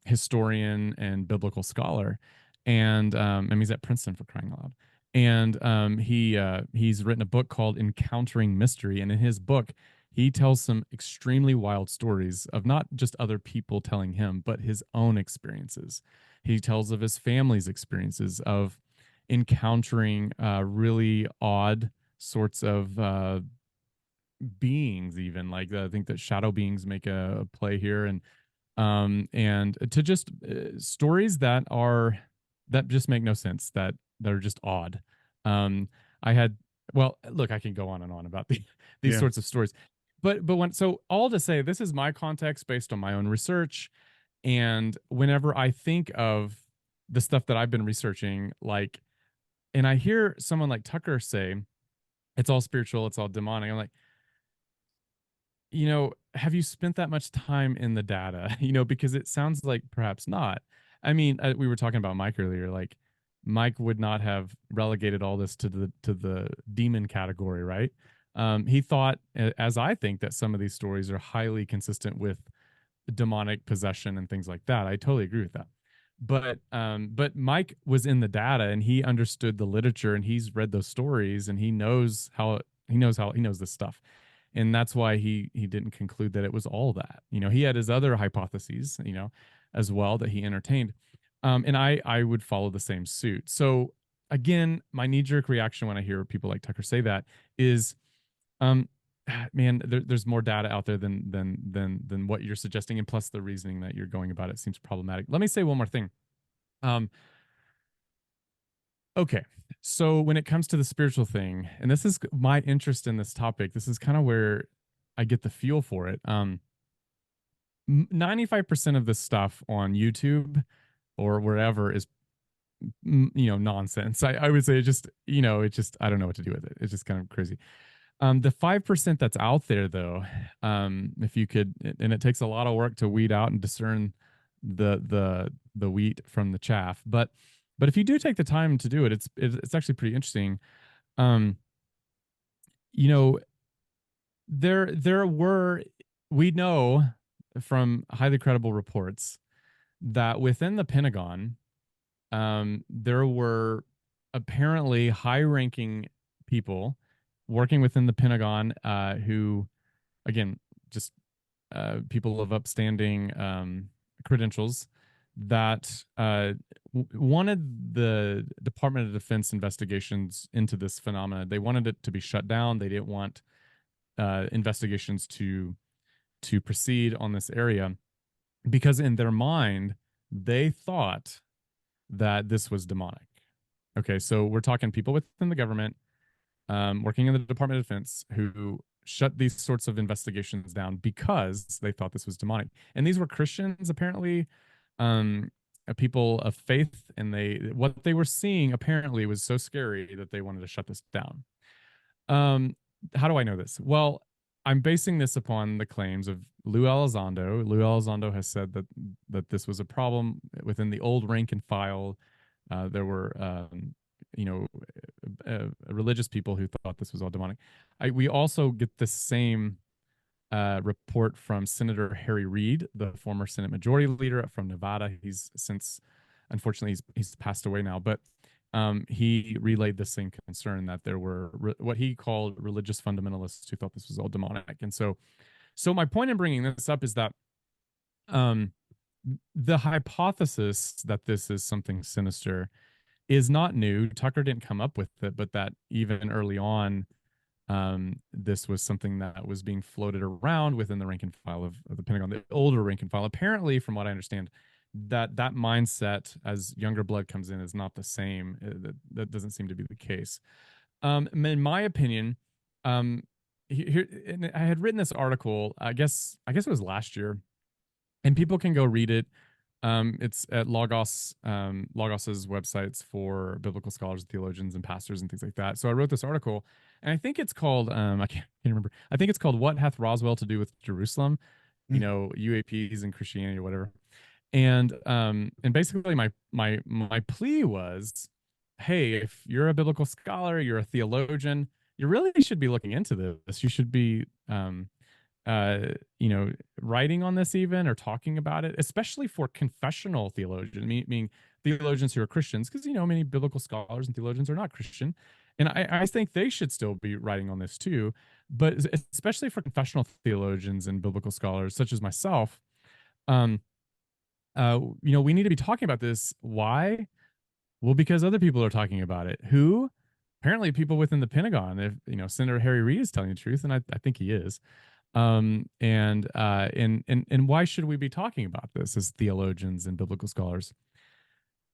historian and biblical scholar, and he's at Princeton, for crying out loud. And he's written a book called Encountering Mystery, and in his book, he tells some extremely wild stories of not just other people telling him, but his own experiences. He tells of his family's experiences of encountering really odd sorts of beings, even like I think that shadow beings make a play here, and to just stories that just make no sense, that are just odd. Look, I can go on and on about these sorts of stories, but all to say, this is my context based on my own research, and whenever I think of the stuff that I've been researching, and I hear someone like Tucker say, it's all spiritual, it's all demonic. I'm like, have you spent that much time in the data? Because it sounds like perhaps not. I mean, we were talking about Mike earlier. Like, Mike would not have relegated all this to the demon category, right? He thought, as I think, that some of these stories are highly consistent with demonic possession and things like that. I totally agree with that. But Mike was in the data, and he understood the literature, and he's read those stories, and he knows this stuff. and that's why he didn't conclude that it was all that. He had his other hypotheses, as well, that he entertained, and I would follow the same suit. So again, my knee-jerk reaction when I hear people like Tucker say that is, man, there's more data out there than what you're suggesting, and plus the reasoning that you're going about it seems problematic. Let me say one more thing. Okay, so when it comes to the spiritual thing, and this is my interest in this topic, this is kind of where I get the fuel for it. 95% of this stuff on YouTube or wherever is, nonsense. I would say it just, I don't know what to do with it. It's just kind of crazy. The 5% that's out there, though, if you could, and it takes a lot of work to weed out and discern the wheat from the chaff, but if you do take the time to do it, it's actually pretty interesting. We know from highly credible reports that within the Pentagon, there were apparently high-ranking people working within the Pentagon who, again, just people of upstanding credentials that wanted the Department of Defense investigations into this phenomena. They wanted it to be shut down. They didn't want investigations to proceed on this area because in their mind, they thought that this was demonic. Okay, so we're talking people within the government working in the Department of Defense who shut these sorts of investigations down because they thought this was demonic. And these were Christians, apparently, people of faith, and what they were seeing apparently was so scary that they wanted to shut this down. How do I know this? Well, I'm basing this upon the claims of Lou Elizondo. Lou Elizondo has said that this was a problem within the old rank and file. There were religious people who thought this was all demonic. We also get the same report from Senator Harry Reid, the former Senate Majority Leader from Nevada. He's since, unfortunately, he's passed away now, but he relayed the same concern that there were what he called religious fundamentalists who thought this was all demonic. And so my point in bringing this up is that the hypothesis that this is something sinister is not new. Tucker didn't come up with it, but that even early on, this was something that was being floated around within the rank and file of the Pentagon, the older rank and file. Apparently, from what I understand, that mindset as younger blood comes in is not the same. That doesn't seem to be the case. In my opinion, here, and I had written this article, I guess it was last year, and people can go read it. It's at Logos's websites for biblical scholars, theologians, and pastors and things like that. So I wrote this article, and I think it's called I can't remember. I think it's called "What Hath Roswell to Do with Jerusalem?" UAPs and Christianity or whatever. And basically my plea was, hey, if you're a biblical scholar, you're a theologian, you really should be looking into this. You should be writing on this even, or talking about it, especially for confessional theologians, meaning theologians who are Christians, because many biblical scholars and theologians are not Christian, and I think they should still be writing on this too. But especially for confessional theologians and biblical scholars such as myself, we need to be talking about this. Why? Well, because other people are talking about it. Who? Apparently people within the Pentagon. If Senator Harry Reid is telling the truth, and I think he is. And why should we be talking about this as theologians and biblical scholars?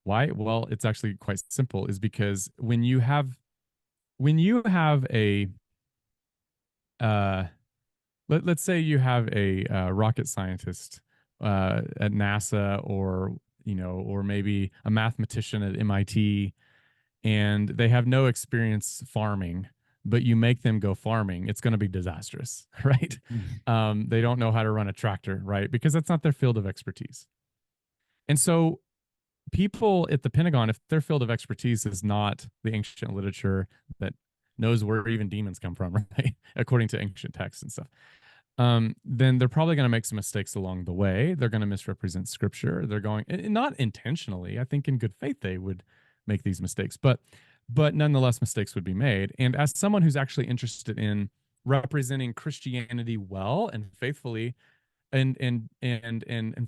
Why? Well, it's actually quite simple, is because when you have a let's say you have a rocket scientist at NASA, or maybe a mathematician at MIT, and they have no experience farming, but you make them go farming, it's going to be disastrous, right? They don't know how to run a tractor, right? Because that's not their field of expertise. And so people at the Pentagon, if their field of expertise is not the ancient literature that knows where even demons come from, right? According to ancient texts and stuff, then they're probably going to make some mistakes along the way. They're going to misrepresent scripture. They're going, not intentionally, I think in good faith they would make these mistakes, but nonetheless mistakes would be made. And as someone who's actually interested in representing Christianity well and faithfully, and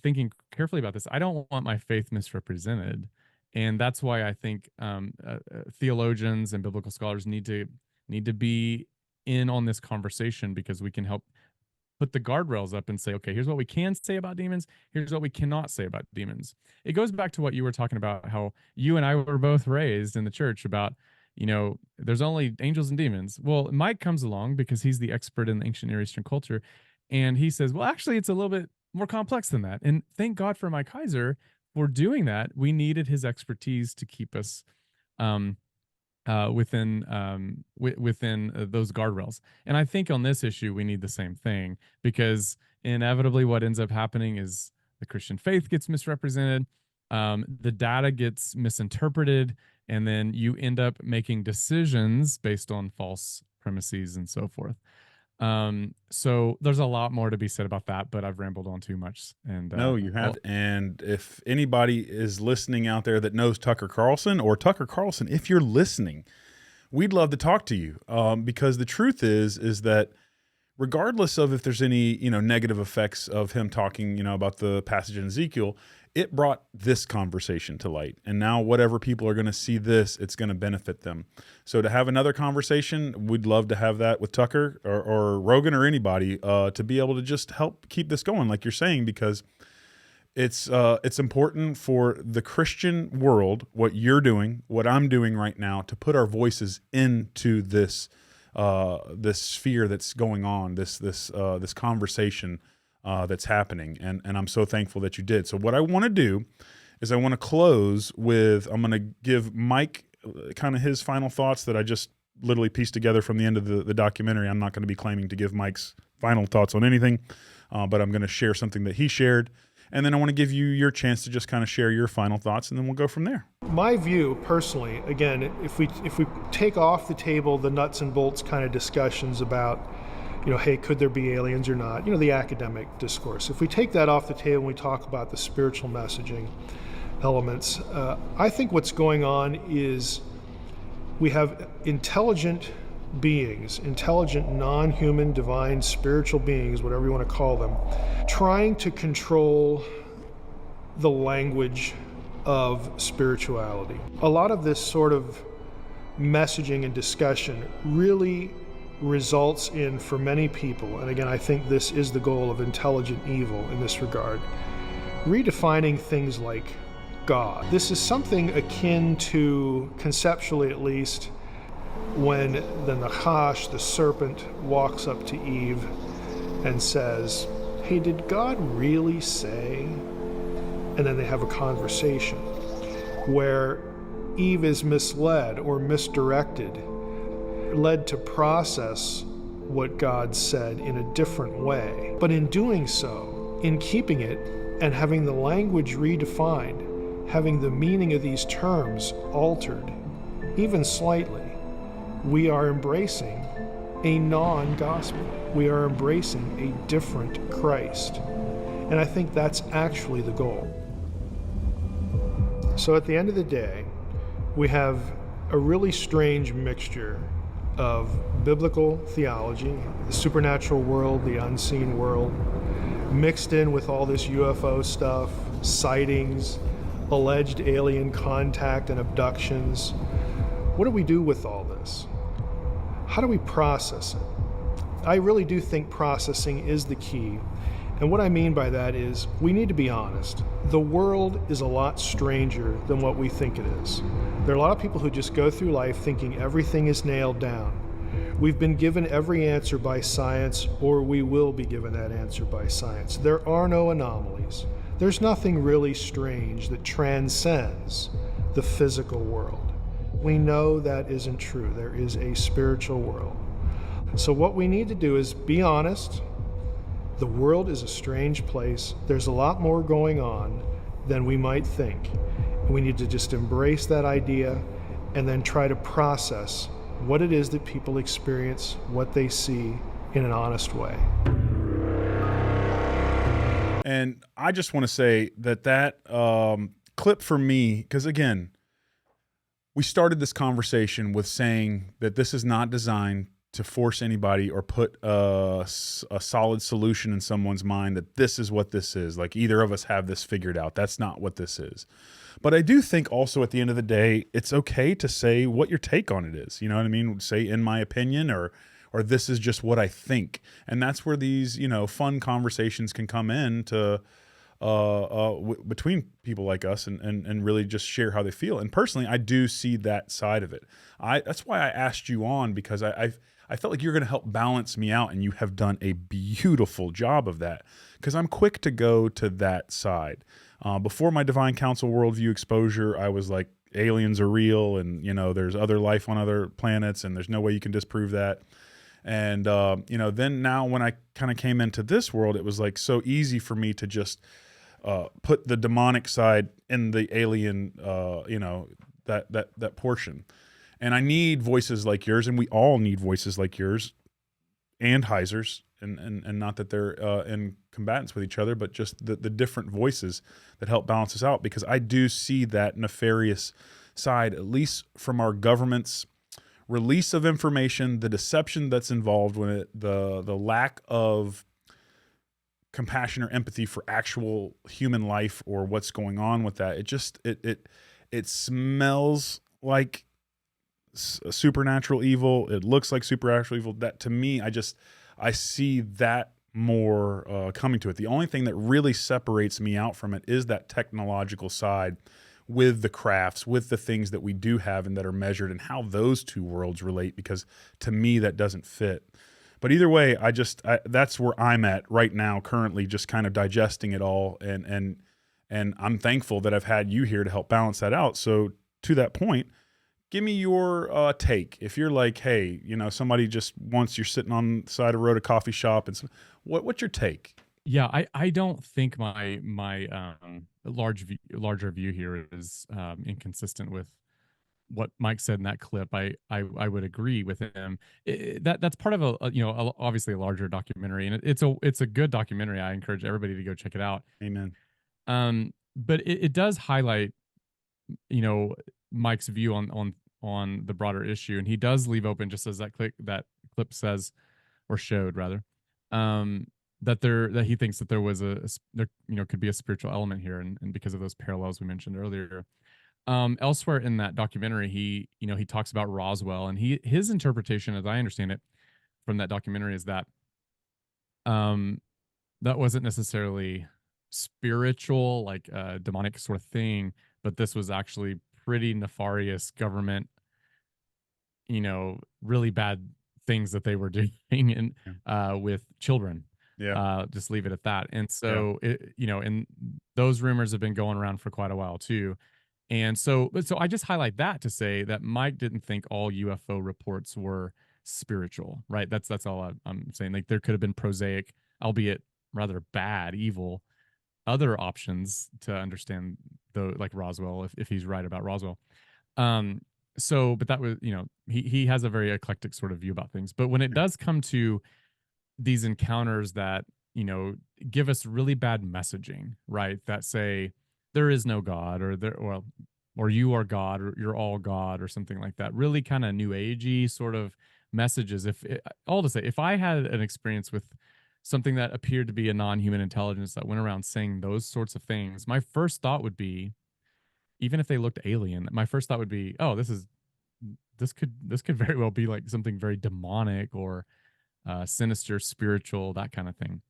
thinking carefully about this. I don't want my faith misrepresented, and that's why I think theologians and biblical scholars need to be in on this conversation, because we can help put the guardrails up and say, okay, here's what we can say about demons. Here's what we cannot say about demons. It goes back to what you were talking about, how you and I were both raised in the church about, there's only angels and demons. Well, Mike comes along because he's the expert in the ancient Near Eastern culture. And he says, well, actually, it's a little bit more complex than that. And thank God for Mike Heiser for doing that. We needed his expertise to keep us within those guardrails. And I think on this issue, we need the same thing, because inevitably what ends up happening is the Christian faith gets misrepresented, the data gets misinterpreted, and then you end up making decisions based on false premises and so forth. So there's a lot more to be said about that, but I've rambled on too much. And no, you have. And if anybody is listening out there that knows Tucker Carlson, or Tucker Carlson, if you're listening, we'd love to talk to you, because the truth is that regardless of if there's any negative effects of him talking about the passage in Ezekiel, it brought this conversation to light. And now whatever people are going to see this, it's going to benefit them. So to have another conversation, we'd love to have that with Tucker or Rogan or anybody, to be able to just help keep this going, like you're saying, because it's important for the Christian world, what you're doing, what I'm doing right now, to put our voices into this sphere that's going on, this conversation that's happening, and I'm so thankful that you did. So what I want to do is I want to close with, I'm going to give Mike kind of his final thoughts that I just literally pieced together from the end of the documentary. I'm not going to be claiming to give Mike's final thoughts on anything, but I'm going to share something that he shared, and then I want to give you your chance to just kind of share your final thoughts, and then we'll go from there. My view, personally, again, if we take off the table the nuts and bolts kind of discussions about, hey, could there be aliens or not? The academic discourse. If we take that off the table and we talk about the spiritual messaging elements, I think what's going on is we have intelligent beings, intelligent, non-human, divine, spiritual beings, whatever you want to call them, trying to control the language of spirituality. A lot of this sort of messaging and discussion really results in, for many people, and again, I think this is the goal of intelligent evil in this regard, redefining things like God. This is something akin to, conceptually at least, when the Nachash, the serpent, walks up to Eve and says, hey, did God really say? And then they have a conversation where Eve is misled or misdirected, led to process what God said in a different way. But in doing so, in keeping it and having the language redefined, having the meaning of these terms altered, even slightly, we are embracing a non-gospel. We are embracing a different Christ. And I think that's actually the goal. So at the end of the day, we have a really strange mixture of biblical theology, the supernatural world, the unseen world, mixed in with all this UFO stuff, sightings, alleged alien contact and abductions. What do we do with all this? How do we process it? I really do think processing is the key. And what I mean by that is we need to be honest. The world is a lot stranger than what we think it is. There are a lot of people who just go through life thinking everything is nailed down. We've been given every answer by science, or we will be given that answer by science. There are no anomalies. There's nothing really strange that transcends the physical world. We know that isn't true. There is a spiritual world. So what we need to do is be honest. The world is a strange place. There's a lot more going on than we might think. We need to just embrace that idea and then try to process what it is that people experience, what they see, in an honest way. And I just want to say that clip for me, because again, we started this conversation with saying that this is not designed to force anybody or put a solid solution in someone's mind that this is what this is. Like either of us have this figured out. That's not what this is. But I do think also at the end of the day, it's okay to say what your take on it is. You know what I mean? Say, in my opinion, or this is just what I think. And that's where these, fun conversations can come in to between people like us and really just share how they feel. And personally, I do see that side of it. That's why I asked you on, because I felt like you're going to help balance me out, and you have done a beautiful job of that, because I'm quick to go to that side. Before my Divine Council worldview exposure, I was like, aliens are real, and there's other life on other planets, and there's no way you can disprove that. And then now when I kind of came into this world, it was like so easy for me to just put the demonic side in the alien, that portion. And I need voices like yours, and we all need voices like yours and Heiser's, and not that they're in combatants with each other, but just the different voices that help balance us out, because I do see that nefarious side, at least from our government's release of information, the deception that's involved with it, the lack of compassion or empathy for actual human life or what's going on with that. It smells like supernatural evil. It looks like supernatural evil. That, to me, I see that more coming to it. The only thing that really separates me out from it is that technological side, with the crafts, with the things that we do have and that are measured, and how those two worlds relate, because to me that doesn't fit. But either way, that's where I'm at right now, currently, just kind of digesting it all, and I'm thankful that I've had you here to help balance that out. So to that point, give me your take. If you're like, hey, somebody just wants, you're sitting on the side of the road, a coffee shop, and what's your take? Yeah, I don't think my larger view here is inconsistent with what Mike said in that clip. I would agree with him. That's part of obviously a larger documentary, and it's a good documentary. I encourage everybody to go check it out. Amen. But it does highlight, Mike's view on the broader issue, and he does leave open, just as that clip says, or showed rather, that he thinks that there was could be a spiritual element here, and because of those parallels we mentioned earlier. Elsewhere in that documentary, he talks about Roswell, and his interpretation, as I understand it from that documentary, is that that wasn't necessarily spiritual, like a demonic sort of thing, but this was actually pretty nefarious government, really bad things that they were doing with children. Yeah. Just leave it at that. And so, and those rumors have been going around for quite a while too. And so I just highlight that to say that Mike didn't think all UFO reports were spiritual, right? That's all I'm saying. Like, there could have been prosaic, albeit rather bad, evil, other options to understand, though, like Roswell, if he's right about Roswell. But that was, he has a very eclectic sort of view about things. But when it does come to these encounters that, give us really bad messaging, right? That say there is no God, or you are God, or you're all God, or something like that. Really kind of new agey sort of messages. If I had an experience with something that appeared to be a non-human intelligence that went around saying those sorts of things, my first thought would be, even if they looked alien, my first thought would be, oh, this could very well be like something very demonic or sinister, spiritual, that kind of thing.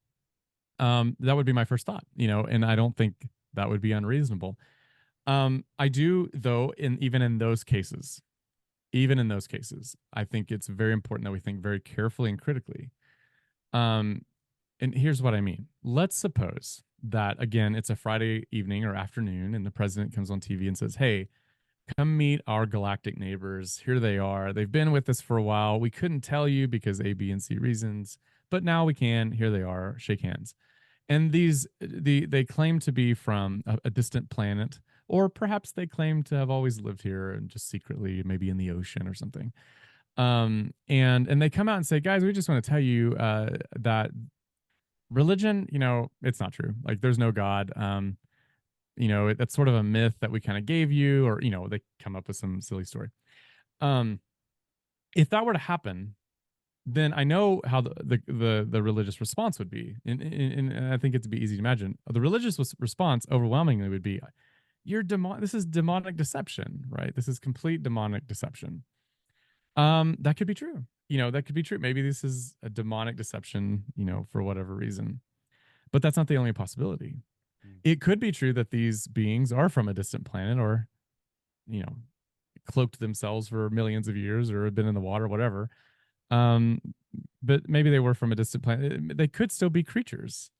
That would be my first thought, and I don't think that would be unreasonable. I do, though, even in those cases, I think it's very important that we think very carefully and critically. And here's what I mean. Let's suppose that, again, it's a Friday evening or afternoon, and the president comes on TV and says, hey, come meet our galactic neighbors. Here they are. They've been with us for a while. We couldn't tell you because A, B, and C reasons, but now we can. Here they are. Shake hands. And they claim to be from a distant planet, or perhaps they claim to have always lived here and just secretly, maybe in the ocean or something. And they come out and say, guys, we just want to tell you that religion, it's not true. Like, there's no God. That's sort of a myth that we kind of gave you, or, they come up with some silly story. If that were to happen, then I know how the religious response would be, and I think it'd be easy to imagine. The religious response overwhelmingly would be, This is demonic deception, right? This is complete demonic deception. That could be true. That could be true. Maybe this is a demonic deception, for whatever reason. But that's not the only possibility. It could be true that these beings are from a distant planet, or, cloaked themselves for millions of years, or have been in the water, whatever. But maybe they were from a distant planet. They could still be creatures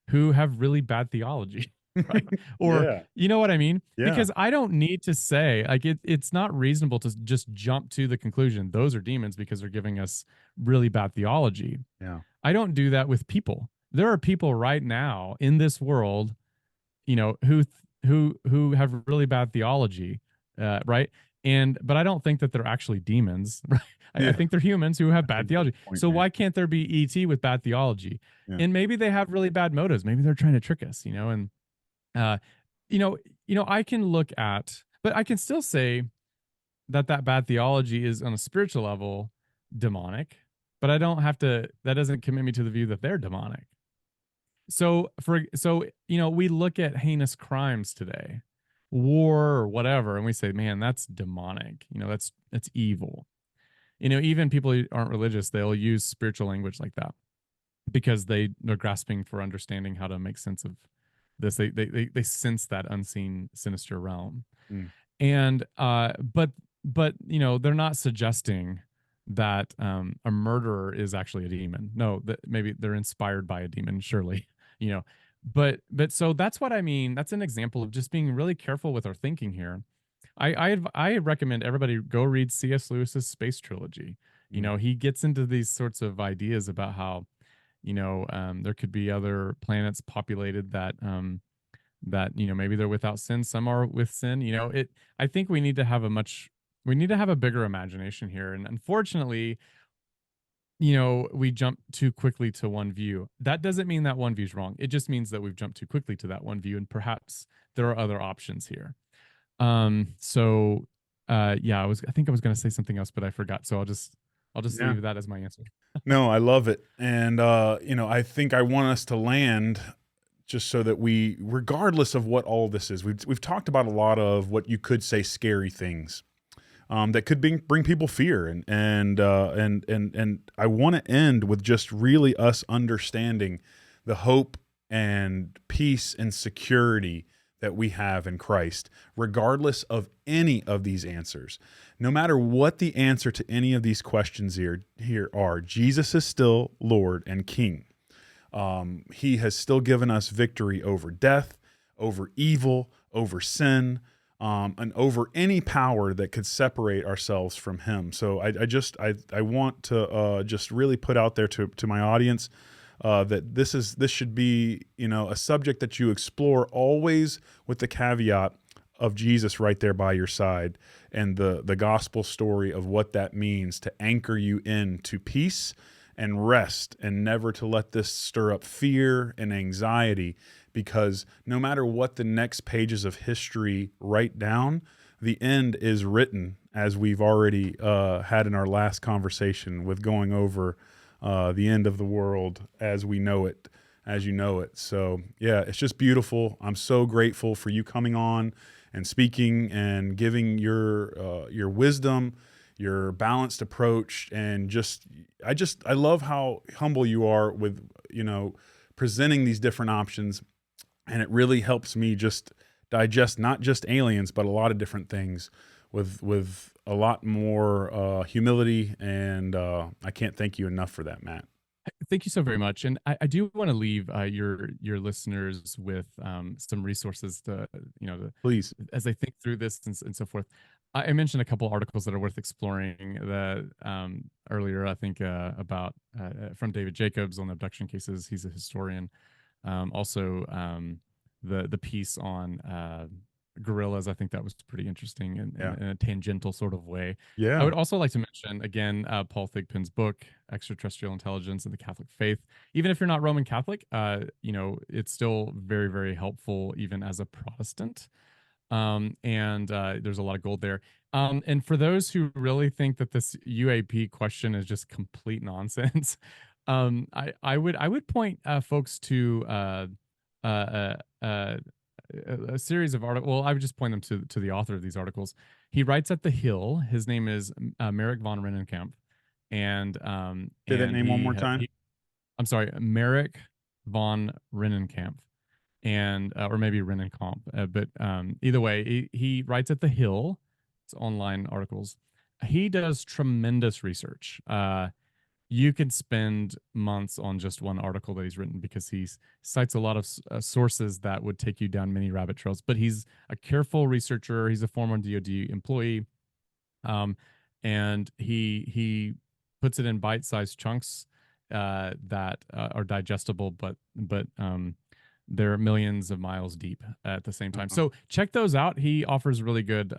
who have really bad theology. Right? Or Yeah. you know what I mean? Yeah. Because I don't need to say, like, it's not reasonable to just jump to the conclusion those are demons because they're giving us really bad theology. Yeah. I don't do that with people. There are people right now in this world, who have really bad theology, right? But I don't think that they're actually demons, right? I think they're humans who have bad theology. So why can't there be ET with bad theology? Yeah. And maybe they have really bad motives. Maybe they're trying to trick us, and I can look at, but I can still say that bad theology is on a spiritual level demonic, but I don't have to, that doesn't commit me to the view that they're demonic. So we look at heinous crimes today, war or whatever, and we say, man, that's demonic. That's evil. Even people who aren't religious, they'll use spiritual language like that because they're grasping for understanding how to make sense of this. They sense that unseen, sinister realm. And but they're not suggesting that a murderer is actually a demon. No, that maybe they're inspired by a demon, surely. But so that's what I mean. That's an example of just being really careful with our thinking here. I recommend everybody go read C.S. Lewis's Space Trilogy. He gets into these sorts of ideas about how there could be other planets populated that maybe they're without sin, some are with sin. I think we need to have a bigger imagination here, and unfortunately we jump too quickly to one view. That doesn't mean that one view is wrong. It just means that we've jumped too quickly to that one view, and perhaps there are other options here. I think I was going to say something else, but I forgot, so I'll just leave that as my answer. No, I love it. And, I think I want us to land just so that we, regardless of what all this is, we've talked about a lot of what you could say scary things that could bring people fear. And I want to end with just really us understanding the hope and peace and security that we have in Christ, regardless of any of these answers. No matter what the answer to any of these questions here are, Jesus is still Lord and King. He has still given us victory over death, over evil, over sin, and over any power that could separate ourselves from Him. So I want to just really put out there to my audience that this should be a subject that you explore, always with the caveat of Jesus right there by your side, and the gospel story of what that means to anchor you into peace and rest, and never to let this stir up fear and anxiety, because no matter what the next pages of history write down, the end is written, as we've already had in our last conversation with going over the end of the world as we know it, as you know it. So yeah, it's just beautiful. I'm so grateful for you coming on and speaking and giving your wisdom, your balanced approach, and I love how humble you are with presenting these different options, and it really helps me just digest not just aliens but a lot of different things with a lot more humility, and I can't thank you enough for that, Matt. Thank you so very much. And I do want to leave your listeners with some resources to, please, as they think through this and so forth. I mentioned a couple articles that are worth exploring that earlier, I think, about from David Jacobs on abduction cases. He's a historian. Also, the piece on gorillas, I think that was pretty interesting in a tangential sort of way. Yeah. I would also like to mention again Paul Thigpen's book, Extraterrestrial Intelligence and the Catholic Faith. Even if you're not Roman Catholic, it's still very, very helpful even as a Protestant. and there's a lot of gold there. And for those who really think that this UAP question is just complete nonsense, I would point folks to a series of articles. Well, I would just point them to the author of these articles. He writes at The Hill. His name is Merrick von Rennenkamp, and Say that name one more time. I'm sorry, Merrick von Rennenkamp, and or maybe Rennenkamp, but either way, he writes at The Hill. It's online articles. He does tremendous research. You can spend months on just one article that he's written because he cites a lot of sources that would take you down many rabbit trails. But he's a careful researcher. He's a former DoD employee, and he puts it in bite-sized chunks that are digestible, but they're millions of miles deep at the same time. So check those out. He offers really good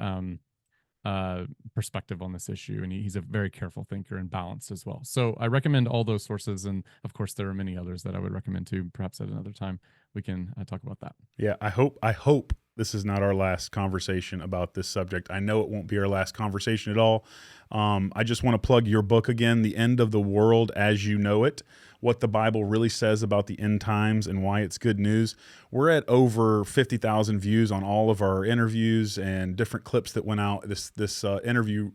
perspective on this issue, and he's a very careful thinker and balanced as well. So I recommend all those sources, and of course there are many others that I would recommend too. Perhaps at another time we can talk about that. Yeah, I hope this is not our last conversation about this subject. I know it won't be our last conversation at all. I just want to plug your book again, The End of the World as You Know It, what the Bible really says about the end times and why it's good news. We're at over 50,000 views on all of our interviews and different clips that went out. This interview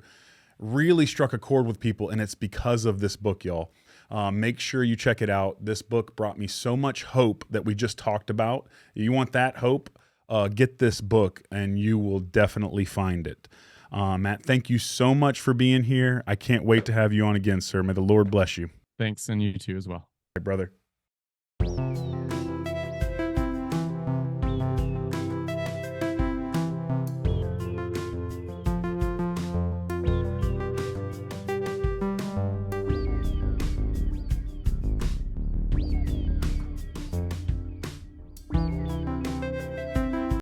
really struck a chord with people, and it's because of this book, y'all. Make sure you check it out. This book brought me so much hope that we just talked about. You want that hope? Get this book, and you will definitely find it. Matt, thank you so much for being here. I can't wait to have you on again, sir. May the Lord bless you. Thanks, and you too as well. Hey, brother.